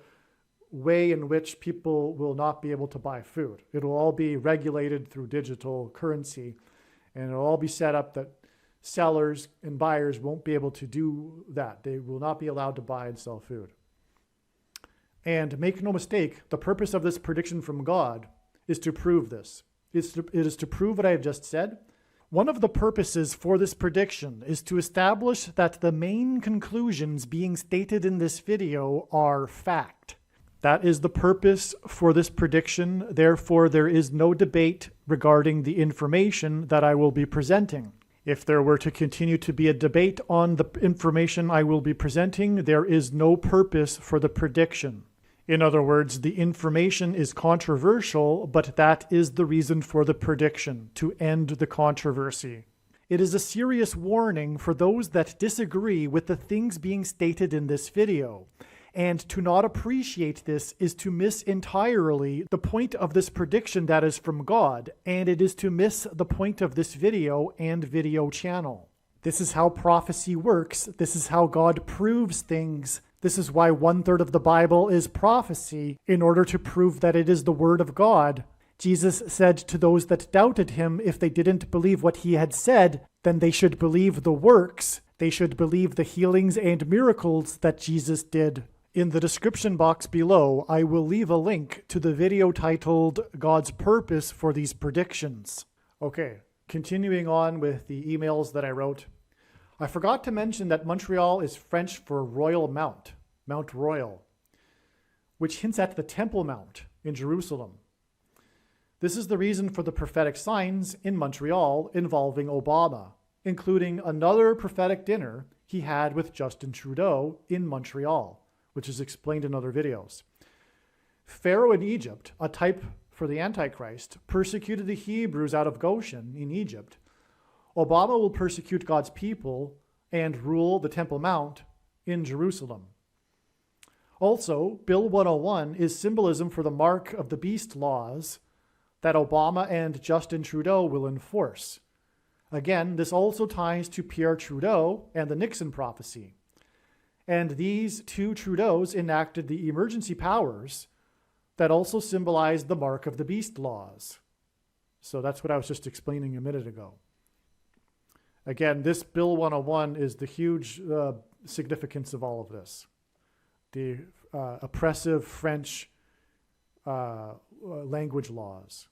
[SPEAKER 1] way in which people will not be able to buy food. It'll all be regulated through digital currency, and it'll all be set up that sellers and buyers won't be able to do that. They will not be allowed to buy and sell food. And make no mistake, the purpose of this prediction from God is to prove this. It is to prove what I have just said. One of the purposes for this prediction is to establish that the main conclusions being stated in this video are fact. That is the purpose for this prediction. Therefore, there is no debate regarding the information that I will be presenting. If there were to continue to be a debate on the information I will be presenting, there is no purpose for the prediction. In other words, the information is controversial, but that is the reason for the prediction, to end the controversy. It is a serious warning for those that disagree with the things being stated in this video. And to not appreciate this is to miss entirely the point of this prediction that is from God, and it is to miss the point of this video and video channel. This is how prophecy works. This is how God proves things. This is why 1/3 of the Bible is prophecy, in order to prove that it is the Word of God. Jesus said to those that doubted him, if they didn't believe what he had said, then they should believe the works. They should believe the healings and miracles that Jesus did. In the description box below, I will leave a link to the video titled God's Purpose for These Predictions. Okay, continuing on with the emails that I wrote. I forgot to mention that Montreal is French for Royal Mount, Mount Royal, which hints at the Temple Mount, in Jerusalem. This is the reason for the prophetic signs in Montreal involving Obama, including another prophetic dinner he had with Justin Trudeau in Montreal, which is explained in other videos. Pharaoh in Egypt, a type for the Antichrist, persecuted the Hebrews out of Goshen in Egypt. Obama will persecute God's people and rule the Temple Mount in Jerusalem. Also, Bill 101 is symbolism for the mark of the beast laws that Obama and Justin Trudeau will enforce. Again, this also ties to Pierre Trudeau and the Nixon prophecy. And these two Trudeaus enacted the emergency powers that also symbolize the mark of the beast laws. So that's what I was just explaining a minute ago. Again, this Bill 101 is the huge significance of all of this. The oppressive French language laws,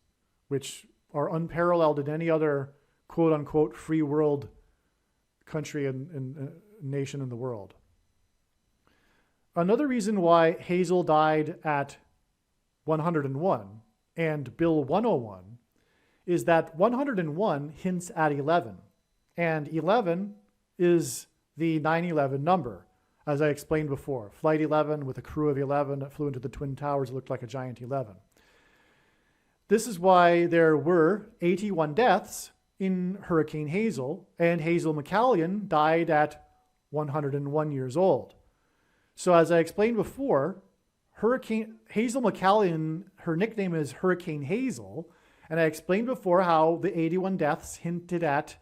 [SPEAKER 1] which are unparalleled in any other quote-unquote free world country and nation in the world. Another reason why Hazel died at 101 and Bill 101 is that 101 hints at 11, and 11 is the 9/11 number. As I explained before, Flight 11 with a crew of 11 that flew into the Twin Towers looked like a giant 11. This is why there were 81 deaths in Hurricane Hazel, and Hazel McCallion died at 101 years old. So as I explained before, Hazel McCallion, her nickname is Hurricane Hazel, and I explained before how the 81 deaths hinted at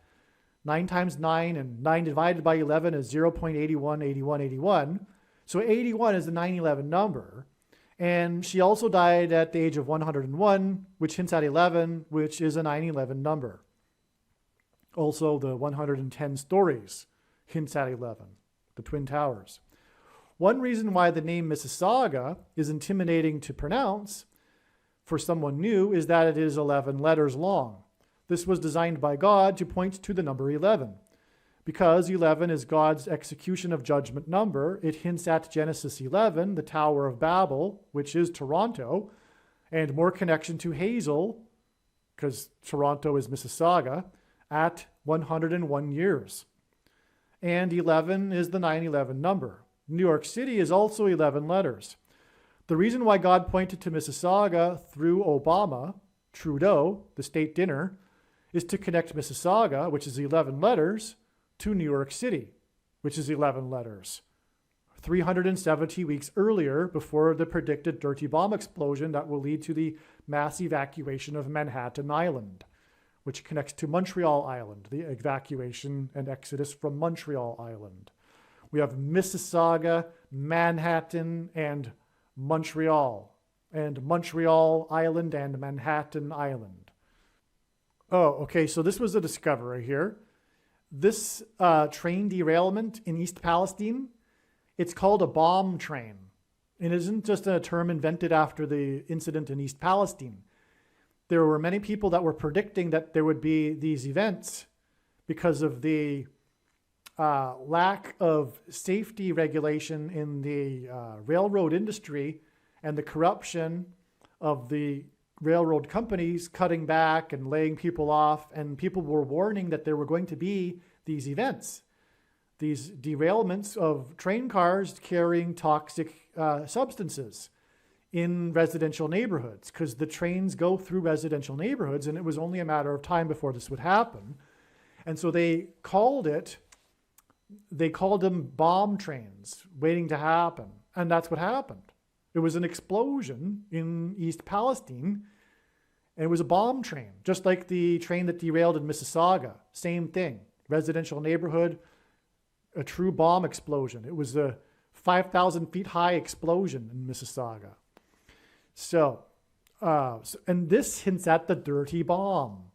[SPEAKER 1] 9 times 9, and 9 divided by 11 is 0.81, 81, 81. So 81 is the 9/11 number. And she also died at the age of 101, which hints at 11, which is a 9/11 number. Also, the 110 stories hints at 11, the Twin Towers. One reason why the name Mississauga is intimidating to pronounce for someone new is that it is 11 letters long. This was designed by God to point to the number 11. Because 11 is God's execution of judgment number, it hints at Genesis 11, the Tower of Babel, which is Toronto, and more connection to Hazel, because Toronto is Mississauga, at 101 years. And 11 is the 9/11 number. New York City is also 11 letters. The reason why God pointed to Mississauga through Obama, Trudeau, the state dinner, is to connect Mississauga, which is 11 letters, to New York City, which is 11 letters. 370 weeks earlier, before the predicted dirty bomb explosion that will lead to the mass evacuation of Manhattan Island, which connects to Montreal Island, the evacuation and exodus from Montreal Island. We have Mississauga, Manhattan, and Montreal Island and Manhattan Island. Oh, okay, so this was a discovery here. This train derailment in East Palestine, it's called a bomb train. It isn't just a term invented after the incident in East Palestine. There were many people that were predicting that there would be these events because of the lack of safety regulation in the railroad industry and the corruption of the railroad companies cutting back and laying people off, and people were warning that there were going to be these events, these derailments of train cars carrying toxic substances in residential neighborhoods, because the trains go through residential neighborhoods, and it was only a matter of time before this would happen. And so they called them bomb trains waiting to happen, and that's what happened. It was an explosion in East Palestine, and it was a bomb train, just like the train that derailed in Mississauga. Same thing, residential neighborhood, a true bomb explosion. It was a 5,000 feet high explosion in Mississauga. And this hints at the dirty bomb.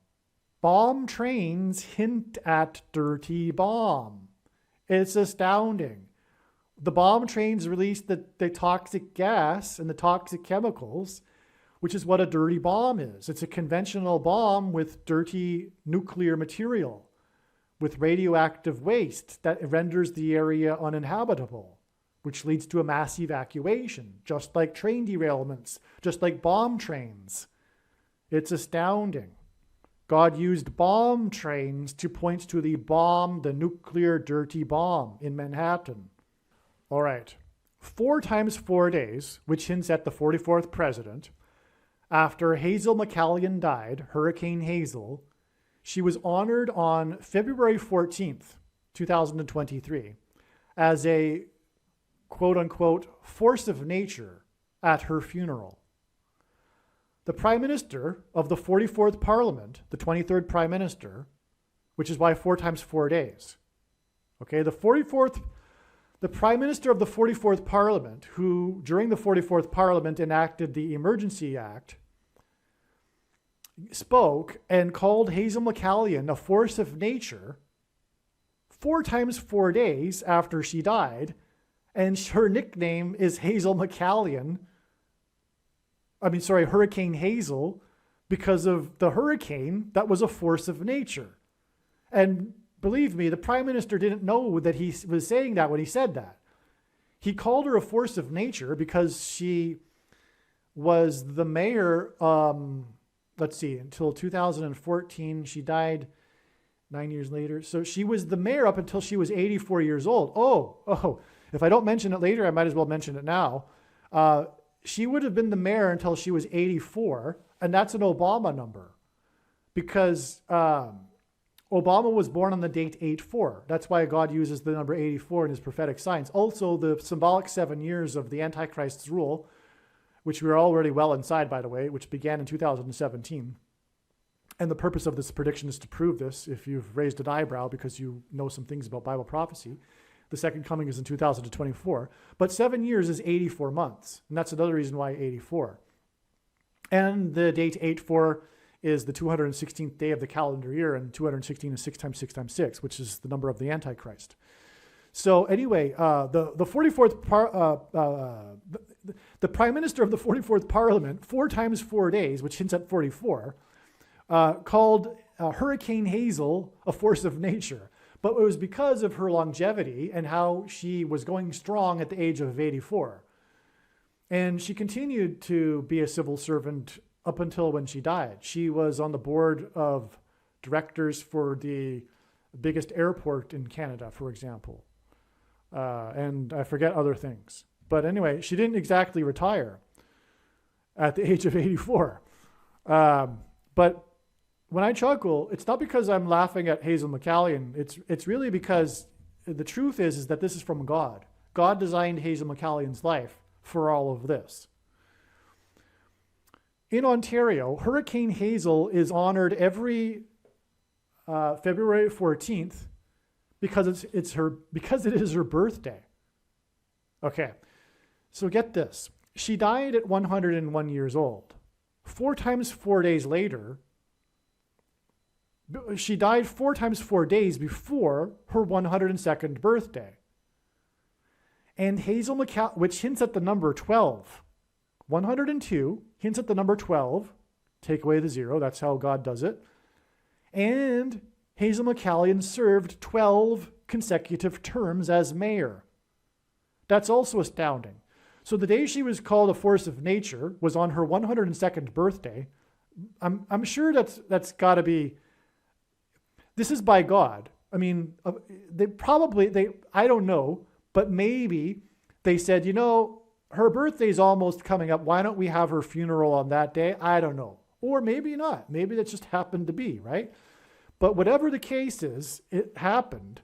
[SPEAKER 1] Bomb trains hint at dirty bomb. It's astounding. The bomb trains release the toxic gas and the toxic chemicals, which is what a dirty bomb is. It's a conventional bomb with dirty nuclear material, with radioactive waste that renders the area uninhabitable. which leads to a mass evacuation, just like train derailments, just like bomb trains. It's astounding. God used bomb trains to point to the bomb, the nuclear dirty bomb in Manhattan. All right. 4 times 4 days, which hints at the 44th president, after Hazel McCallion died, Hurricane Hazel, she was honored on February 14th, 2023, as a quote-unquote force of nature at her funeral. The Prime Minister of the 44th Parliament, the 23rd Prime Minister, which is why 4 times 4 days. Okay, the Prime Minister of the 44th Parliament, who during the 44th Parliament enacted the Emergency Act, spoke and called Hazel McCallion a force of nature 4 times 4 days after she died, and her nickname is Hurricane Hazel, because of the hurricane that was a force of nature. And believe me, the Prime Minister didn't know that he was saying that when he said that. He called her a force of nature because she was the mayor, until 2014. She died 9 years later. So she was the mayor up until she was 84 years old. Oh, if I don't mention it later, I might as well mention it now. She would have been the mayor until she was 84, and that's an Obama number because Obama was born on the date 8-4. That's why God uses the number 84 in his prophetic signs. Also, the symbolic 7 years of the Antichrist's rule, which we are already well inside, by the way, which began in 2017. And the purpose of this prediction is to prove this, if you've raised an eyebrow because you know some things about Bible prophecy. The second coming is in 2024. But 7 years is 84 months. And that's another reason why 84. And the date 8-4 is the 216th day of the calendar year, and 216 is 6 times 6 times 6, which is the number of the Antichrist. So anyway, the 44th the Prime Minister of the 44th Parliament, 4 times 4 days, which hints at 44, called Hurricane Hazel a force of nature. But it was because of her longevity and how she was going strong at the age of 84. And she continued to be a civil servant up until when she died. She was on the board of directors for the biggest airport in Canada, for example. And I forget other things. But anyway, she didn't exactly retire at the age of 84. But when I chuckle, it's not because I'm laughing at Hazel McCallion. It's really because the truth is that this is from God. God designed Hazel McCallion's life for all of this. In Ontario, Hurricane Hazel is honored every February 14th because it is her birthday. Okay, so get this. She died at 101 years old. 4 times 4 days later, she died 4 times 4 days before her 102nd birthday. And Hazel McCallion, which hints at the number 12. 102 hints at the number 12. Take away the 0. That's how God does it. And Hazel McCallion served 12 consecutive terms as mayor. That's also astounding. So the day she was called a force of nature was on her 102nd birthday. I'm sure that's got to be. This is by God. I mean, I don't know, but maybe they said, her birthday's almost coming up. Why don't we have her funeral on that day? I don't know. Or maybe not. Maybe that just happened to be, right? But whatever the case is, it happened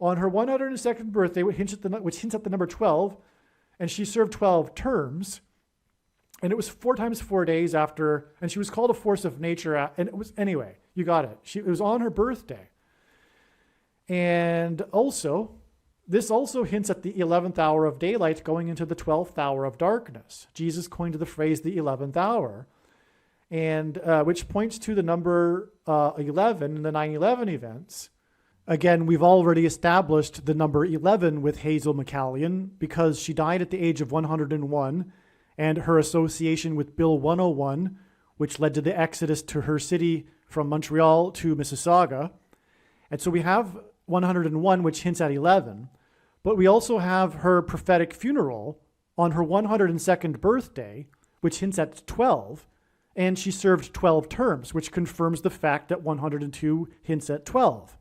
[SPEAKER 1] on her 102nd birthday, which hints at the number 12, and she served 12 terms. And it was 4 times 4 days after, and she was called a force of nature. And it was, anyway, you got it. It was on her birthday. And also, this also hints at the 11th hour of daylight going into the 12th hour of darkness. Jesus coined the phrase the 11th hour, and which points to the number 11 in the 9/11 events. Again, we've already established the number 11 with Hazel McCallion because she died at the age of 101, and her association with Bill 101, which led to the exodus to her city from Montreal to Mississauga. And so we have 101, which hints at 11. But we also have her prophetic funeral on her 102nd birthday, which hints at 12, and she served 12 terms, which confirms the fact that 102 hints at 12.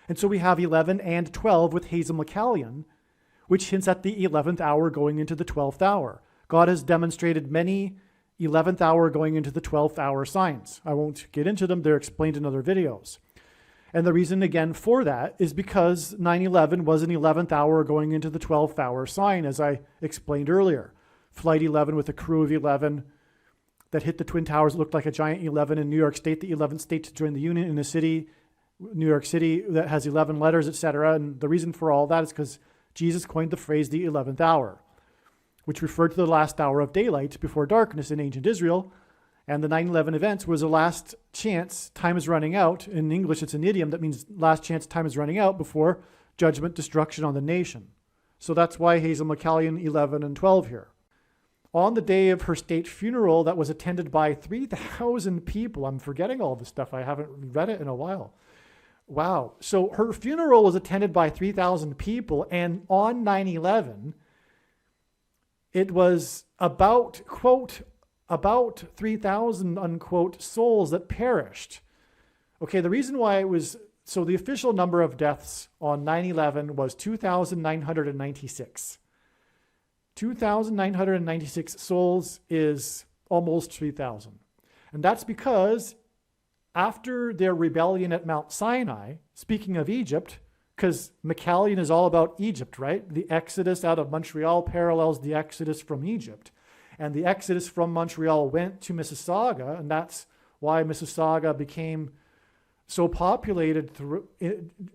[SPEAKER 1] And so we have 11 and 12 with Hazel McCallion, which hints at the 11th hour going into the 12th hour. God has demonstrated many 11th hour going into the 12th hour signs. I won't get into them. They're explained in other videos. And the reason, again, for that is because 9/11 was an 11th hour going into the 12th hour sign, as I explained earlier. Flight 11 with a crew of 11 that hit the Twin Towers looked like a giant 11 in New York State, the 11th state to join the Union in a city, New York City, that has 11 letters, etc. And the reason for all that is because Jesus coined the phrase the 11th hour, which referred to the last hour of daylight before darkness in ancient Israel. And the 9/11 events was a last chance, time is running out. In English, it's an idiom that means last chance, time is running out before judgment, destruction on the nation. So that's why Hazel McCallion 11 and 12 here. On the day of her state funeral that was attended by 3,000 people, I'm forgetting all this stuff. I haven't read it in a while. Wow. So her funeral was attended by 3,000 people, and on 9/11, it was about, quote, about 3,000, unquote, souls that perished. Okay, the reason why it was, so the official number of deaths on 9/11 was 2,996. 2,996 souls is almost 3,000. And that's because after their rebellion at Mount Sinai, speaking of Egypt, because McCallion is all about Egypt, right? The Exodus out of Montreal parallels the Exodus from Egypt. And the Exodus from Montreal went to Mississauga, and that's why Mississauga became so populated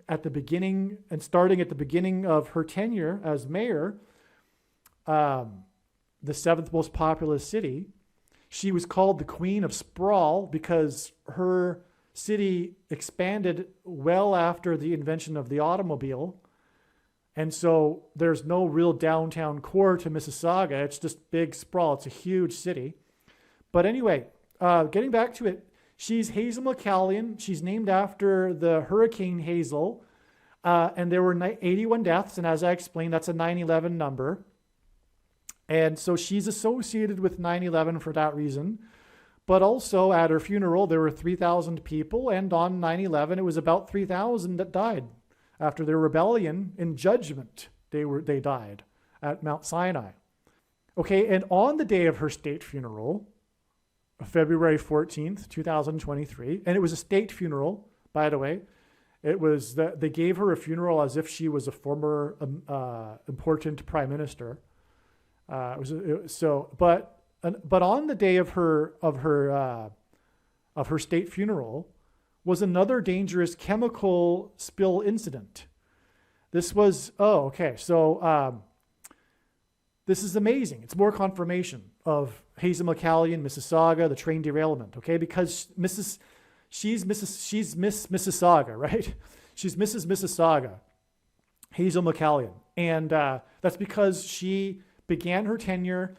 [SPEAKER 1] at the beginning, and starting at the beginning of her tenure as mayor, the seventh most populous city. She was called the Queen of Sprawl because her city expanded well after the invention of the automobile. And so there's no real downtown core to Mississauga. It's just big sprawl. It's a huge city. But anyway, getting back to it, she's Hazel McCallion. She's named after the Hurricane Hazel. And there were 81 deaths. And as I explained, that's a 9/11 number. And so she's associated with 9/11 for that reason. But also at her funeral, there were 3,000 people. And on 9/11, it was about 3,000 that died. After their rebellion in judgment, they died at Mount Sinai. Okay, and on the day of her state funeral, February 14th, 2023, and it was a state funeral, by the way. It was that they gave her a funeral as if she was a former important prime minister. But on the day of her state funeral was another dangerous chemical spill incident. This was, so this is amazing. It's more confirmation of Hazel McCallion, Mississauga, the train derailment, okay? Because she's Miss Mississauga, right? She's Mrs. Mississauga, Hazel McCallion. And that's because she began her tenure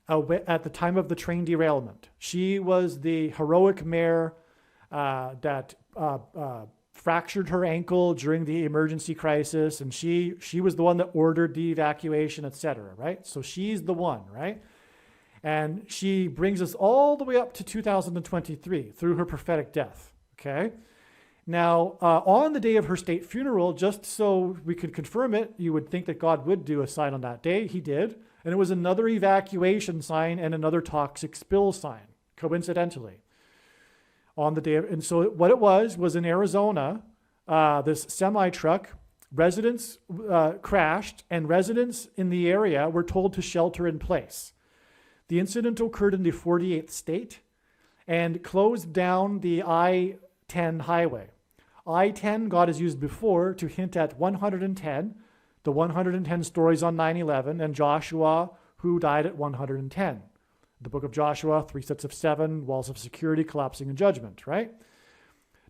[SPEAKER 1] at the time of the train derailment. She was the heroic mayor that fractured her ankle during the emergency crisis, and she was the one that ordered the evacuation, etc., right? So she's the one, right? And she brings us all the way up to 2023 through her prophetic death, okay? Now, on the day of her state funeral, just so we could confirm it, you would think that God would do a sign on that day. He did. And it was another evacuation sign and another toxic spill sign, coincidentally. On the day and so what it was in Arizona, this semi-truck, residents crashed, and residents in the area were told to shelter in place. The incident occurred in the 48th state and closed down the I-10 highway. I-10, God has used before to hint at 110, the 110 stories on 9/11, and Joshua, who died at 110. The book of Joshua, 3 sets of 7, walls of security, collapsing in judgment, right?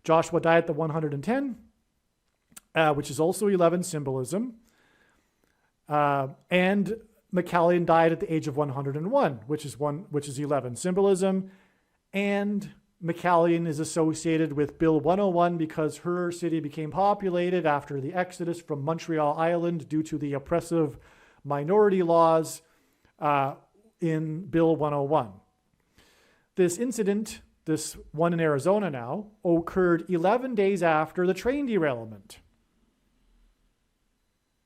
[SPEAKER 1] Joshua died at the 110, which is also 11 symbolism. And McCallion died at the age of 101, which is 11 symbolism. And McCallion is associated with Bill 101 because her city became populated after the exodus from Montreal Island due to the oppressive minority laws in Bill 101. This incident, this one in Arizona now, occurred 11 days after the train derailment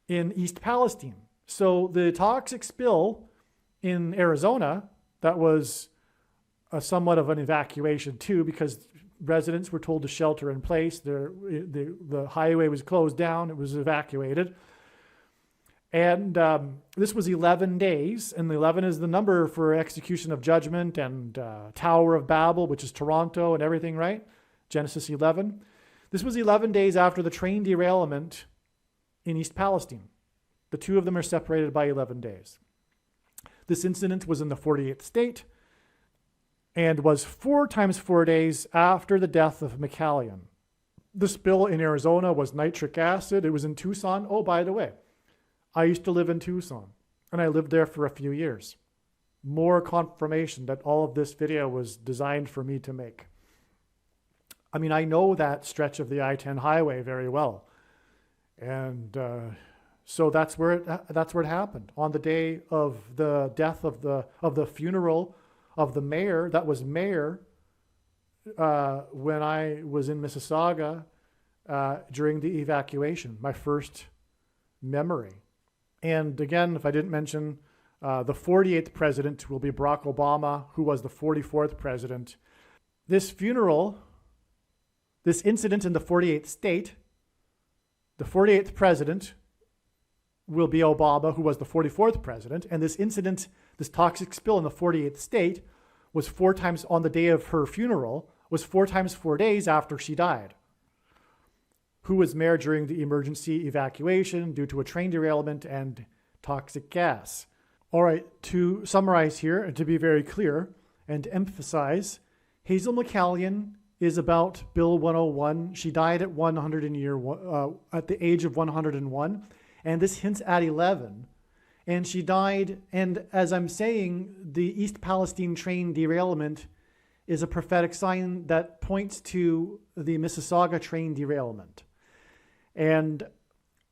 [SPEAKER 1] in East Palestine. So the toxic spill in Arizona, that was somewhat of an evacuation too, because residents were told to shelter in place. The highway was closed down. It was evacuated. And this was 11 days, and 11 is the number for execution of judgment and Tower of Babel, which is Toronto and everything, right? Genesis 11. This was 11 days after the train derailment in East Palestine. The two of them are separated by 11 days. This incident was in the 48th state and was 4 times 4 days after the death of McCallion. The spill in Arizona was nitric acid. It was in Tucson. Oh, by the way, I used to live in Tucson, and I lived there for a few years. More confirmation that all of this video was designed for me to make. I mean, I know that stretch of the I-10 highway very well. And so that's where it happened. On the day of the death of the funeral of the mayor, that was mayor, when I was in Mississauga during the evacuation, my first memory. And again, if I didn't mention, the 48th president will be Barack Obama, who was the 44th president. This funeral, this incident in the 48th state, the 48th president will be Obama, who was the 44th president. And this incident, this toxic spill in the 48th state, was 4 times on the day of her funeral, was 4 times 4 days after she died. Who was mayor during the emergency evacuation due to a train derailment and toxic gas. All right, to summarize here and to be very clear and to emphasize, Hazel McCallion is about Bill 101. She died at at the age of 101, and this hints at 11. And she died, and as I'm saying, the East Palestine train derailment is a prophetic sign that points to the Mississauga train derailment. And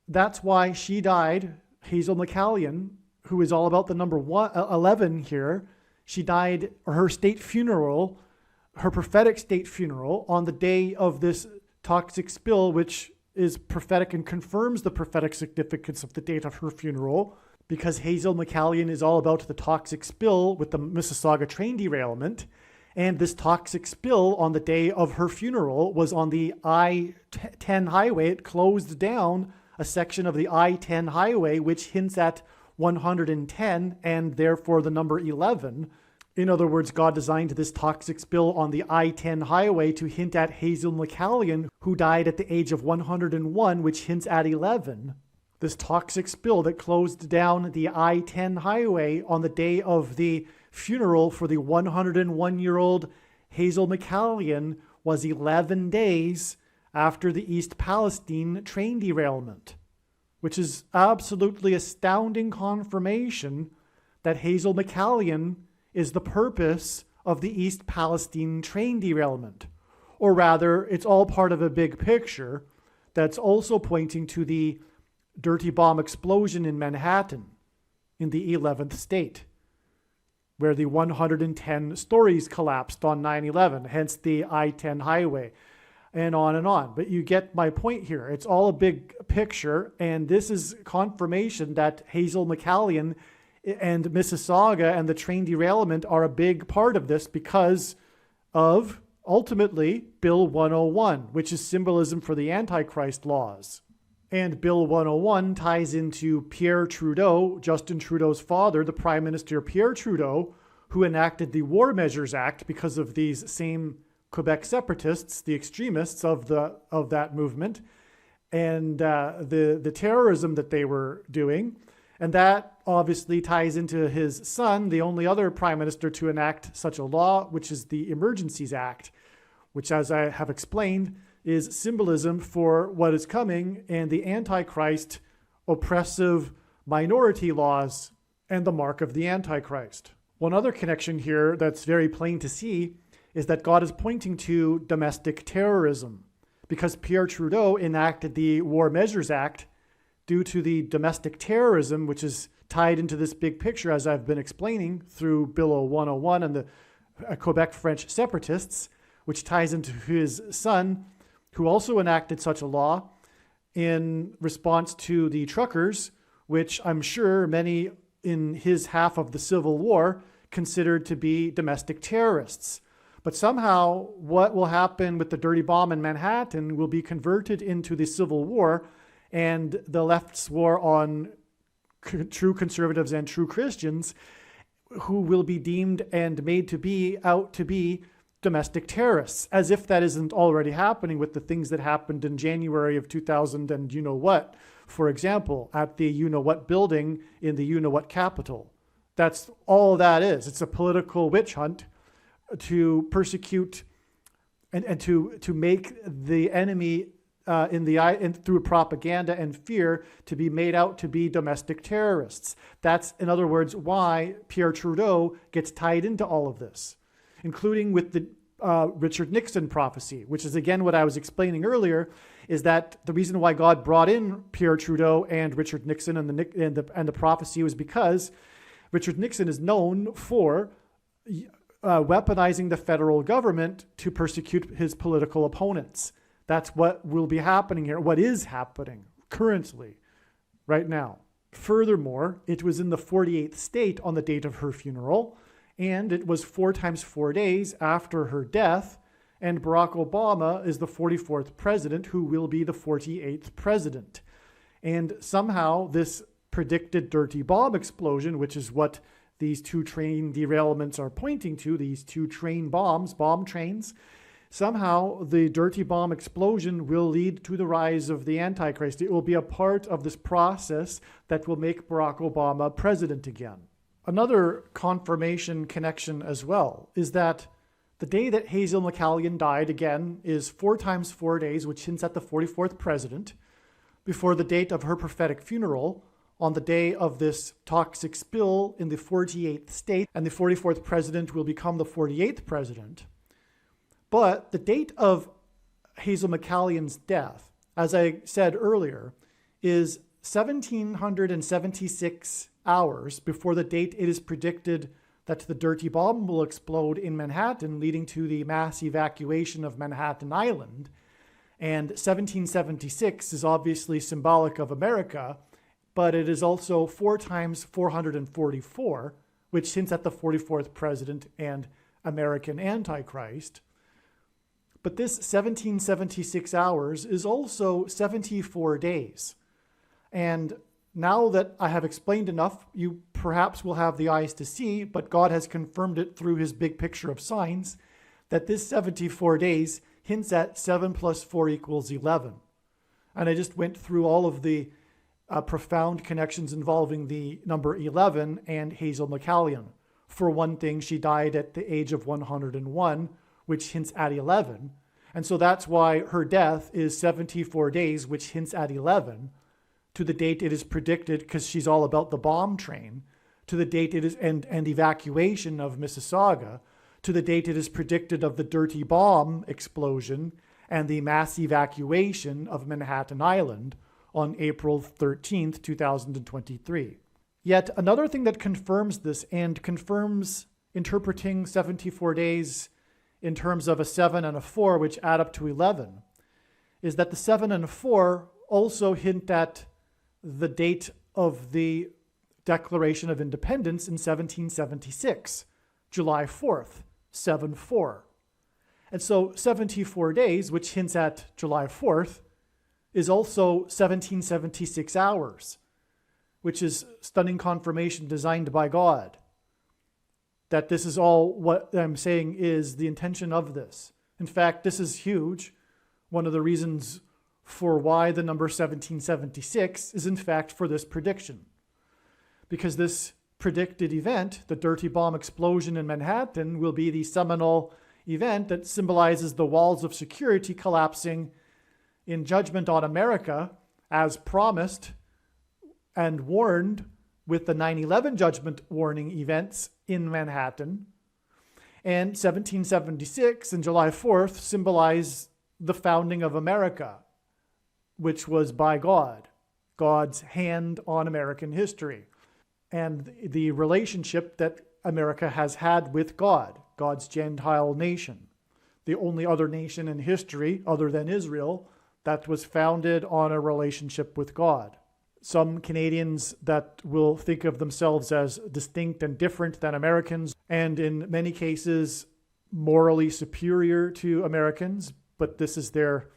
[SPEAKER 1] that's why she died, Hazel McCallion, who is all about the number 11 here. She died, her state funeral, her prophetic state funeral, on the day of this toxic spill, which is prophetic and confirms the prophetic significance of the date of her funeral, because Hazel McCallion is all about the toxic spill with the Mississauga train derailment. And this toxic spill on the day of her funeral was on the I-10 highway. It closed down a section of the I-10 highway, which hints at 110 and therefore the number 11. In other words, God designed this toxic spill on the I-10 highway to hint at Hazel McCallion, who died at the age of 101, which hints at 11. This toxic spill that closed down the I-10 highway on the day of the funeral for the 101-year-old Hazel McCallion was 11 days after the East Palestine train derailment, which is absolutely astounding confirmation that Hazel McCallion is the purpose of the East Palestine train derailment. Or rather, it's all part of a big picture that's also pointing to the dirty bomb explosion in Manhattan in the 11th state, where the 110 stories collapsed on 9/11, hence the I-10 highway, and on and on. But you get my point here. It's all a big picture, and this is confirmation that Hazel McCallion and Mississauga and the train derailment are a big part of this because of, ultimately, Bill 101, which is symbolism for the Antichrist laws. And Bill 101 ties into Pierre Trudeau, Justin Trudeau's father, the Prime Minister Pierre Trudeau, who enacted the War Measures Act because of these same Quebec separatists, the extremists of that movement, and the terrorism that they were doing. And that obviously ties into his son, the only other prime minister to enact such a law, which is the Emergencies Act, which, as I have explained, is symbolism for what is coming and the Antichrist oppressive minority laws and the mark of the Antichrist. One other connection here that's very plain to see is that God is pointing to domestic terrorism, because Pierre Trudeau enacted the War Measures Act due to the domestic terrorism, which is tied into this big picture, as I've been explaining, through Bill 101 and the Quebec French separatists, which ties into his son, who also enacted such a law in response to the truckers, which I'm sure many in his half of the Civil War considered to be domestic terrorists. But somehow what will happen with the dirty bomb in Manhattan will be converted into the Civil War and the left's war on true conservatives and true Christians, who will be deemed and made to be out to be domestic terrorists, as if that isn't already happening with the things that happened in January of 2000 and you know what, for example, at the you know what building in the you know what Capitol. That's all that is. It's a political witch hunt to persecute and to make the enemy through propaganda and fear to be made out to be domestic terrorists. That's, in other words, why Pierre Trudeau gets tied into all of this, including with the Richard Nixon prophecy, which is again what I was explaining earlier, is that the reason why God brought in Pierre Trudeau and Richard Nixon and the prophecy was because Richard Nixon is known for weaponizing the federal government to persecute his political opponents. That's what will be happening here, what is happening currently, right now. Furthermore, it was in the 48th state on the date of her funeral, and it was 4 times 4 days after her death, and Barack Obama is the 44th president, who will be the 48th president. And somehow this predicted dirty bomb explosion, which is what these 2 train derailments are pointing to, these 2 train bombs, bomb trains, somehow the dirty bomb explosion will lead to the rise of the Antichrist. It will be a part of this process that will make Barack Obama president again. Another confirmation connection as well is that the day that Hazel McCallion died, again, is 4 times 4 days, which hints at the 44th president, before the date of her prophetic funeral on the day of this toxic spill in the 48th state, and the 44th president will become the 48th president. But the date of Hazel McCallion's death, as I said earlier, is 1776 hours before the date it is predicted that the dirty bomb will explode in Manhattan, leading to the mass evacuation of Manhattan Island. And 1776 is obviously symbolic of America, but it is also 4 times 444, which hints at the 44th president and American Antichrist. But this 1776 hours is also 74 days. And now that I have explained enough, you perhaps will have the eyes to see, but God has confirmed it through his big picture of signs, that this 74 days hints at 7 plus 4 equals 11. And I just went through all of the profound connections involving the number 11 and Hazel McCallion. For one thing, she died at the age of 101, which hints at 11. And so that's why her death is 74 days, which hints at 11, to the date it is predicted, because she's all about the bomb train, to the date it is, and evacuation of Mississauga, to the date it is predicted of the dirty bomb explosion and the mass evacuation of Manhattan Island on April 13th, 2023. Yet another thing that confirms this and confirms interpreting 74 days in terms of a 7 and a 4, which add up to 11, is that the 7 and 4 also hint at the date of the Declaration of Independence in 1776, July 4th, 7-4. And so 74 days, which hints at July 4th, is also 1776 hours, which is stunning confirmation designed by God. That this is all what I'm saying is the intention of this. In fact, this is huge. One of the reasons for why the number 1776 is in fact for this prediction. Because this predicted event, the dirty bomb explosion in Manhattan, will be the seminal event that symbolizes the walls of security collapsing in judgment on America, as promised and warned with the 9/11 judgment warning events in Manhattan. And 1776 and July 4th symbolize the founding of America, which was by God, God's hand on American history, and the relationship that America has had with God, God's Gentile nation, the only other nation in history other than Israel that was founded on a relationship with God. Some Canadians that will think of themselves as distinct and different than Americans, and in many cases morally superior to Americans, but this is their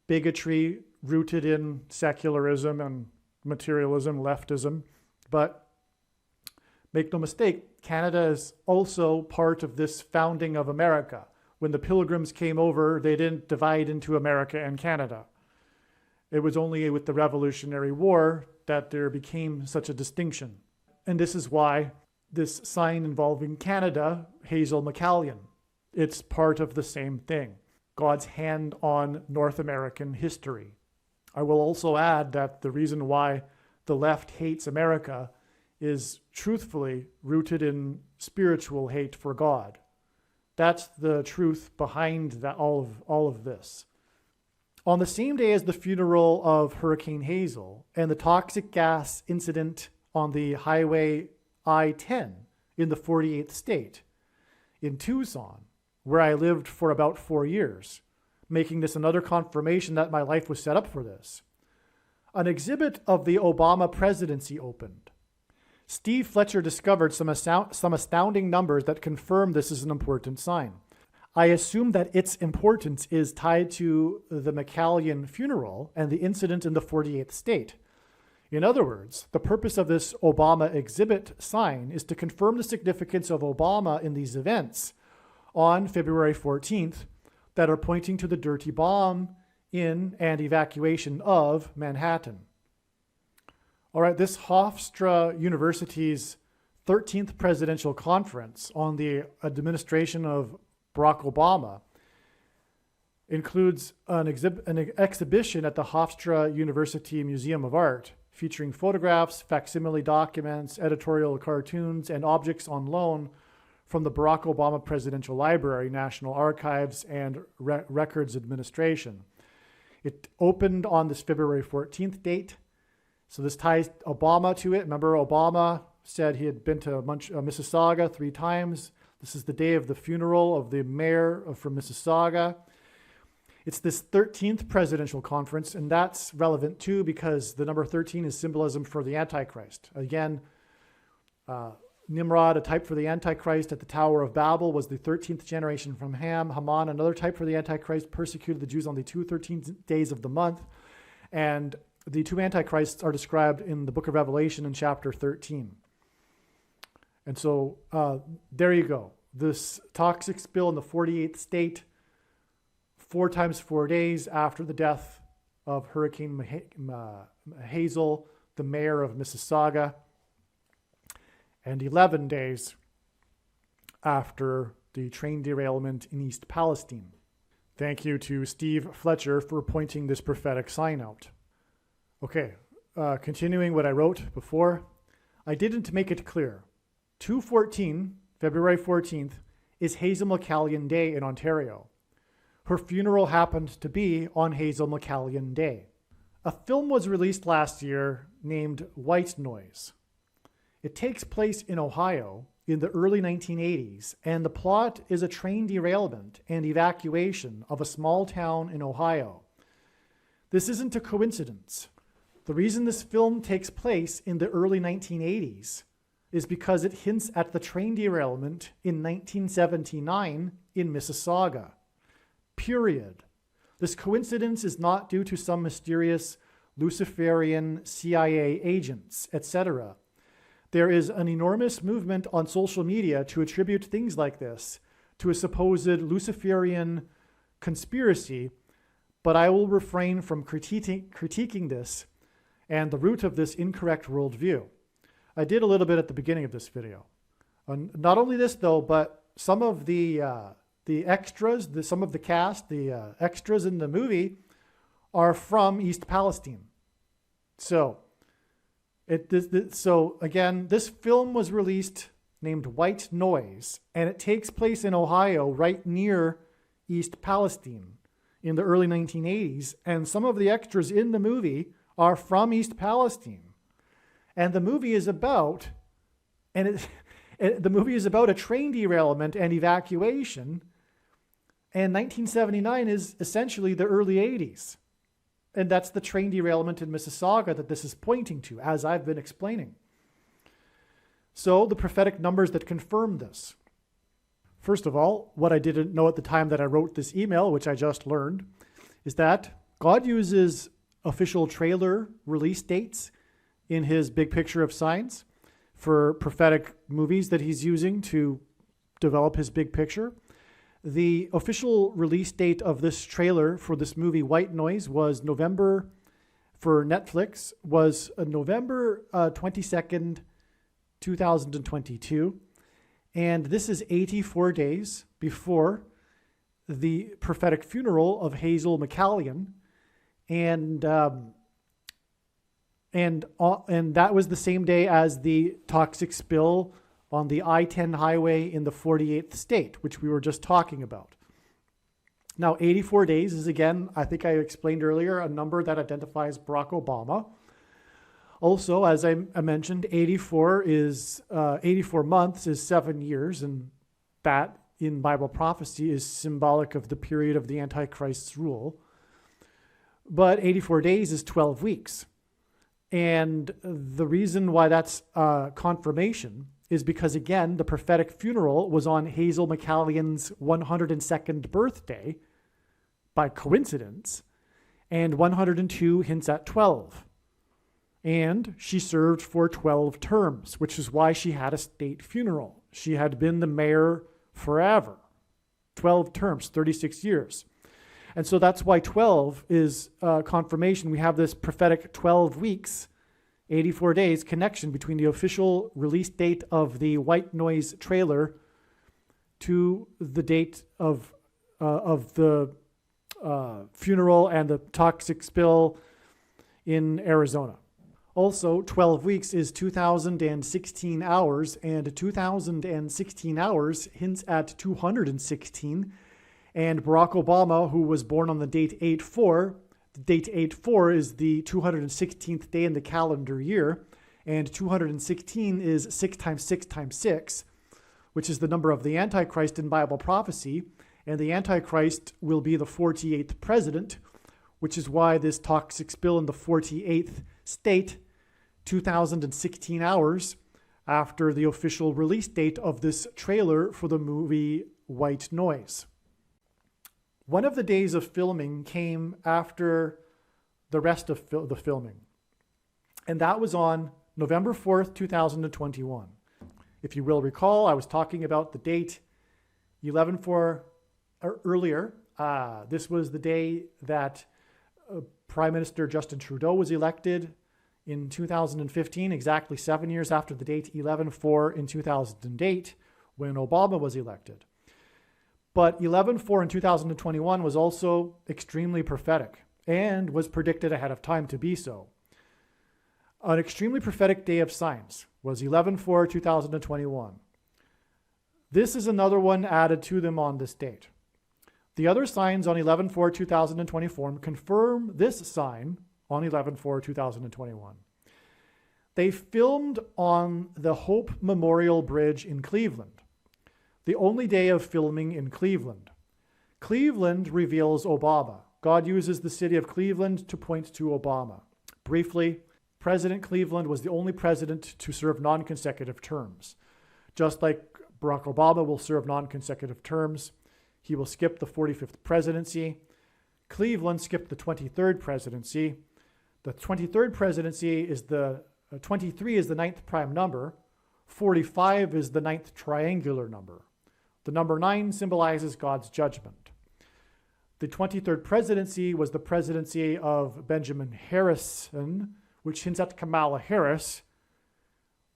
[SPEAKER 1] bigotry rooted in secularism and materialism, leftism. But make no mistake, Canada is also part of this founding of America. When the Pilgrims came over, they didn't divide into America and Canada. It was only with the Revolutionary War that there became such a distinction. And this is why this sign involving Canada, Hazel McCallion, it's part of the same thing, God's hand on North American history. I will also add that the reason why the left hates America is truthfully rooted in spiritual hate for God. That's the truth behind all of this. On the same day as the funeral of Hurricane Hazel and the toxic gas incident on the Highway I-10 in the 48th state, in Tucson, where I lived for about 4 years, making this another confirmation that my life was set up for this, an exhibit of the Obama presidency opened. Steve Fletcher discovered some astounding numbers that confirm this is an important sign. I assume that its importance is tied to the McCallion funeral and the incident in the 48th state. In other words, the purpose of this Obama exhibit sign is to confirm the significance of Obama in these events on February 14th that are pointing to the dirty bomb in and evacuation of Manhattan. All right, this Hofstra University's 13th presidential conference on the administration of Barack Obama includes an exhibition at the Hofstra University Museum of Art featuring photographs, facsimile documents, editorial cartoons, and objects on loan from the Barack Obama Presidential Library, National Archives, and Records Administration. It opened on this February 14th date. So this ties Obama to it. Remember, Obama said he had been to Mississauga 3 times. This is the day of the funeral of the mayor from Mississauga. It's this 13th presidential conference, and that's relevant too because the number 13 is symbolism for the Antichrist. Again, Nimrod, a type for the Antichrist at the Tower of Babel, was the 13th generation from Ham. Haman, another type for the Antichrist, persecuted the Jews on the 2 13th days of the month. And the 2 Antichrists are described in the book of Revelation in chapter 13. And so there you go. This toxic spill in the 48th state, 4 times 4 days after the death of Hurricane Hazel, the mayor of Mississauga, and 11 days after the train derailment in East Palestine. Thank you to Steve Fletcher for pointing this prophetic sign out. Okay, continuing what I wrote before, I didn't make it clear. 2/14, February 14th, is Hazel McCallion Day in Ontario. Her funeral happened to be on Hazel McCallion Day. A film was released last year named White Noise. It takes place in Ohio in the early 1980s, and the plot is a train derailment and evacuation of a small town in Ohio. This isn't a coincidence. The reason this film takes place in the early 1980s is because it hints at the train derailment in 1979 in Mississauga. Period. This coincidence is not due to some mysterious Luciferian CIA agents, etc. There is an enormous movement on social media to attribute things like this to a supposed Luciferian conspiracy, but I will refrain from critiquing this and the root of this incorrect worldview. I did a little bit at the beginning of this video. Not only this, though, but some of the extras, some of the cast, the extras in the movie are from East Palestine. So again, this film was released named White Noise, and it takes place in Ohio, right near East Palestine in the early 1980s. And some of the extras in the movie are from East Palestine. And the movie is about, the movie is about a train derailment and evacuation. And 1979 is essentially the early 80s. And that's the train derailment in Mississauga that this is pointing to, as I've been explaining. So the prophetic numbers that confirm this. First of all, what I didn't know at the time that I wrote this email, which I just learned, is that God uses official trailer release dates in his big picture of signs for prophetic movies that he's using to develop his big picture. The official release date of this trailer for this movie, White Noise, was November 22nd, 2022. And this is 84 days before the prophetic funeral of Hazel McCallion. And that was the same day as the toxic spill on the I-10 highway in the 48th state, which we were just talking about. Now, 84 days is, again, I think I explained earlier, a number that identifies Barack Obama. Also, as I mentioned, 84 months is 7 years, and that in Bible prophecy is symbolic of the period of the Antichrist's rule. But 84 days is 12 weeks. And the reason why that's confirmation is because, again, the prophetic funeral was on Hazel McCallion's 102nd birthday by coincidence, and 102 hints at 12. And she served for 12 terms, which is why she had a state funeral. She had been the mayor forever. 12 terms, 36 years. And so that's why 12 is confirmation. We have this prophetic 12 weeks, 84 days connection between the official release date of the White Noise trailer to the date of the funeral and the toxic spill in Arizona. Also, 12 weeks is 2,016 hours, and 2,016 hours hints at 216. And Barack Obama, who was born on the date 8/4, the date 8/4 is the 216th day in the calendar year, and 216 is 6 times 6 times 6, which is the number of the Antichrist in Bible prophecy, and the Antichrist will be the 48th president, which is why this toxic spill in the 48th state, 2,016 hours after the official release date of this trailer for the movie White Noise. One of the days of filming came after the rest of the filming, and that was on November 4th, 2021. If you will recall, I was talking about the date 11/4 earlier. This was the day that Prime Minister Justin Trudeau was elected in 2015, exactly 7 years after the date 11/4 in 2008, when Obama was elected. But 11/4 in 2021 was also extremely prophetic and was predicted ahead of time to be so. An extremely prophetic day of signs was 11/4 2021. This is another one added to them on this date. The other signs on 11/4 2024 confirm this sign on 11/4 2021. They filmed on the Hope Memorial Bridge in Cleveland, the only day of filming in Cleveland. Cleveland reveals Obama. God uses the city of Cleveland to point to Obama. Briefly, President Cleveland was the only president to serve non-consecutive terms. Just like Barack Obama will serve non-consecutive terms, he will skip the 45th presidency. Cleveland skipped the 23rd presidency. The 23rd presidency is 23 is the ninth prime number. 45 is the ninth triangular number. The number 9 symbolizes God's judgment. The 23rd presidency was the presidency of Benjamin Harrison, which hints at Kamala Harris,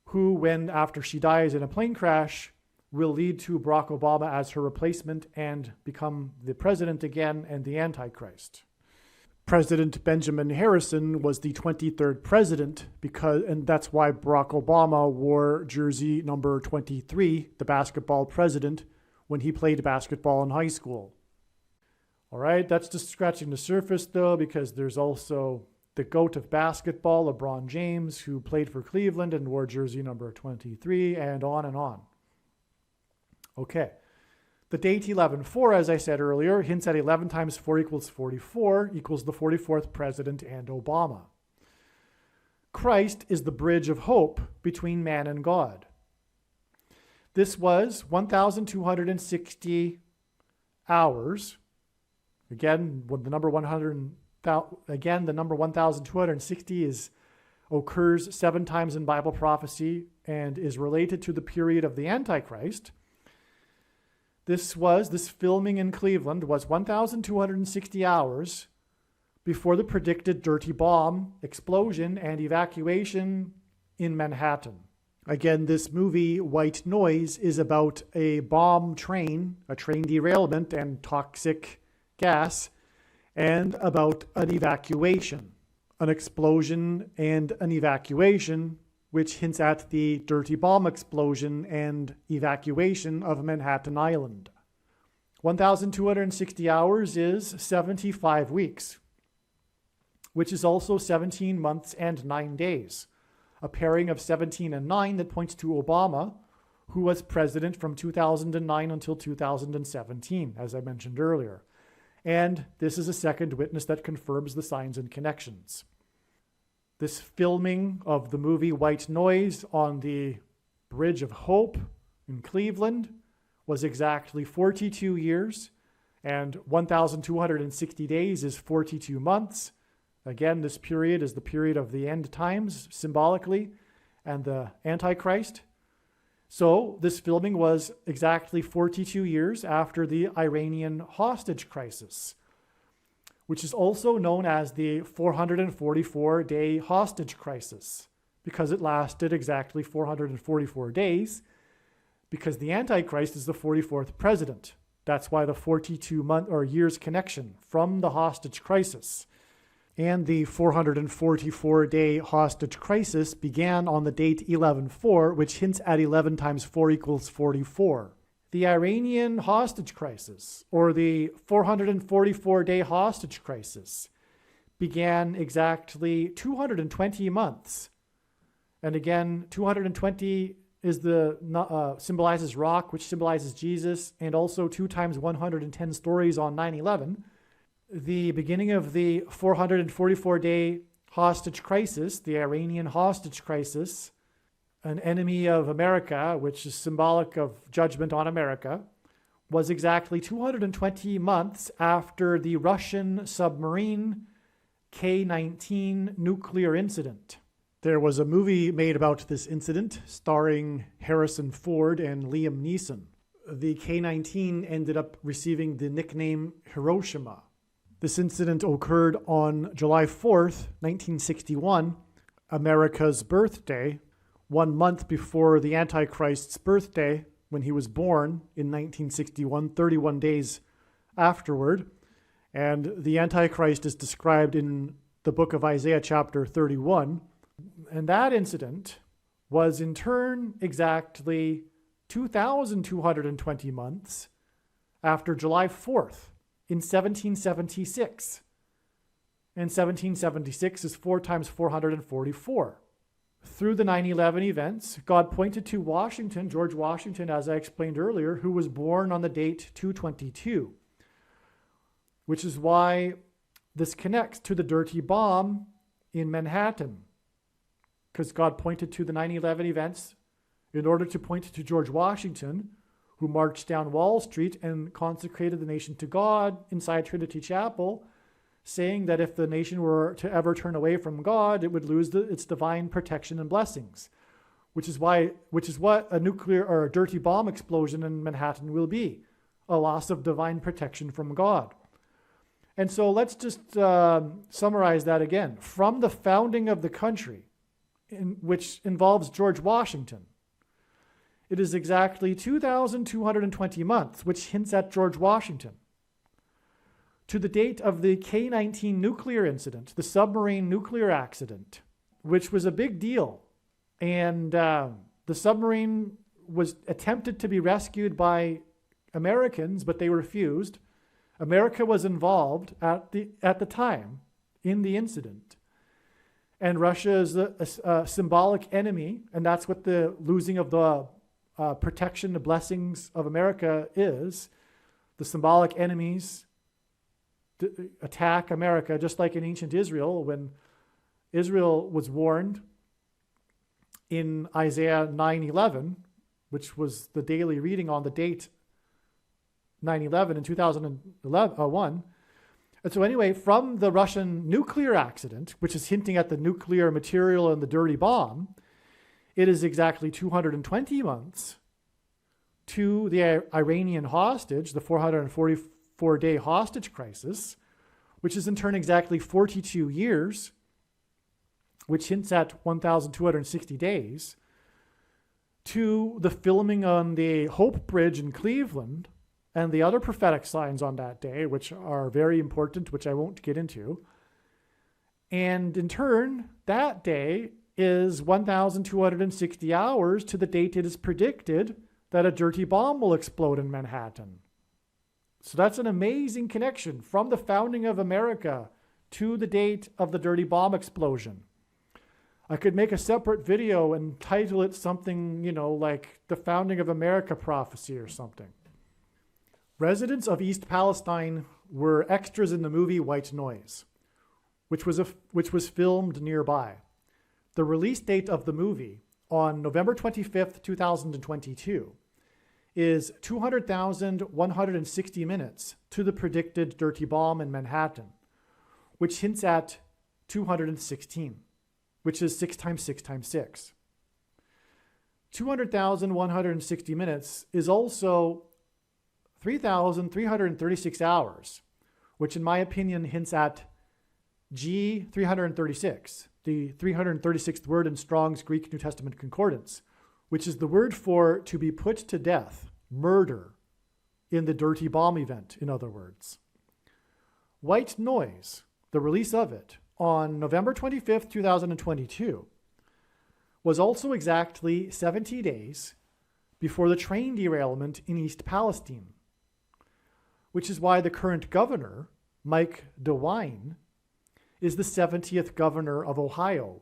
[SPEAKER 1] who, after she dies in a plane crash, will lead to Barack Obama as her replacement and become the president again and the Antichrist. President Benjamin Harrison was the 23rd president and that's why Barack Obama wore jersey number 23, the basketball president, when he played basketball in high school. All right, that's just scratching the surface though, because there's also the GOAT of basketball, LeBron James, who played for Cleveland and wore jersey number 23, and on and on. Okay. The date 11/4, as I said earlier, hints at 11 times 4 equals 44, equals the 44th president and Obama. Christ is the bridge of hope between man and God. This was 1,260 hours. Again, the number 1,260 occurs 7 times in Bible prophecy and is related to the period of the Antichrist. This filming in Cleveland was 1,260 hours before the predicted dirty bomb explosion and evacuation in Manhattan. Again, this movie, White Noise, is about a bomb train, a train derailment and toxic gas, and about an evacuation, an explosion and an evacuation, which hints at the dirty bomb explosion and evacuation of Manhattan Island. 1,260 hours is 75 weeks, which is also 17 months and 9 days, a pairing of 17 and 9 that points to Obama, who was president from 2009 until 2017, as I mentioned earlier. And this is a second witness that confirms the signs and connections. This filming of the movie White Noise on the Bridge of Hope in Cleveland was exactly 42 years, and 1,260 days is 42 months. Again, this period is the period of the end times, symbolically, and the Antichrist. So this filming was exactly 42 years after the Iranian hostage crisis, which is also known as the 444-day hostage crisis, because it lasted exactly 444 days, because the Antichrist is the 44th president. That's why the 42-month or years connection from the hostage crisis. And the 444-day hostage crisis began on the date 11/4, which hints at 11 times 4 equals 44. The Iranian hostage crisis, or the 444-day hostage crisis, began exactly 220 months. And again, 220 is symbolizes rock, which symbolizes Jesus, and also 2 times 110 stories on 9/11. The beginning of the 444-day hostage crisis, the Iranian hostage crisis, an enemy of America, which is symbolic of judgment on America, was exactly 220 months after the Russian submarine K-19 nuclear incident. There was a movie made about this incident starring Harrison Ford and Liam Neeson. The K-19 ended up receiving the nickname Hiroshima. This incident occurred on July 4th, 1961, America's birthday, 1 month before the Antichrist's birthday, when he was born in 1961, 31 days afterward. And the Antichrist is described in the book of Isaiah chapter 31. And that incident was in turn exactly 2,220 months after July 4th in 1776. And 1776 is 4 times 444. Through the 9/11 events, God pointed to Washington, George Washington, as I explained earlier, who was born on the date 222, which is why this connects to the dirty bomb in Manhattan, because God pointed to the 9/11 events in order to point to George Washington, who marched down Wall Street and consecrated the nation to God inside Trinity Chapel, saying that if the nation were to ever turn away from God, it would lose its divine protection and blessings, which is what a nuclear or a dirty bomb explosion in Manhattan will be, a loss of divine protection from God. And so let's just summarize that again. From the founding of the country, which involves George Washington, it is exactly 2,220 months, which hints at George Washington, to the date of the K-19 nuclear incident, the submarine nuclear accident, which was a big deal. And the submarine was attempted to be rescued by Americans, but they refused. America was involved at the time in the incident. And Russia is a symbolic enemy, and that's what the losing of the protection, the blessings of America is. The symbolic enemies attack America, just like in ancient Israel, when Israel was warned in Isaiah 9:11, which was the daily reading on the date 9/11 in 2001. And so anyway, from the Russian nuclear accident, which is hinting at the nuclear material and the dirty bomb, it is exactly 220 months to the Iranian hostage, the 444-day hostage crisis, which is in turn exactly 42 years, which hints at 1,260 days, to the filming on the Hope Bridge in Cleveland and the other prophetic signs on that day, which are very important, which I won't get into. And in turn, that day is 1,260 hours to the date it is predicted that a dirty bomb will explode in Manhattan. So that's an amazing connection from the founding of America to the date of the dirty bomb explosion. I could make a separate video and title it something, like the founding of America prophecy or something. Residents of East Palestine were extras in the movie White Noise, which was filmed nearby. The release date of the movie on November 25th, 2022 is 200,160 minutes to the predicted dirty bomb in Manhattan, which hints at 216, which is 6 times 6 times 6. 200,160 minutes is also 3,336 hours, which in my opinion hints at G 336, the 336th word in Strong's Greek New Testament Concordance, which is the word for to be put to death, murder, in the dirty bomb event, in other words. White Noise, the release of it, on November 25th, 2022, was also exactly 70 days before the train derailment in East Palestine, which is why the current governor, Mike DeWine, is the 70th governor of Ohio.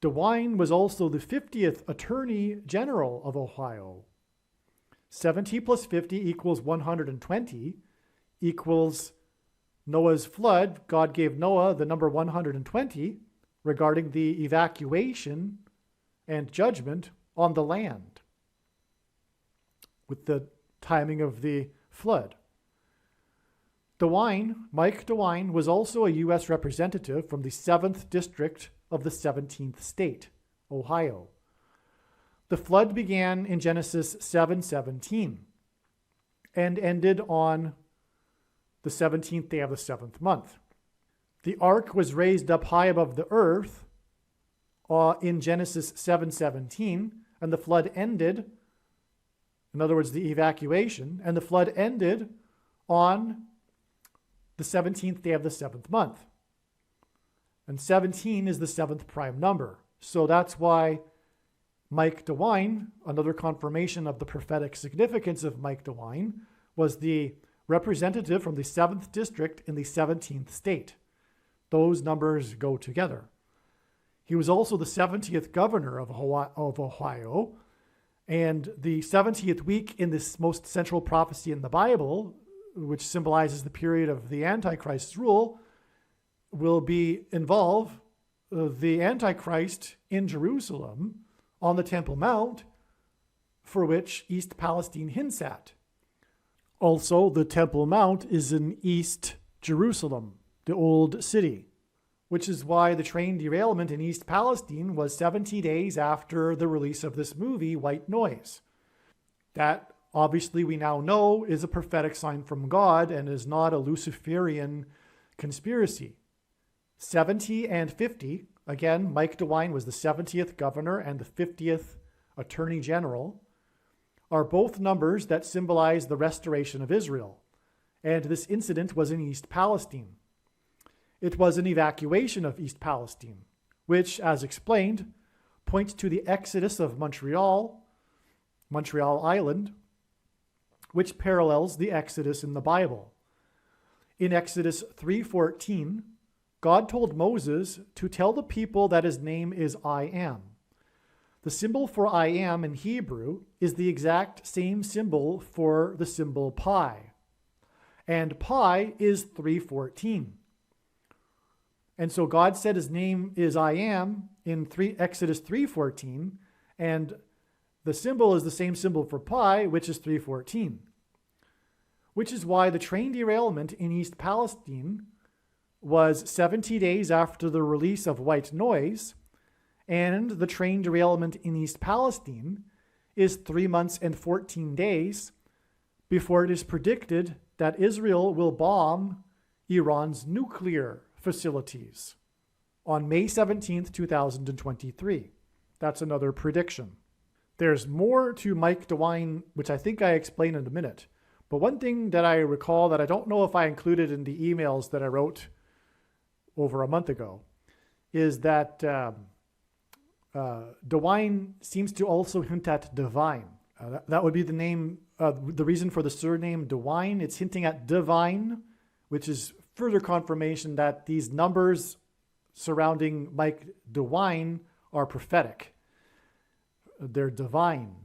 [SPEAKER 1] DeWine was also the 50th Attorney General of Ohio. 70 plus 50 equals 120 equals Noah's flood. God gave Noah the number 120 regarding the evacuation and judgment on the land with the timing of the flood. Mike DeWine, was also a U.S. representative from the 7th District of the 17th state, Ohio. The flood began in Genesis 7:17 and ended on the 17th day of the 7th month. The ark was raised up high above the earth in Genesis 7:17, and the flood ended, in other words, the evacuation, and the flood ended on the 17th day of the 7th month. And 17 is the 7th prime number. So that's why Mike DeWine, another confirmation of the prophetic significance of Mike DeWine, was the representative from the 7th district in the 17th state. Those numbers go together. He was also the 70th governor of Ohio, and the 70th week in this most central prophecy in the Bible, which symbolizes the period of the Antichrist's rule, will involve the Antichrist in Jerusalem on the Temple Mount, for which East Palestine hints at. Also, the Temple Mount is in East Jerusalem, the old city, which is why the train derailment in East Palestine was 70 days after the release of this movie, White Noise. That, obviously, we now know is a prophetic sign from God and is not a Luciferian conspiracy. 70 and 50, again, Mike DeWine was the 70th governor and the 50th attorney general, are both numbers that symbolize the restoration of Israel. and this incident was in East Palestine. It was an evacuation of East Palestine, which, as explained, points to the exodus of Montreal Island, which parallels the exodus in the Bible. In Exodus 3:14, God told Moses to tell the people that his name is I am. The symbol for I am in Hebrew is the exact same symbol for the symbol pi. And pi is 3:14. And so God said his name is I am in Exodus 3:14, and the symbol is the same symbol for pi, which is 3:14. Which is why the train derailment in East Palestine was 70 days after the release of white noise, and the train derailment in East Palestine is 3 months and 14 days before it is predicted that Israel will bomb Iran's nuclear facilities on May 17th, 2023. That's another prediction. There's more to Mike DeWine, which I think I explain in a minute. But one thing that I recall that I don't know if I included in the emails that I wrote over a month ago is that DeWine seems to also hint at divine. That would be the name, the reason for the surname DeWine. It's hinting at divine, which is further confirmation that these numbers surrounding Mike DeWine are prophetic. They're divine.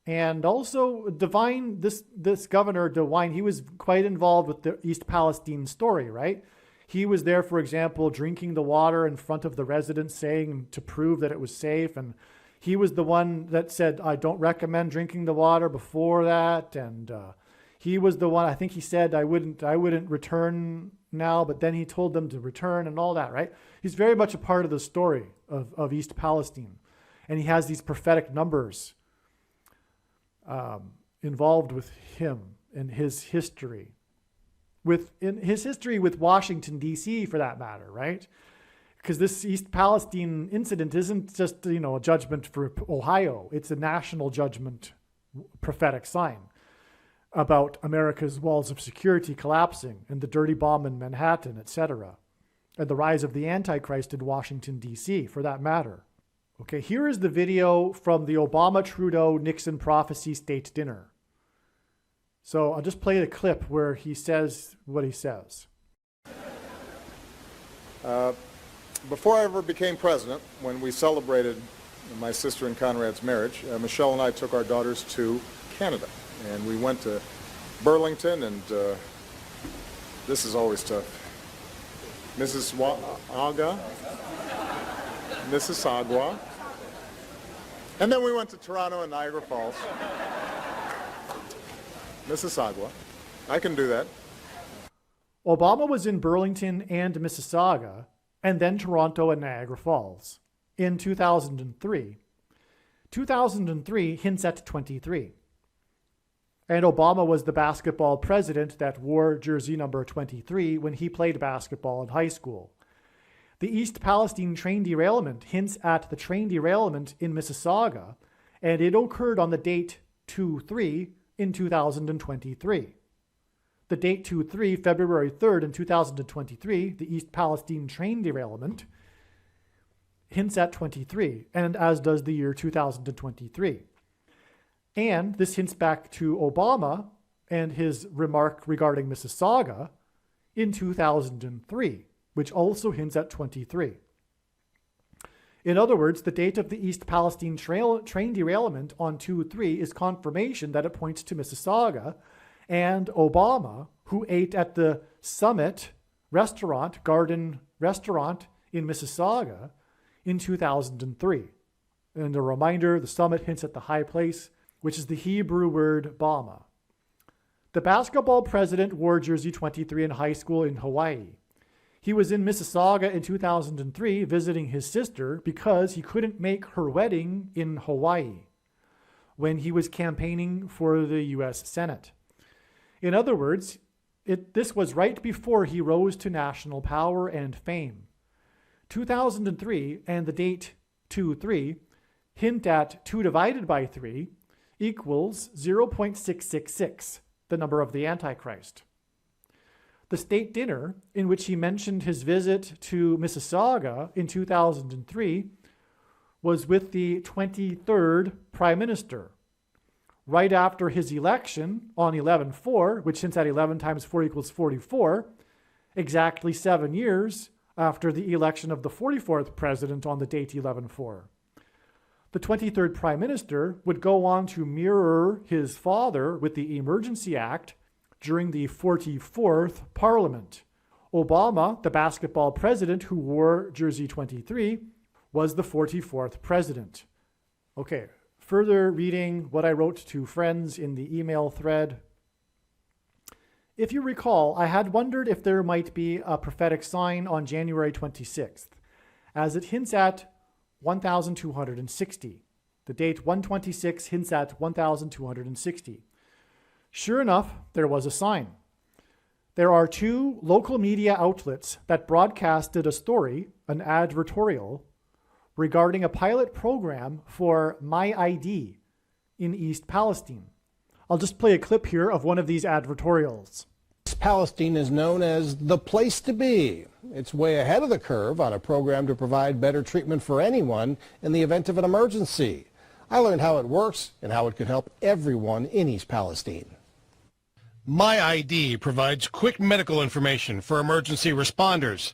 [SPEAKER 1] And also divine, this governor DeWine, he was quite involved with the East Palestine story, right? He was there, for example, drinking the water in front of the residents, saying to prove that it was safe. And he was the one that said, I don't recommend drinking the water before that. And he was the one, I think he said, I wouldn't return now, but then he told them to return and all that, right? He's very much a part of the story of East Palestine. And he has these prophetic numbers involved with him and his history. In his history with Washington, D.C., for that matter, right? Because this East Palestine incident isn't just, a judgment for Ohio. It's a national judgment, prophetic sign about America's walls of security collapsing and the dirty bomb in Manhattan, etc., and the rise of the Antichrist in Washington, D.C., for that matter. Okay, here is the video from the Obama-Trudeau-Nixon prophecy state dinner. So I'll just play the clip where he says what he says.
[SPEAKER 2] Before I ever became president, when we celebrated my sister and Conrad's marriage, Michelle and I took our daughters to Canada. And we went to Burlington, and this is always tough. Mississauga. And then we went to Toronto and Niagara Falls. Mississauga. I can do that.
[SPEAKER 1] Obama was in Burlington and Mississauga, and then Toronto and Niagara Falls in 2003. 2003 hints at 23. And Obama was the basketball president that wore jersey number 23 when he played basketball in high school. The East Palestine train derailment hints at the train derailment in Mississauga, and it occurred on the date 2-3 in 2023. The date 2-3, February 3rd in 2023, the East Palestine train derailment, hints at 23, and as does the year 2023. And this hints back to Obama and his remark regarding Mississauga in 2003, which also hints at 23. In other words, the date of the East Palestine train derailment on 2-3 is confirmation that it points to Mississauga and Obama, who ate at the Summit Garden Restaurant in Mississauga in 2003. And a reminder, the Summit hints at the high place, which is the Hebrew word Bama. The basketball president wore jersey 23 in high school in Hawaii. He was in Mississauga in 2003 visiting his sister because he couldn't make her wedding in Hawaii when he was campaigning for the U.S. Senate. In other words, this was right before he rose to national power and fame. 2003 and the date 2-3 hint at 2 divided by 3 equals 0.666, the number of the Antichrist. The state dinner, in which he mentioned his visit to Mississauga in 2003, was with the 23rd Prime Minister, right after his election on 11/4, which hints at 11 times 4 equals 44, exactly 7 years after the election of the 44th president on the date 11/4. The 23rd Prime Minister would go on to mirror his father with the Emergency Act during the 44th Parliament. Obama, the basketball president who wore jersey 23, was the 44th president. Okay, further reading what I wrote to friends in the email thread. If you recall, I had wondered if there might be a prophetic sign on January 26th, as it hints at 1260. The date 126 hints at 1260. Sure enough, there was a sign. There are 2 local media outlets that broadcasted a story, an advertorial, regarding a pilot program for My ID in East Palestine. I'll just play a clip here of one of these advertorials.
[SPEAKER 3] Palestine is known as the place to be. It's way ahead of the curve on a program to provide better treatment for anyone in the event of an emergency. I learned how it works and how it could help everyone in East Palestine. My ID provides quick medical information for emergency responders.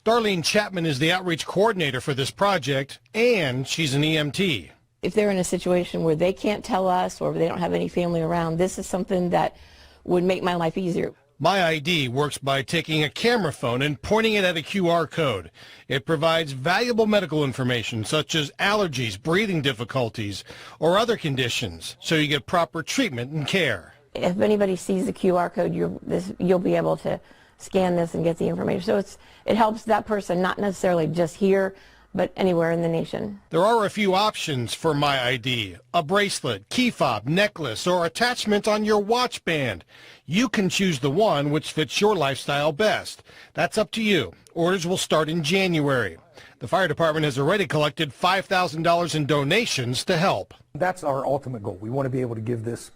[SPEAKER 3] Darlene Chapman is the outreach coordinator for this project, and she's an EMT.
[SPEAKER 4] If they're in a situation where they can't tell us or they don't have any family around, this is something that would make my life easier.
[SPEAKER 3] My ID works by taking a camera phone and pointing it at a QR code. It provides valuable medical information such as allergies, breathing difficulties, or other conditions, so you get proper treatment and care.
[SPEAKER 4] If anybody sees the QR code, you'll be able to scan this and get the information. So it helps that person, not necessarily just here, but anywhere in the nation.
[SPEAKER 3] There are a few options for My ID: a bracelet, key fob, necklace, or attachment on your watch band. You can choose the one which fits your lifestyle best. That's up to you. Orders will start in January. The fire department has already collected $5,000 in donations to help.
[SPEAKER 5] That's our ultimate goal. We want to be able to give this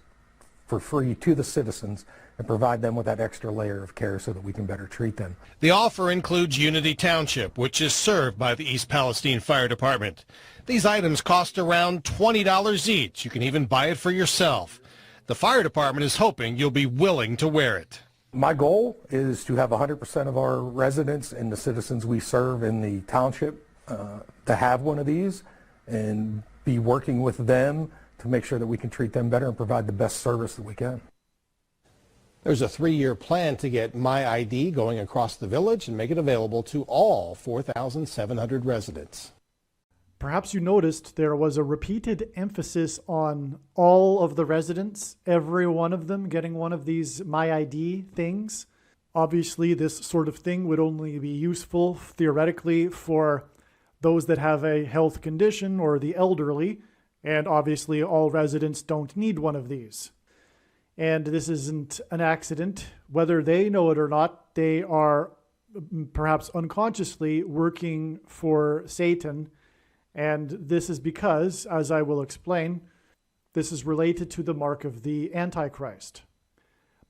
[SPEAKER 5] for free to the citizens and provide them with that extra layer of care so that we can better treat them.
[SPEAKER 3] The offer includes Unity Township, which is served by the East Palestine Fire Department. These items cost around $20 each. You can even buy it for yourself. The fire department is hoping you'll be willing to wear it.
[SPEAKER 5] My goal is to have 100% of our residents and the citizens we serve in the township to have one of these and be working with them to make sure that we can treat them better and provide the best service that we can.
[SPEAKER 3] There's a 3-year plan to get My ID going across the village and make it available to all 4,700 residents.
[SPEAKER 1] Perhaps you noticed there was a repeated emphasis on all of the residents, every one of them getting one of these My ID things. Obviously, this sort of thing would only be useful theoretically for those that have a health condition or the elderly, and obviously all residents don't need one of these. And this isn't an accident. Whether they know it or not, they are perhaps unconsciously working for Satan. And this is because, as I will explain, this is related to the mark of the Antichrist.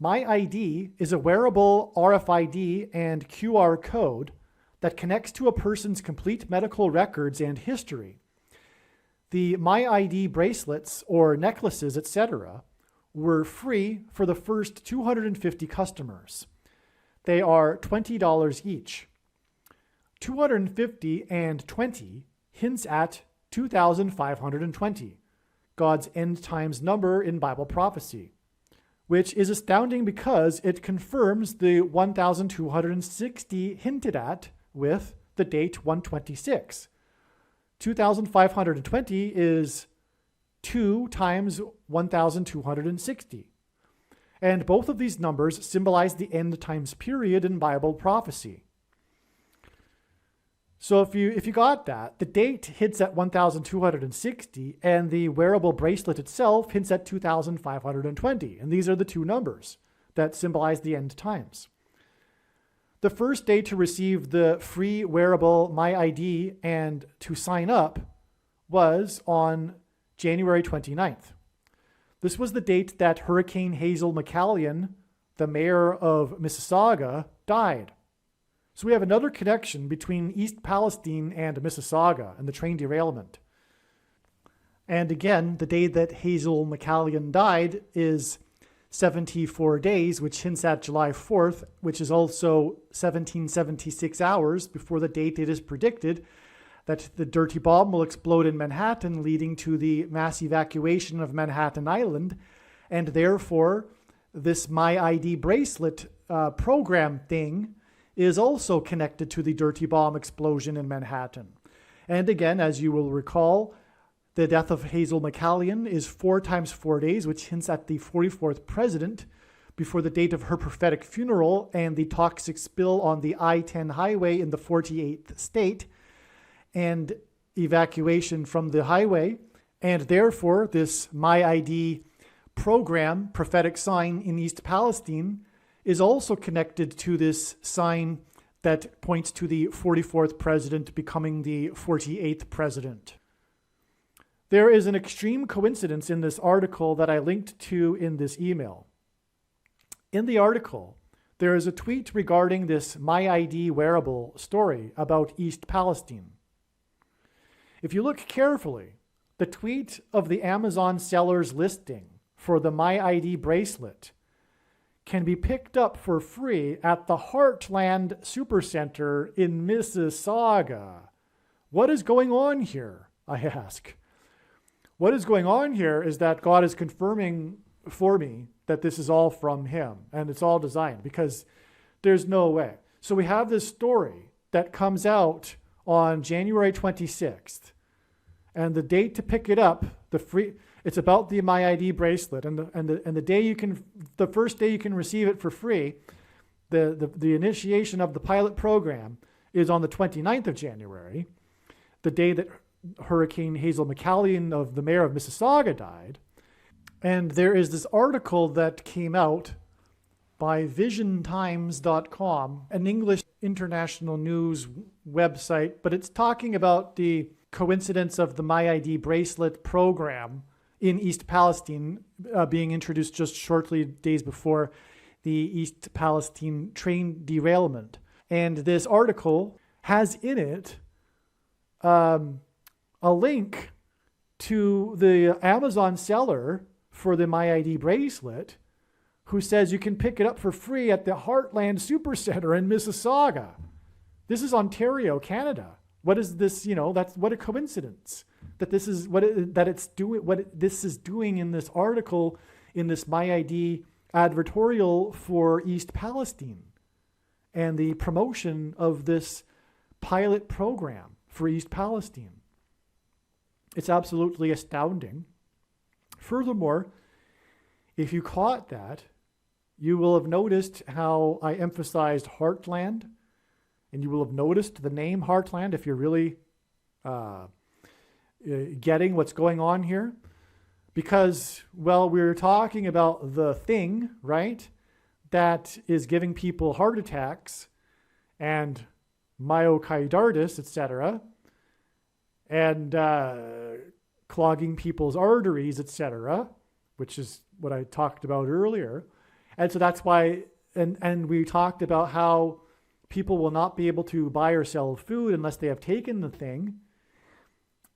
[SPEAKER 1] My ID is a wearable RFID and QR code that connects to a person's complete medical records and history. The My ID bracelets or necklaces, etc., were free for the first 250 customers. They are $20 each. 250 and 20 hints at 2,520, God's end times number in Bible prophecy, which is astounding because it confirms the 1,260 hinted at with the date 126. 2,520 is 2 times 1,260. And both of these numbers symbolize the end times period in Bible prophecy. So if you got that, the date hints at 1,260 and the wearable bracelet itself hints at 2,520. And these are the two numbers that symbolize the end times. The first day to receive the free wearable My ID and to sign up was on January 29th. This was the date that Hurricane Hazel McCallion the mayor of Mississauga, died. So we have another connection between East Palestine and Mississauga and the train derailment. And again, the day that Hazel McCallion died is 74 days, which hints at July 4th, which is also 1776 hours before the date it is predicted that the dirty bomb will explode in Manhattan, leading to the mass evacuation of Manhattan Island. And therefore, this My ID bracelet program thing is also connected to the dirty bomb explosion in Manhattan. And again, as you will recall, the death of Hazel McCallion is 4 times 4 days, which hints at the 44th president before the date of her prophetic funeral and the toxic spill on the I-10 highway in the 48th state and evacuation from the highway. And therefore, this My ID program, prophetic sign in East Palestine, is also connected to this sign that points to the 44th president becoming the 48th president. There is an extreme coincidence in this article that I linked to in this email. In the article, there is a tweet regarding this My ID wearable story about East Palestine. If you look carefully, the tweet of the Amazon seller's listing for the My ID bracelet can be picked up for free at the Heartland Supercenter in Mississauga. What is going on here, I ask? What is going on here is that God is confirming for me that this is all from him and it's all designed, because there's no way. So we have this story that comes out on January 26th, and the date to pick it up, it's about the My ID bracelet, and the day the first day you can receive it for free, the initiation of the pilot program is on the 29th of January, the day that Hurricane Hazel McCallion, of the mayor of Mississauga, died. And there is this article that came out by visiontimes.com, an English international news website, but it's talking about the coincidence of the My ID bracelet program in East Palestine being introduced just shortly days before the East Palestine train derailment. And this article has in it a link to the Amazon seller for the My ID bracelet, who says you can pick it up for free at the Heartland Supercenter in Mississauga. This is Ontario, Canada. What is this? That's what a coincidence that this is what this is doing in this article, in this My ID advertorial for East Palestine and the promotion of this pilot program for East Palestine. It's absolutely astounding. Furthermore, if you caught that, you will have noticed how I emphasized Heartland, and you will have noticed the name Heartland if you're really getting what's going on here. Because, well, we're talking about the thing, right, that is giving people heart attacks and myocarditis, etc., and clogging people's arteries, etc., which is what I talked about earlier. And so that's why, and we talked about how people will not be able to buy or sell food unless they have taken the thing.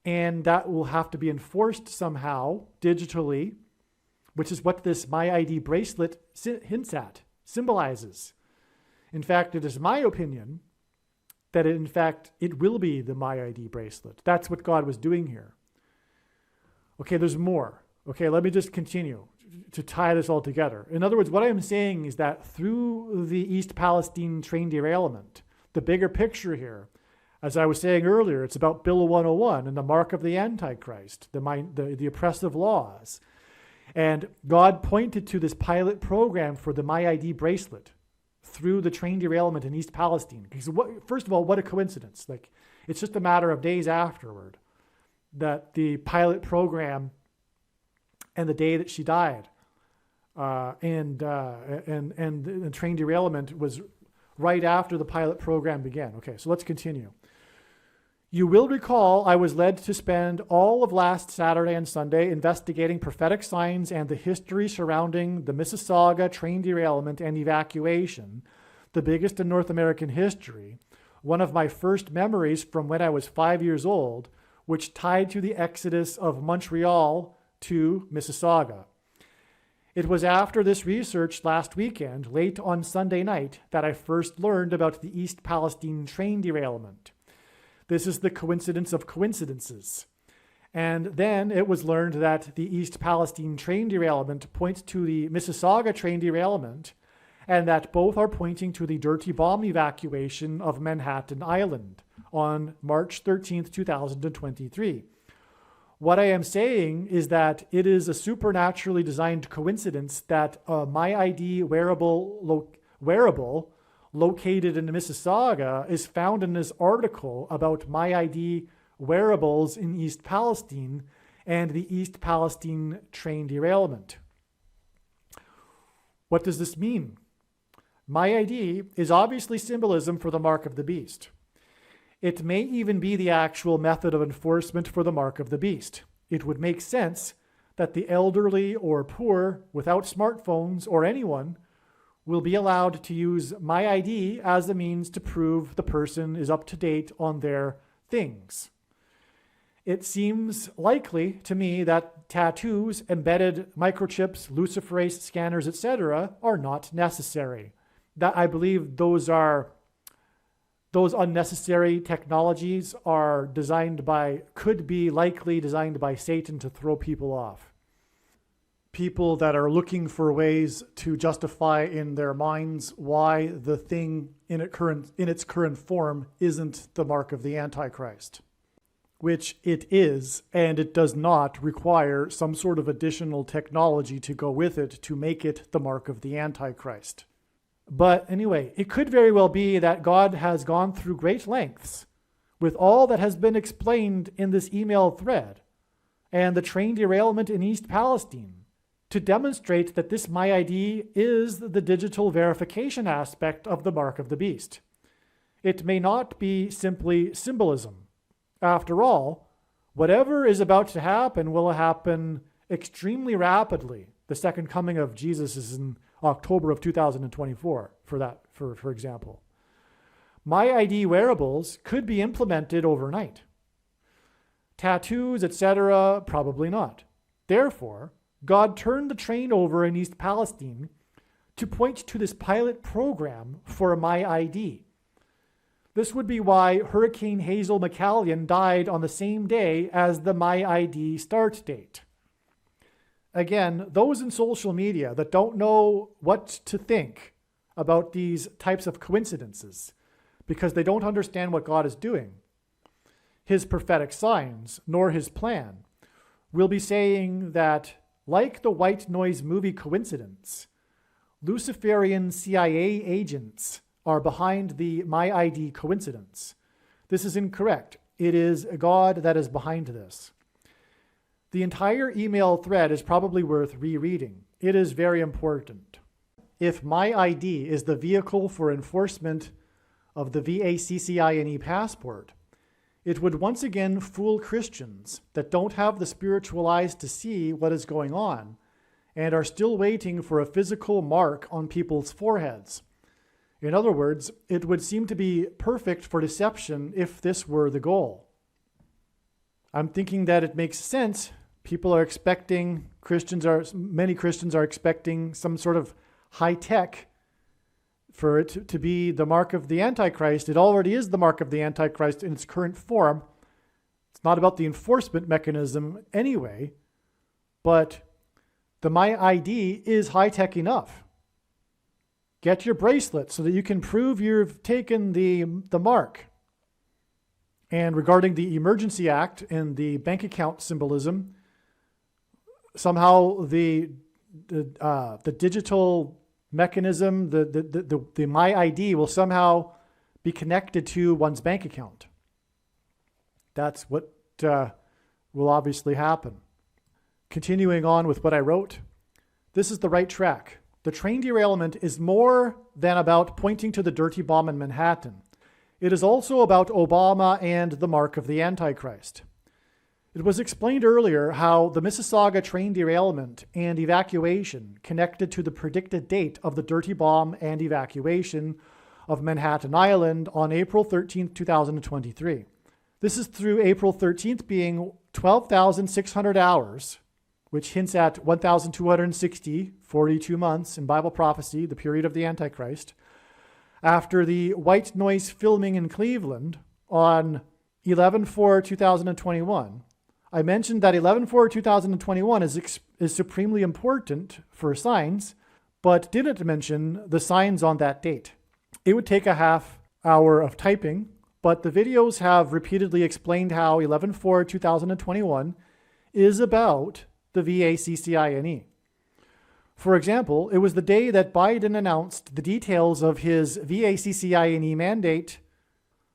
[SPEAKER 1] And that will have to be enforced somehow digitally, which is what this My ID bracelet hints at, symbolizes. In fact, it is my opinion that it will be the My ID bracelet. That's what God was doing here. Okay, there's more. Okay, let me just continue to tie this all together. In other words, what I'm saying is that through the East Palestine train derailment, the bigger picture here, as I was saying earlier, it's about Bill 101 and the mark of the Antichrist, the oppressive laws. And God pointed to this pilot program for the My ID bracelet through the train derailment in East Palestine. Because first of all, what a coincidence. Like, it's just a matter of days afterward that the pilot program and the day that she died and the train derailment was right after the pilot program began. Okay, so let's continue. You will recall I was led to spend all of last Saturday and Sunday investigating prophetic signs and the history surrounding the Mississauga train derailment and evacuation, the biggest in North American history, one of my first memories from when I was 5 years old, which tied to the exodus of Montreal to Mississauga. It was after this research last weekend, late on Sunday night, that I first learned about the East Palestine train derailment. This is the coincidence of coincidences. And then it was learned that the East Palestine train derailment points to the Mississauga train derailment, and that both are pointing to the dirty bomb evacuation of Manhattan Island on March 13th, 2023. What I am saying is that it is a supernaturally designed coincidence that a MyID wearable located in Mississauga is found in this article about MyID wearables in East Palestine and the East Palestine train derailment. What does this mean? MyID is obviously symbolism for the mark of the beast. It may even be the actual method of enforcement for the mark of the beast. It would make sense that the elderly or poor without smartphones or anyone will be allowed to use MyID as a means to prove the person is up to date on their things. It seems likely to me that tattoos, embedded microchips, luciferase scanners, etc. are not necessary. That I believe those unnecessary technologies are could be likely designed by Satan to throw people off. People that are looking for ways to justify in their minds why the thing in its current form isn't the mark of the Antichrist, which it is, and it does not require some sort of additional technology to go with it to make it the mark of the Antichrist. But anyway, it could very well be that God has gone through great lengths with all that has been explained in this email thread and the train derailment in East Palestine to demonstrate that this MyID is the digital verification aspect of the mark of the beast. It may not be simply symbolism. After all, whatever is about to happen will happen extremely rapidly. The second coming of Jesus is in October of 2024, for example. MyID wearables could be implemented overnight. Tattoos, etc., probably not. Therefore, God turned the train over in East Palestine to point to this pilot program for MyID. This would be why Hurricane Hazel McCallion died on the same day as the MyID start date. Again, those in social media that don't know what to think about these types of coincidences because they don't understand what God is doing, his prophetic signs, nor his plan, will be saying that, like the white noise movie coincidence, Luciferian CIA agents are behind the MyID coincidence. This is incorrect. It is God that is behind this. The entire email thread is probably worth rereading. It is very important. If MyID is the vehicle for enforcement of the VACCINE passport, it would once again fool Christians that don't have the spiritual eyes to see what is going on and are still waiting for a physical mark on people's foreheads. In other words, it would seem to be perfect for deception if this were the goal. I'm thinking that it makes sense. Many Christians are expecting some sort of high tech for it to be the mark of the Antichrist. It already is the mark of the Antichrist in its current form. It's not about the enforcement mechanism anyway, but the MyID is high tech enough. Get your bracelet so that you can prove you've taken the mark. And regarding the Emergency Act and the bank account symbolism, somehow the digital mechanism, the MyID will somehow be connected to one's bank account. That's what will obviously happen. Continuing on with what I wrote, this is the right track. The train derailment is more than about pointing to the dirty bomb in Manhattan. It is also about Obama and the mark of the Antichrist. It was explained earlier how the Mississauga train derailment and evacuation connected to the predicted date of the dirty bomb and evacuation of Manhattan Island on April 13, 2023. This is through April 13th being 12,600 hours, which hints at 1,260, 42 months in Bible prophecy, the period of the Antichrist, after the white noise filming in Cleveland on 11/4/2021. I mentioned that 11/4/2021 is supremely important for signs, but didn't mention the signs on that date. It would take a half hour of typing, but the videos have repeatedly explained how 11/4/2021 is about the VACCINE. For example, it was the day that Biden announced the details of his VACCINE mandate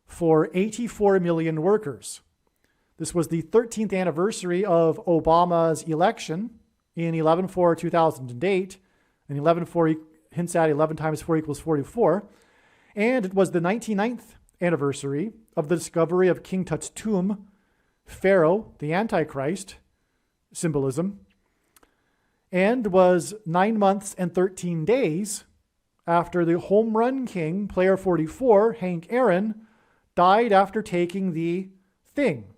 [SPEAKER 1] for 84 million workers. This was the 13th anniversary of Obama's election in 11/4/2008, and 11/4 hints at 11 times 4 equals 44, and it was the 99th anniversary of the discovery of King Tut's tomb, Pharaoh, the Antichrist, symbolism, and was 9 months and 13 days after the home run king, player 44, Hank Aaron, died after taking the thing.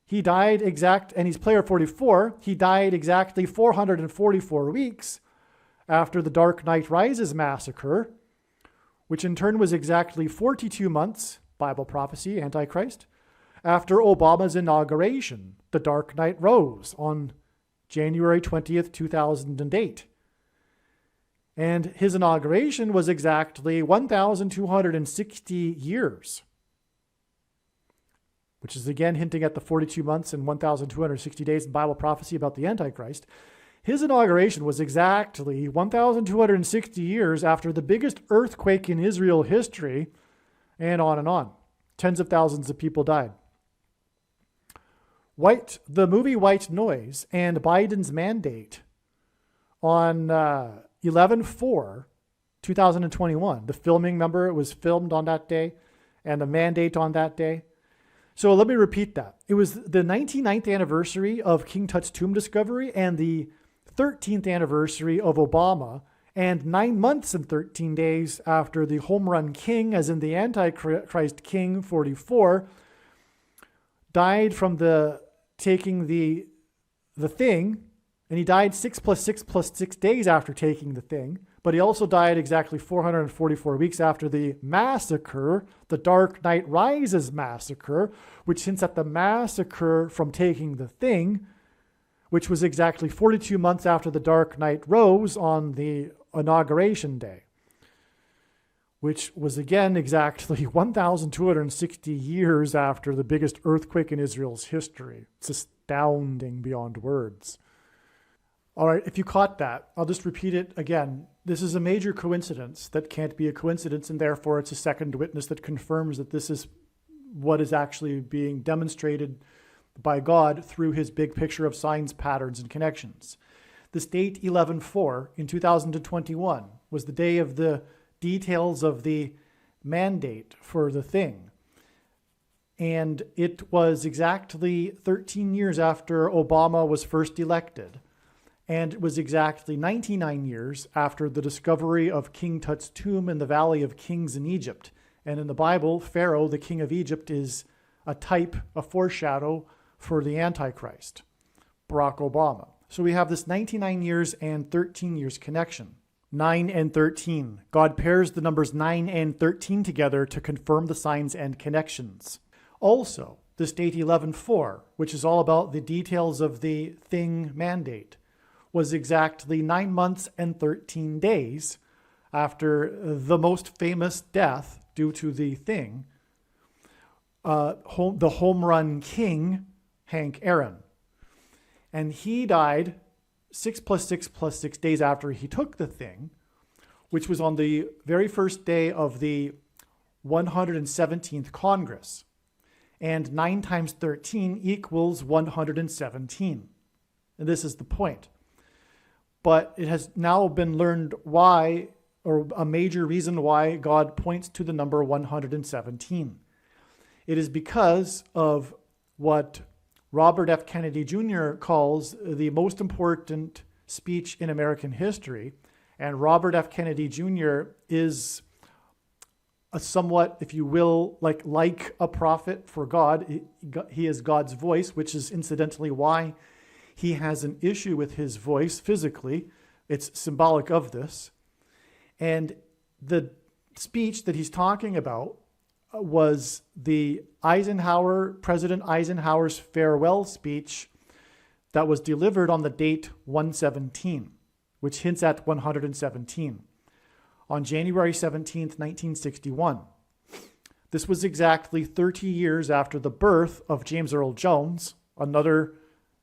[SPEAKER 1] He died and he's player 44, he died exactly 444 weeks after the Dark Knight Rises massacre, which in turn was exactly 42 months, Bible prophecy, Antichrist, after Obama's inauguration, The Dark Knight Rose, on January 20th, 2008. And his inauguration was exactly 1,260 years, which is again hinting at the 42 months and 1,260 days in Bible prophecy about the Antichrist. His inauguration was exactly 1,260 years after the biggest earthquake in Israel history, and on and on. Tens of thousands of people died. The movie White Noise and Biden's mandate on 11/4/2021, the filming, remember, it was filmed on that day, and the mandate on that day. So let me repeat that. It was the 99th anniversary of King Tut's tomb discovery and the 13th anniversary of Obama, and 9 months and 13 days after the home run king, as in the Antichrist King 44, died from taking the thing, and he died 6 + 6 + 6 days after taking the thing, but he also died exactly 444 weeks after the massacre, the Dark Knight Rises massacre, which hints at the massacre from taking the thing, which was exactly 42 months after the Dark Knight rose on the inauguration day, which was again exactly 1,260 years after the biggest earthquake in Israel's history. It's astounding beyond words. All right, if you caught that, I'll just repeat it again. This is a major coincidence that can't be a coincidence, and therefore it's a second witness that confirms that this is what is actually being demonstrated by God through his big picture of signs, patterns, and connections. This date 11/4 in 2021 was the day of the details of the mandate for the thing. And it was exactly 13 years after Obama was first elected. And it was exactly 99 years after the discovery of King Tut's tomb in the Valley of Kings in Egypt. And in the Bible, Pharaoh, the king of Egypt, is a type, a foreshadow for the Antichrist, Barack Obama. So we have this 99 years and 13 years connection. 9 and 13. God pairs the numbers 9 and 13 together to confirm the signs and connections. Also, this date 11/4, which is all about the details of the thing mandate, was exactly 9 months and 13 days after the most famous death due to the thing, the home run king, Hank Aaron. And he died 6 + 6 + 6 days after he took the thing, which was on the very first day of the 117th Congress. And 9 times 13 equals 117. And this is the point. But it has now been learned why or a major reason why God points to the number 117. It is because of what Robert F. Kennedy Jr. calls the most important speech in American history. And Robert F. Kennedy Jr. is a somewhat, if you will, like a prophet for God. He is God's voice, which is incidentally why he has an issue with his voice physically. It's symbolic of this. And the speech that he's talking about was the President Eisenhower's farewell speech that was delivered on the date 117, which hints at 117, on January 17th, 1961. This was exactly 30 years after the birth of James Earl Jones, another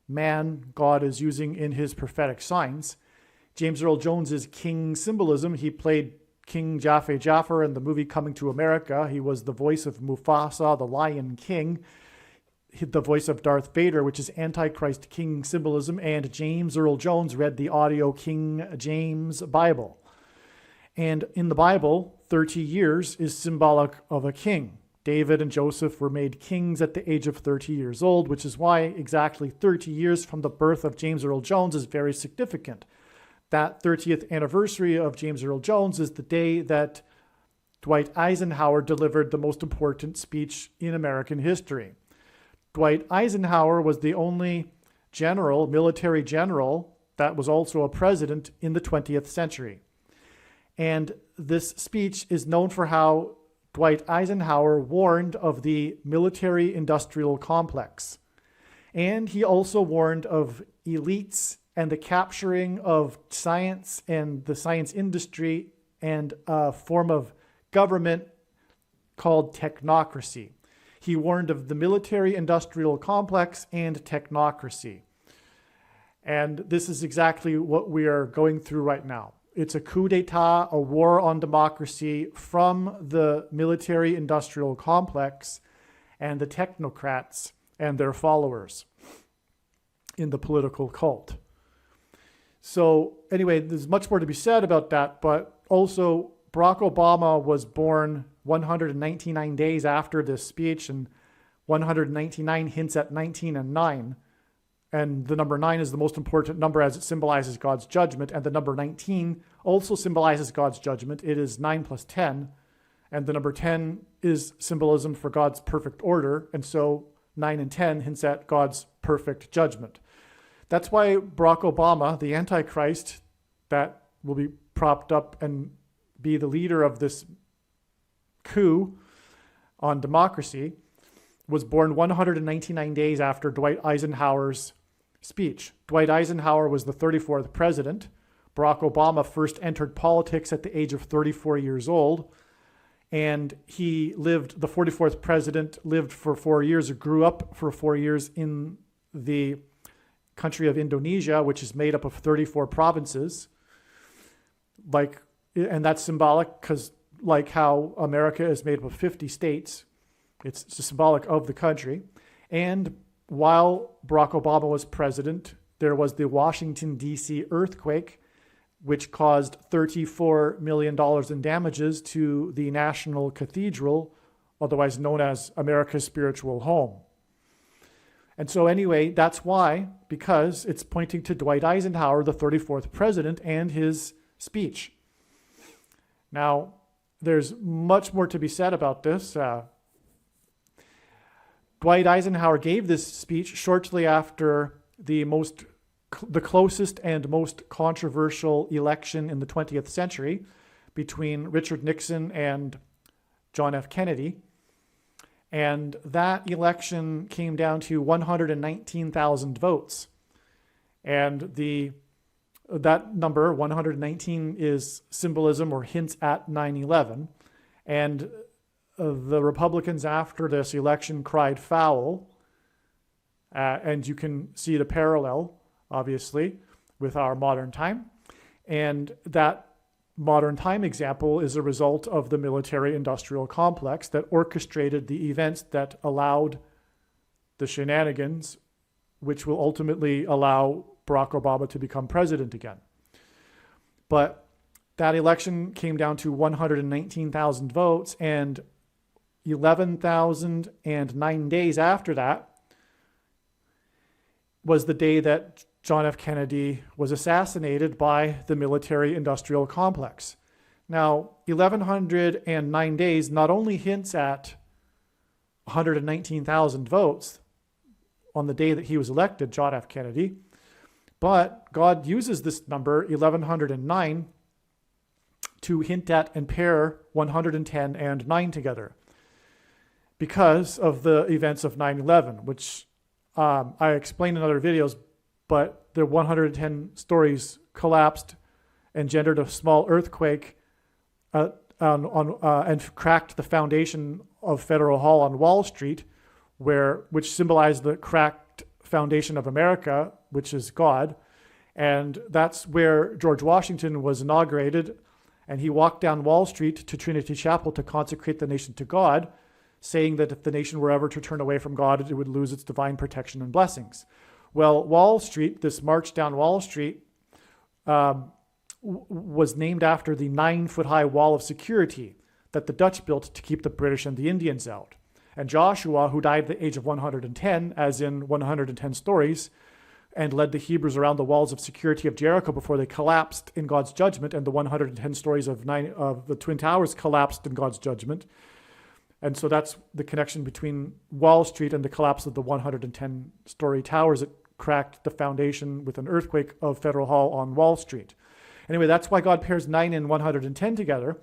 [SPEAKER 1] man God is using in his prophetic signs. James Earl Jones is king symbolism. He played King Jafar in the movie Coming to America. He was the voice of Mufasa, the Lion King, the voice of Darth Vader, which is Antichrist king symbolism, and James Earl Jones read the audio King James Bible. And in the Bible, 30 years is symbolic of a king. David and Joseph were made kings at the age of 30 years old, which is why exactly 30 years from the birth of James Earl Jones is very significant. That 30th anniversary of James Earl Jones is the day that Dwight Eisenhower delivered the most important speech in American history. Dwight Eisenhower was the only military general, that was also a president in the 20th century. And this speech is known for how Dwight Eisenhower warned of the military-industrial complex. And he also warned of elites and the capturing of science and the science industry and a form of government called technocracy. He warned of the military-industrial complex and technocracy. And this is exactly what we are going through right now. It's a coup d'etat, a war on democracy from the military-industrial complex and the technocrats and their followers in the political cult. So anyway, there's much more to be said about that, but also Barack Obama was born 199 days after this speech, and 199 hints at 19 and 9. And the number 9 is the most important number as it symbolizes God's judgment, and the number 19 also symbolizes God's judgment. It is 9 plus 10, and the number 10 is symbolism for God's perfect order, and so 9 and 10 hints at God's perfect judgment. That's why Barack Obama, the Antichrist that will be propped up and be the leader of this coup on democracy, was born 199 days after Dwight Eisenhower's speech. Dwight Eisenhower was the 34th president. Barack Obama first entered politics at the age of 34 years old, and the 44th president lived for 4 years, or grew up for 4 years in the country of Indonesia, which is made up of 34 provinces. And that's symbolic because like how America is made up of 50 states, it's symbolic of the country. And while Barack Obama was president, there was the Washington, D.C. earthquake, which caused $34 million in damages to the National Cathedral, otherwise known as America's spiritual home. And so anyway, that's why, because it's pointing to Dwight Eisenhower, the 34th president, and his speech. Now, there's much more to be said about this. Dwight Eisenhower gave this speech shortly after the closest and most controversial election in the 20th century between Richard Nixon and John F. Kennedy. And that election came down to 119,000 votes. And that number, 119, is symbolism or hints at 9/11. And the Republicans after this election cried foul. And you can see the parallel, obviously, with our modern time. And that modern time example is a result of the military-industrial complex that orchestrated the events that allowed the shenanigans, which will ultimately allow Barack Obama to become president again. But that election came down to 119,000 votes, and 11,009 days after that was the day that John F. Kennedy was assassinated by the military-industrial complex. Now, 1,109 days not only hints at 119,000 votes on the day that he was elected, John F. Kennedy, but God uses this number, 1,109, to hint at and pair 110 and 9 together because of the events of 9/11, which I explained in other videos, but the 110 stories collapsed, engendered a small earthquake, and cracked the foundation of Federal Hall on Wall Street, which symbolized the cracked foundation of America, which is God. And that's where George Washington was inaugurated, and he walked down Wall Street to Trinity Chapel to consecrate the nation to God, saying that if the nation were ever to turn away from God, it would lose its divine protection and blessings. Well, Wall Street, this march down Wall Street, was named after the 9-foot-high wall of security that the Dutch built to keep the British and the Indians out. And Joshua, who died at the age of 110, as in 110 stories, and led the Hebrews around the walls of security of Jericho before they collapsed in God's judgment, and the 110 stories of the Twin Towers collapsed in God's judgment. And so that's the connection between Wall Street and the collapse of the 110-story towers that cracked the foundation with an earthquake of Federal Hall on Wall Street. Anyway, that's why God pairs 9 and 110 together.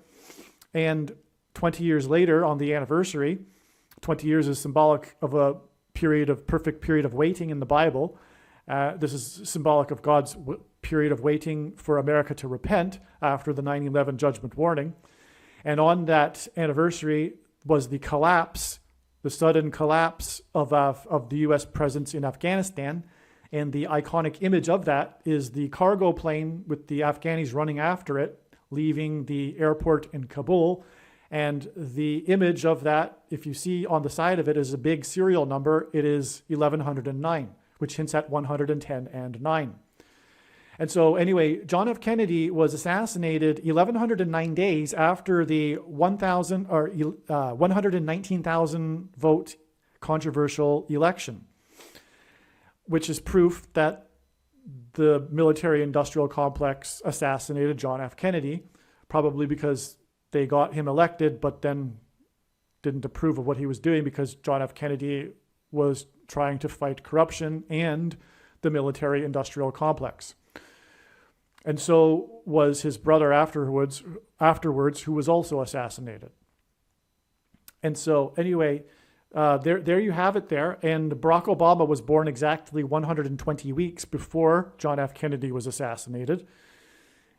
[SPEAKER 1] And 20 years later, on the anniversary, 20 years is symbolic of a perfect period of waiting in the Bible. This is symbolic of God's period of waiting for America to repent after the 9/11 judgment warning. And on that anniversary was the sudden collapse of the U.S. presence in Afghanistan. And the iconic image of that is the cargo plane with the Afghanis running after it, leaving the airport in Kabul. And the image of that, if you see on the side of it, is a big serial number. It is 1109, which hints at 110 and 9. And so anyway, John F. Kennedy was assassinated 1,109 days after the 119,000 vote controversial election, which is proof that the military-industrial complex assassinated John F. Kennedy, probably because they got him elected, but then didn't approve of what he was doing because John F. Kennedy was trying to fight corruption and the military-industrial complex. And so was his brother afterwards, who was also assassinated. And so anyway, there you have it there. And Barack Obama was born exactly 120 weeks before John F. Kennedy was assassinated.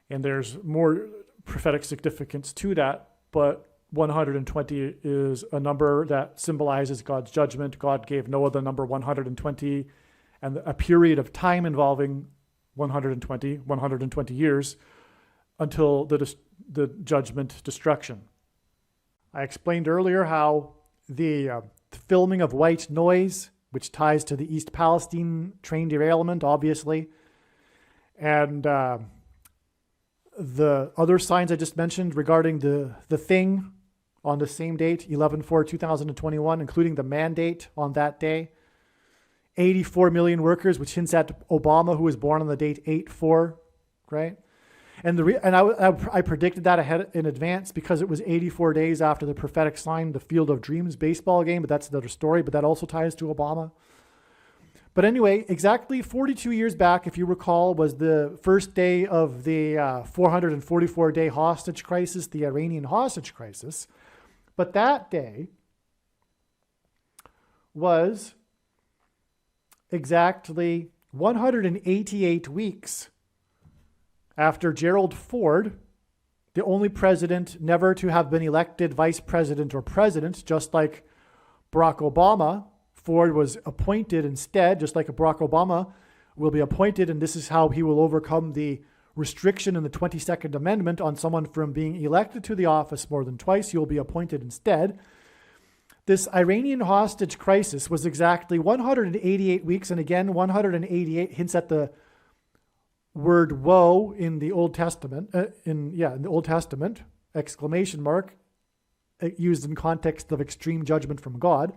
[SPEAKER 1] And there's more prophetic significance to that, but 120 is a number that symbolizes God's judgment. God gave Noah the number 120 and a period of time involving 120 years until the judgment destruction. I explained earlier how the filming of white noise, which ties to the East Palestine train derailment, obviously, and the other signs I just mentioned regarding the thing on the same date, 11/4/2021, including the mandate on that day, 84 million workers, which hints at Obama, who was born on the date 8/4, right? And I predicted that ahead in advance because it was 84 days after the prophetic sign, the Field of Dreams baseball game, but that's another story, but that also ties to Obama. But anyway, exactly 42 years back, if you recall, was the first day of the 444-day hostage crisis, the Iranian hostage crisis. But that day was exactly 188 weeks after Gerald Ford, the only president never to have been elected vice president or president, just like Barack Obama, Ford was appointed instead, just like Barack Obama will be appointed, and this is how he will overcome the restriction in the 22nd Amendment on someone from being elected to the office more than twice. He will be appointed instead. This Iranian hostage crisis was exactly 188 weeks, and again, 188 hints at the word woe in the Old Testament, in the Old Testament, exclamation mark, used in context of extreme judgment from God.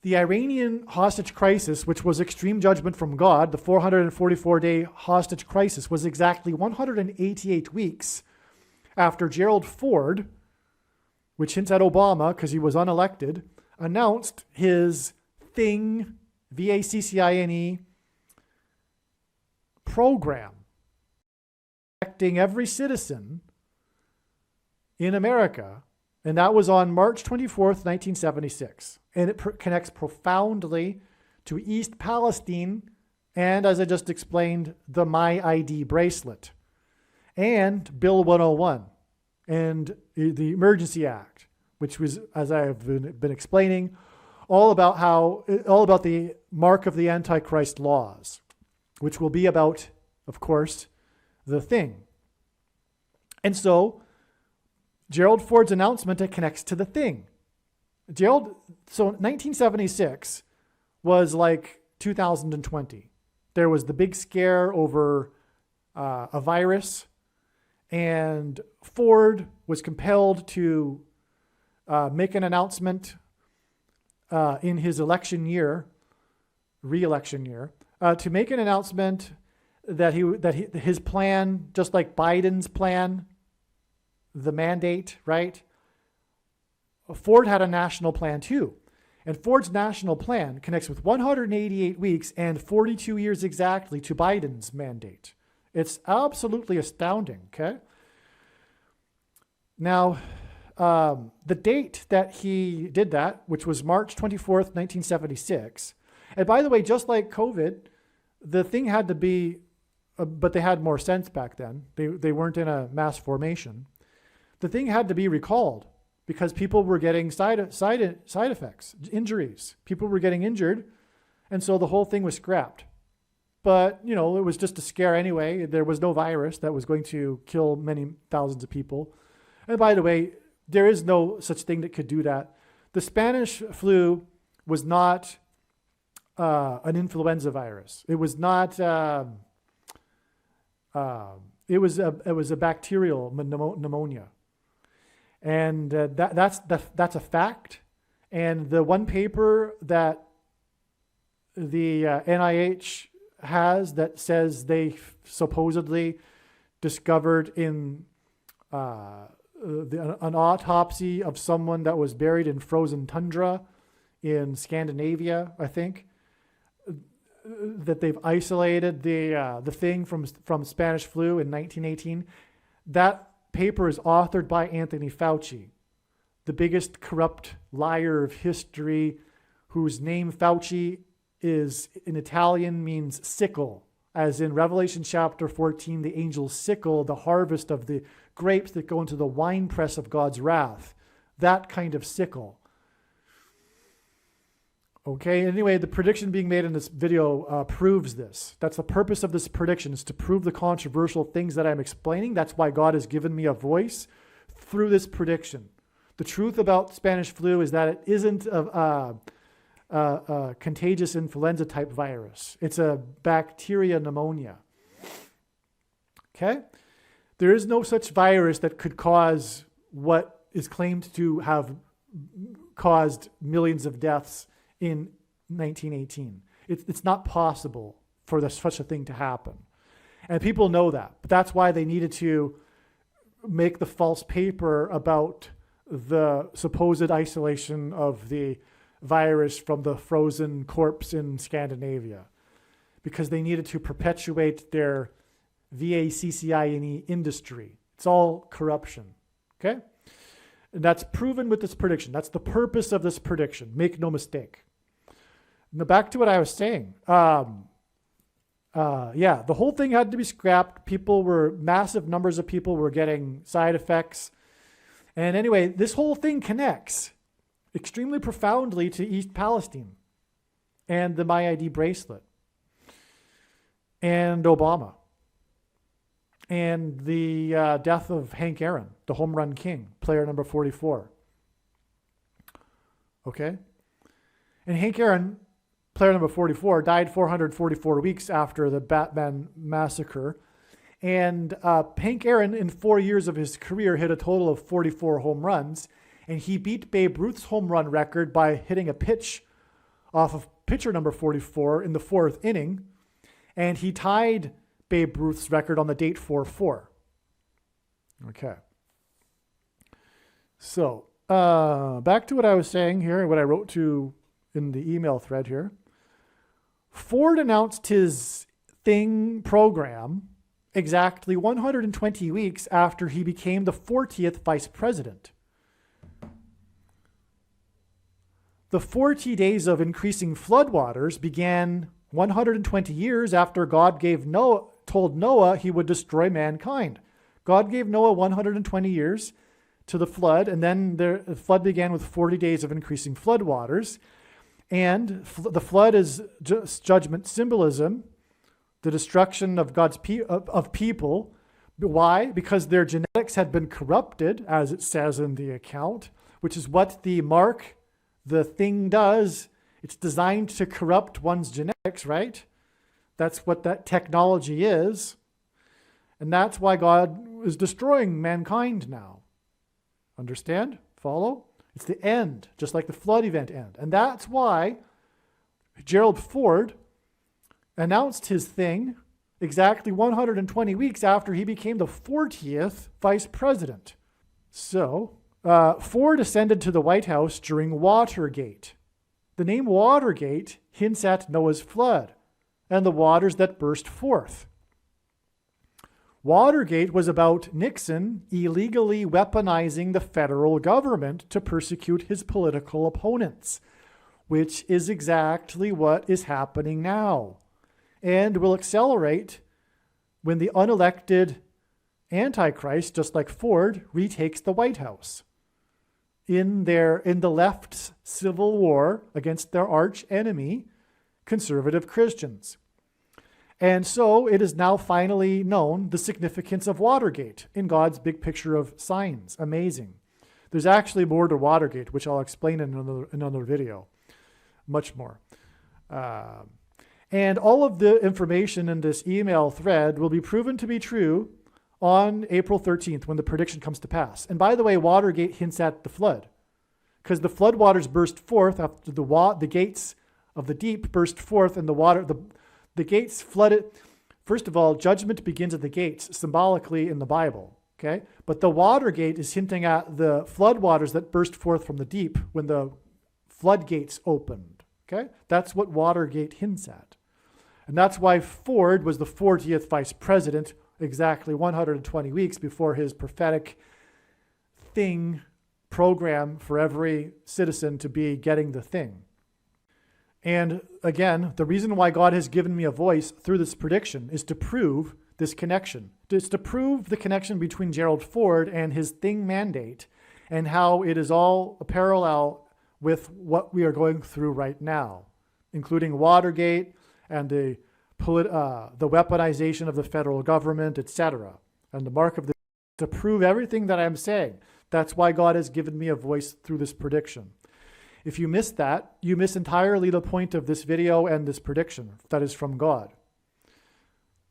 [SPEAKER 1] The Iranian hostage crisis, which was extreme judgment from God, the 444-day hostage crisis, was exactly 188 weeks after Gerald Ford, which hints at Obama because he was unelected, announced his thing, VACCINE, program protecting every citizen in America, and that was on March 24th, 1976. And it connects profoundly to East Palestine and, as I just explained, the My ID bracelet and Bill 101 and the Emergency Act, which was, as I have been explaining, all about the mark of the Antichrist laws, which will be about, of course, the thing. And so Gerald Ford's announcement, it connects to the thing. So 1976 was like 2020. There was the big scare over a virus, and Ford was compelled to make an announcement in his re-election year, to make an announcement that his plan, just like Biden's plan, the mandate, right? Ford had a national plan too. And Ford's national plan connects with 188 weeks and 42 years exactly to Biden's mandate. It's absolutely astounding, okay? Now, the date that he did that, which was March 24th, 1976, and by the way, just like COVID, the thing had to be, but they had more sense back then. They weren't in a mass formation. The thing had to be recalled because people were getting side effects, injuries. People were getting injured, and so the whole thing was scrapped. But, it was just a scare anyway. There was no virus that was going to kill many thousands of people. And by the way, there is no such thing that could do that. The Spanish flu was not an influenza virus. It was not. It was a bacterial pneumonia, and that's a fact. And the one paper that the NIH has that says they supposedly discovered in an autopsy of someone that was buried in frozen tundra in Scandinavia, I think, that they've isolated the thing from Spanish flu in 1918. That paper is authored by Anthony Fauci, the biggest corrupt liar of history, whose name Fauci is in Italian means sickle, as in Revelation chapter 14, the angels sickle the harvest of the grapes that go into the winepress of God's wrath. That kind of sickle. Okay, anyway, the prediction being made in this video proves this. That's the purpose of this prediction, is to prove the controversial things that I'm explaining. That's why God has given me a voice through this prediction. The truth about Spanish flu is that it isn't a contagious influenza type virus. It's a bacteria pneumonia. Okay? There is no such virus that could cause what is claimed to have caused millions of deaths in 1918. It's not possible for such a thing to happen. And people know that. But that's why they needed to make the false paper about the supposed isolation of the virus from the frozen corpse in Scandinavia, because they needed to perpetuate their VACCINE industry. It's all corruption. Okay? And that's proven with this prediction. That's the purpose of this prediction. Make no mistake. Now back to what I was saying. The whole thing had to be scrapped. Massive numbers of people were getting side effects. And anyway, this whole thing connects extremely profoundly to East Palestine and the My ID bracelet and Obama and the death of Hank Aaron, the home run king, player number 44. Okay? And Hank Aaron player number 44, died 444 weeks after the Batman massacre. And Hank Aaron, in 4 years of his career, hit a total of 44 home runs. And he beat Babe Ruth's home run record by hitting a pitch off of pitcher number 44 in the 4th inning. And he tied Babe Ruth's record on the date 4-4. Okay. So, back to what I was saying here, what I wrote to in the email thread here. Ford announced his Thing program exactly 120 weeks after he became the 40th vice president. The 40 days of increasing floodwaters began 120 years after God told Noah he would destroy mankind. God gave Noah 120 years to the flood, and then the flood began with 40 days of increasing floodwaters. And the flood is just judgment symbolism, the destruction of God's people. Why? Because their genetics had been corrupted, as it says in the account, which is what the mark, the thing, does. It's designed to corrupt one's genetics, right? That's what that technology is. And that's why God is destroying mankind now. Understand? Follow? It's the end, just like the flood event end. And that's why Gerald Ford announced his thing exactly 120 weeks after he became the 40th vice president. So, Ford ascended to the White House during Watergate. The name Watergate hints at Noah's flood and the waters that burst forth. Watergate was about Nixon illegally weaponizing the federal government to persecute his political opponents, which is exactly what is happening now and will accelerate when the unelected Antichrist, just like Ford, retakes the White House in the left's civil war against their arch enemy, conservative Christians. And so it is now finally known the significance of Watergate in God's big picture of signs. Amazing. There's actually more to Watergate, which I'll explain in another video. Much more. And all of the information in this email thread will be proven to be true on April 13th when the prediction comes to pass. And by the way, Watergate hints at the flood, because the flood waters burst forth after the gates of the deep burst forth, and the gates flooded. First of all, judgment begins at the gates, symbolically in the Bible, okay? But the Watergate is hinting at the floodwaters that burst forth from the deep when the floodgates opened, okay? That's what Watergate hints at. And that's why Ford was the 40th vice president exactly 120 weeks before his prophetic thing program for every citizen to be getting the thing. And again, the reason why God has given me a voice through this prediction is to prove this connection. It's to prove the connection between Gerald Ford and his thing mandate and how it is all a parallel with what we are going through right now, including Watergate and the weaponization of the federal government, etc. And the mark of the to prove everything that I'm saying. That's why God has given me a voice through this prediction. If you miss that, you miss entirely the point of this video and this prediction that is from God.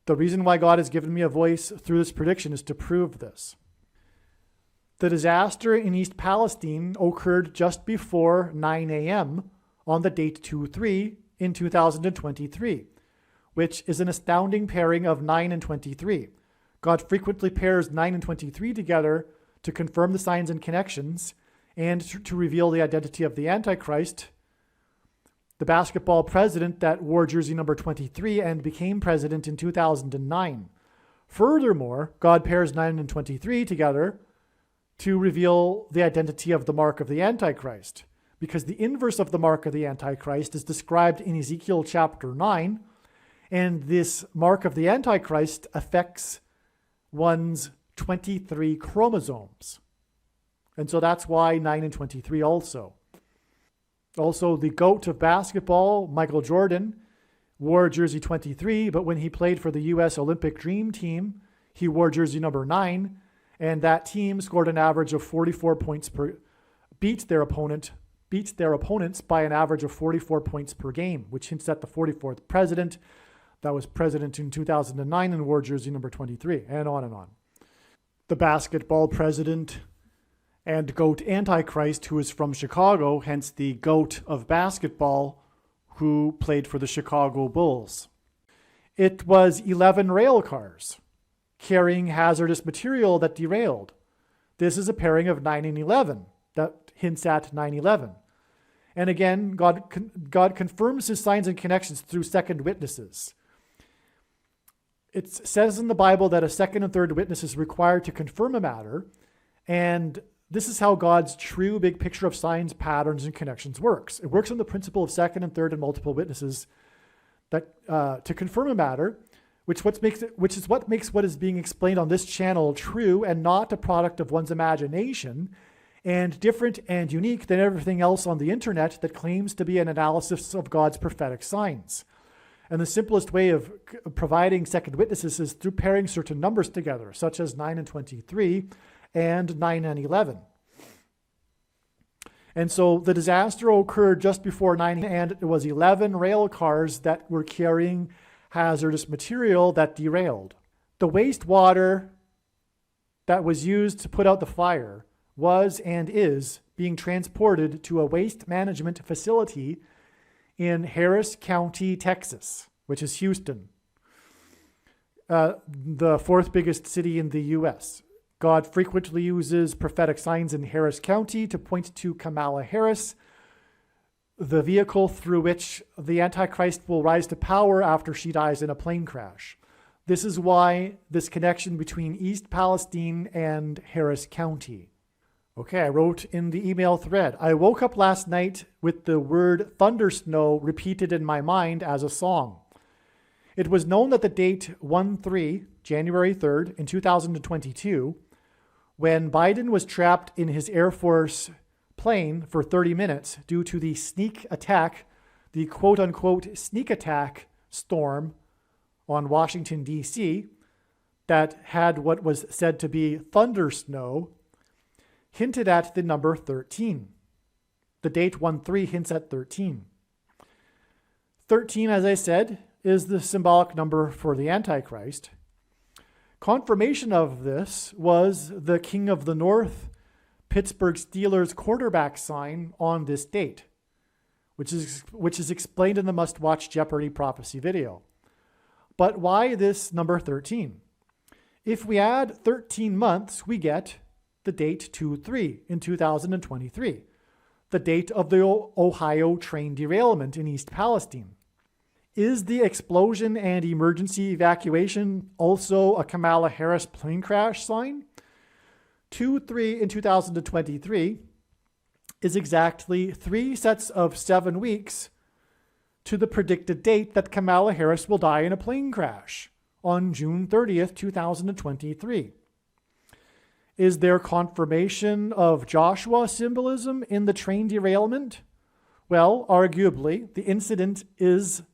[SPEAKER 1] The reason why God has given me a voice through this prediction is to prove this. The disaster in East Palestine occurred just before 9 a.m. on the date 2-3 in 2023, which is an astounding pairing of 9 and 23. God frequently pairs 9 and 23 together to confirm the signs and connections and to reveal the identity of the Antichrist, the basketball president that wore jersey number 23 and became president in 2009. Furthermore, God pairs 9 and 23 together to reveal the identity of the mark of the Antichrist, because the inverse of the mark of the Antichrist is described in Ezekiel chapter 9, and this mark of the Antichrist affects one's 23 chromosomes. And so that's why 9 and 23 also. Also, the GOAT of basketball, Michael Jordan, wore jersey 23, but when he played for the U.S. Olympic Dream Team, he wore jersey number 9, and that team scored an average of 44 points beat beat their opponents by an average of 44 points per game, which hints at the 44th president that was president in 2009 and wore jersey number 23, and on and on. The basketball president and GOAT Antichrist, who is from Chicago, hence the GOAT of basketball, who played for the Chicago Bulls. It was 11 rail cars carrying hazardous material that derailed. This is a pairing of 9 and 11 that hints at 9/11. And again, God confirms his signs and connections through second witnesses. It says in the Bible that a second and third witness is required to confirm a matter, and this is how God's true big picture of signs, patterns, and connections works. It works on the principle of second and third and multiple witnesses that to confirm a matter, which is what makes what is being explained on this channel true and not a product of one's imagination, and different and unique than everything else on the internet that claims to be an analysis of God's prophetic signs. And the simplest way of providing second witnesses is through pairing certain numbers together, such as 9 and 23 and 9 and 11. And so the disaster occurred just before 9, and it was 11 rail cars that were carrying hazardous material that derailed. The wastewater that was used to put out the fire was and is being transported to a waste management facility in Harris County, Texas, which is Houston, the fourth biggest city in the U.S. God frequently uses prophetic signs in Harris County to point to Kamala Harris, the vehicle through which the Antichrist will rise to power after she dies in a plane crash. This is why this connection between East Palestine and Harris County. Okay, I wrote in the email thread, I woke up last night with the word thundersnow repeated in my mind as a song. It was known that the date 1/3, January 3rd, in 2022, when Biden was trapped in his Air Force plane for 30 minutes due to the sneak attack, the quote-unquote sneak attack storm on Washington, D.C., that had what was said to be thunder snow, hinted at the number 13. The date 1/3 hints at 13. 13, as I said, is the symbolic number for the Antichrist. Confirmation of this was the King of the North, Pittsburgh Steelers quarterback sign on this date, which is explained in the must-watch Jeopardy prophecy video. But why this number 13? If we add 13 months, we get the date 2/3 in 2023, the date of the Ohio train derailment in East Palestine. Is the explosion and emergency evacuation also a Kamala Harris plane crash sign? 2/3 in 2023 is exactly 3 sets of 7 weeks to the predicted date that Kamala Harris will die in a plane crash on June 30th, 2023. Is there confirmation of Joshua symbolism in the train derailment? Well, arguably, the incident is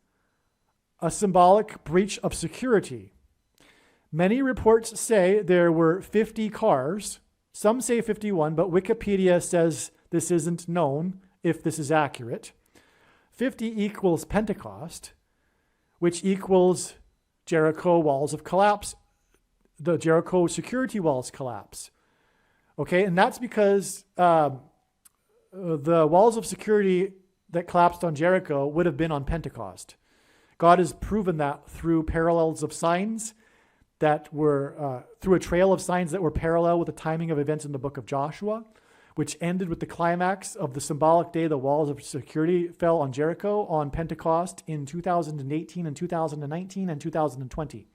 [SPEAKER 1] a symbolic breach of security. Many reports say there were 50 cars. Some say 51, but Wikipedia says this isn't known if this is accurate. 50 equals Pentecost, which equals Jericho walls of collapse. The Jericho security walls collapse. Okay, and that's because the walls of security that collapsed on Jericho would have been on Pentecost. God has proven that through parallels of signs that were, through a trail of signs that were parallel with the timing of events in the book of Joshua, which ended with the climax of the symbolic day the walls of security fell on Jericho on Pentecost in 2018 and 2019 and 2020.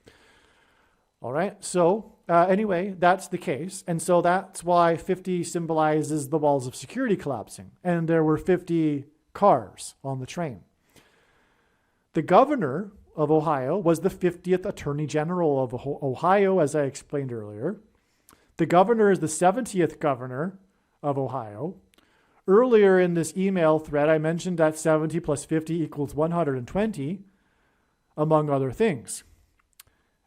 [SPEAKER 1] All right, so anyway, that's the case. And so that's why 50 symbolizes the walls of security collapsing. And there were 50 cars on the train. The governor of Ohio was the 50th Attorney General of Ohio, as I explained earlier. The governor is the 70th governor of Ohio. Earlier in this email thread, I mentioned that 70 plus 50 equals 120, among other things.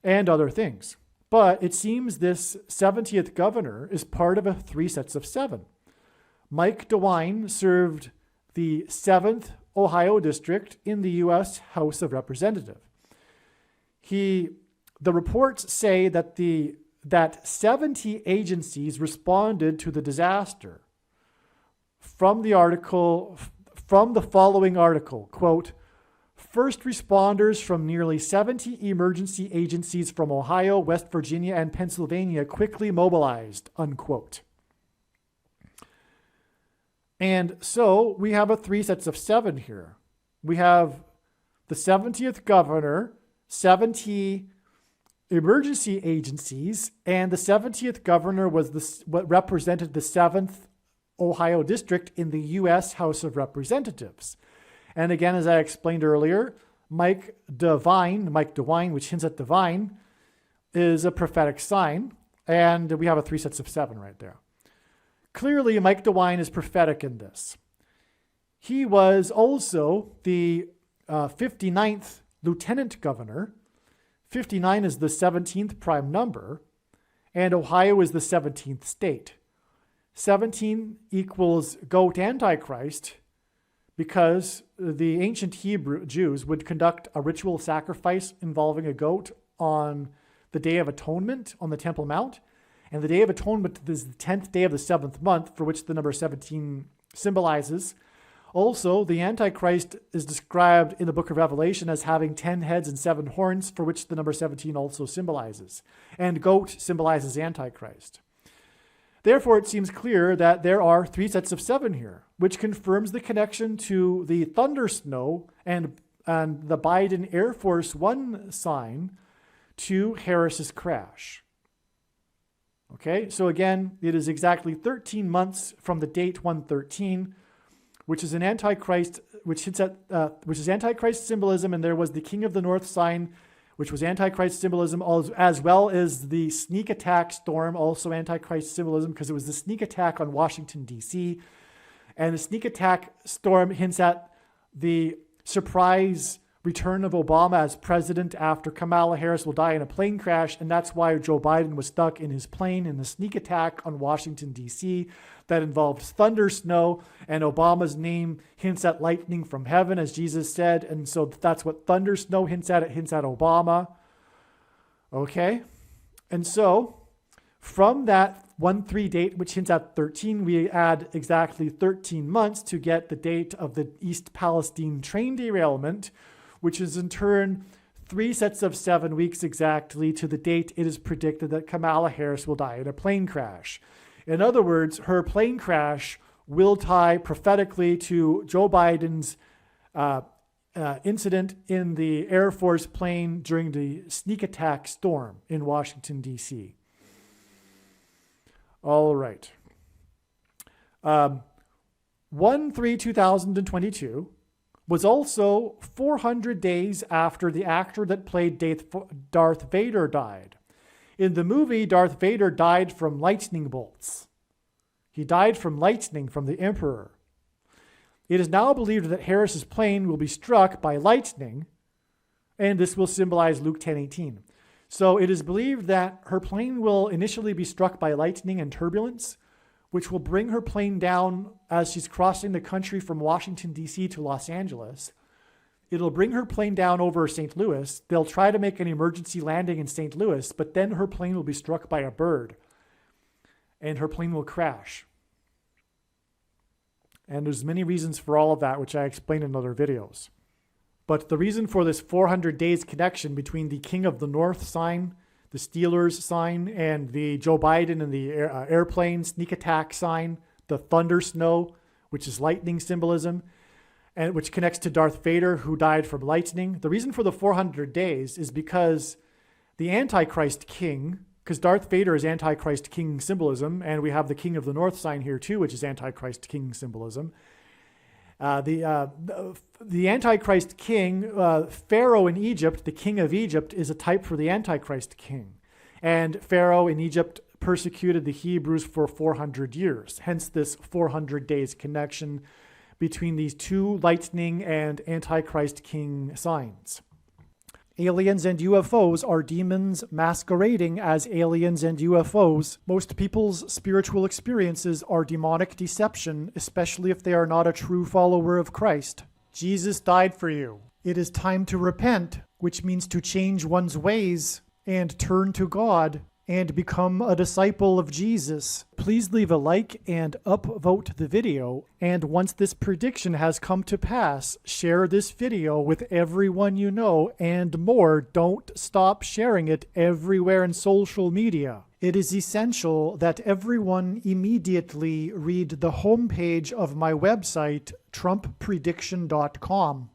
[SPEAKER 1] And other things. But it seems this 70th governor is part of a 3 sets of 7. Mike DeWine served the 7th Ohio District in the U.S. House of Representatives. The reports say that 70 agencies responded to the disaster. From the following article, quote, first responders from nearly 70 emergency agencies from Ohio, West Virginia, and Pennsylvania quickly mobilized, unquote. And so we have 3 sets of 7 here. We have the 70th governor, 70 emergency agencies, and the 70th governor was what represented the 7th Ohio District in the U.S. House of Representatives. And again, as I explained earlier, Mike DeWine, which hints at divine, is a prophetic sign. And we have 3 sets of 7 right there. Clearly, Mike DeWine is prophetic in this. He was also the 59th lieutenant governor. 59 is the 17th prime number, and Ohio is the 17th state. 17 equals goat antichrist because the ancient Hebrew Jews would conduct a ritual sacrifice involving a goat on the Day of Atonement on the Temple Mount. And the Day of Atonement is the 10th day of the 7th month, for which the number 17 symbolizes. Also, the Antichrist is described in the book of Revelation as having 10 heads and 7 horns, for which the number 17 also symbolizes. And goat symbolizes Antichrist. Therefore, it seems clear that there are 3 sets of 7 here, which confirms the connection to the thunder snow and the Biden Air Force One sign to Harris's crash. Okay, so again, it is exactly 13 months from the date 113, which is an Antichrist, which is Antichrist symbolism, and there was the King of the North sign, which was Antichrist symbolism, as well as the sneak attack storm, also Antichrist symbolism, because it was the sneak attack on Washington, D.C. And the sneak attack storm hints at the surprise return of Obama as president after Kamala Harris will die in a plane crash, and that's why Joe Biden was stuck in his plane in the sneak attack on Washington, D.C. that involved thunder, snow, and Obama's name hints at lightning from heaven, as Jesus said, and so that's what thunder, snow hints at. It hints at Obama. Okay? And so, from that 1-3 date, which hints at 13, we add exactly 13 months to get the date of the East Palestine train derailment, which is in turn 3 sets of 7 weeks exactly to the date it is predicted that Kamala Harris will die in a plane crash. In other words, her plane crash will tie prophetically to Joe Biden's incident in the Air Force plane during the sneak attack storm in Washington, D.C. All right. 1/3/2022 was also 400 days after the actor that played Darth Vader died. In the movie, Darth Vader died from lightning bolts. He died from lightning from the Emperor. It is now believed that Harris's plane will be struck by lightning, and this will symbolize Luke 10:18. So it is believed that her plane will initially be struck by lightning and turbulence, which will bring her plane down as she's crossing the country from Washington, D.C. to Los Angeles. It'll bring her plane down over St. Louis. They'll try to make an emergency landing in St. Louis, but then her plane will be struck by a bird, and her plane will crash. And there's many reasons for all of that, which I explained in other videos. But the reason for this 400 days connection between the King of the North sign, the Steelers sign, and the Joe Biden and the airplane sneak attack sign, the thunder snow, which is lightning symbolism, and which connects to Darth Vader, who died from lightning. The reason for the 400 days is because the Antichrist king, because Darth Vader is Antichrist king symbolism, and we have the King of the North sign here too, which is Antichrist king symbolism. The Antichrist king, Pharaoh in Egypt, the king of Egypt, is a type for the Antichrist king. And Pharaoh in Egypt persecuted the Hebrews for 400 years. Hence this 400 days connection between these two lightning and Antichrist king signs. Aliens and UFOs are demons masquerading as aliens and UFOs. Most people's spiritual experiences are demonic deception, especially if they are not a true follower of Christ. Jesus died for you. It is time to repent, which means to change one's ways and turn to God and become a disciple of Jesus. Please leave a like and upvote the video. And once this prediction has come to pass, share this video with everyone you know, and more. Don't stop sharing it everywhere in social media. It is essential that everyone immediately read the homepage of my website, TrumpPrediction.com.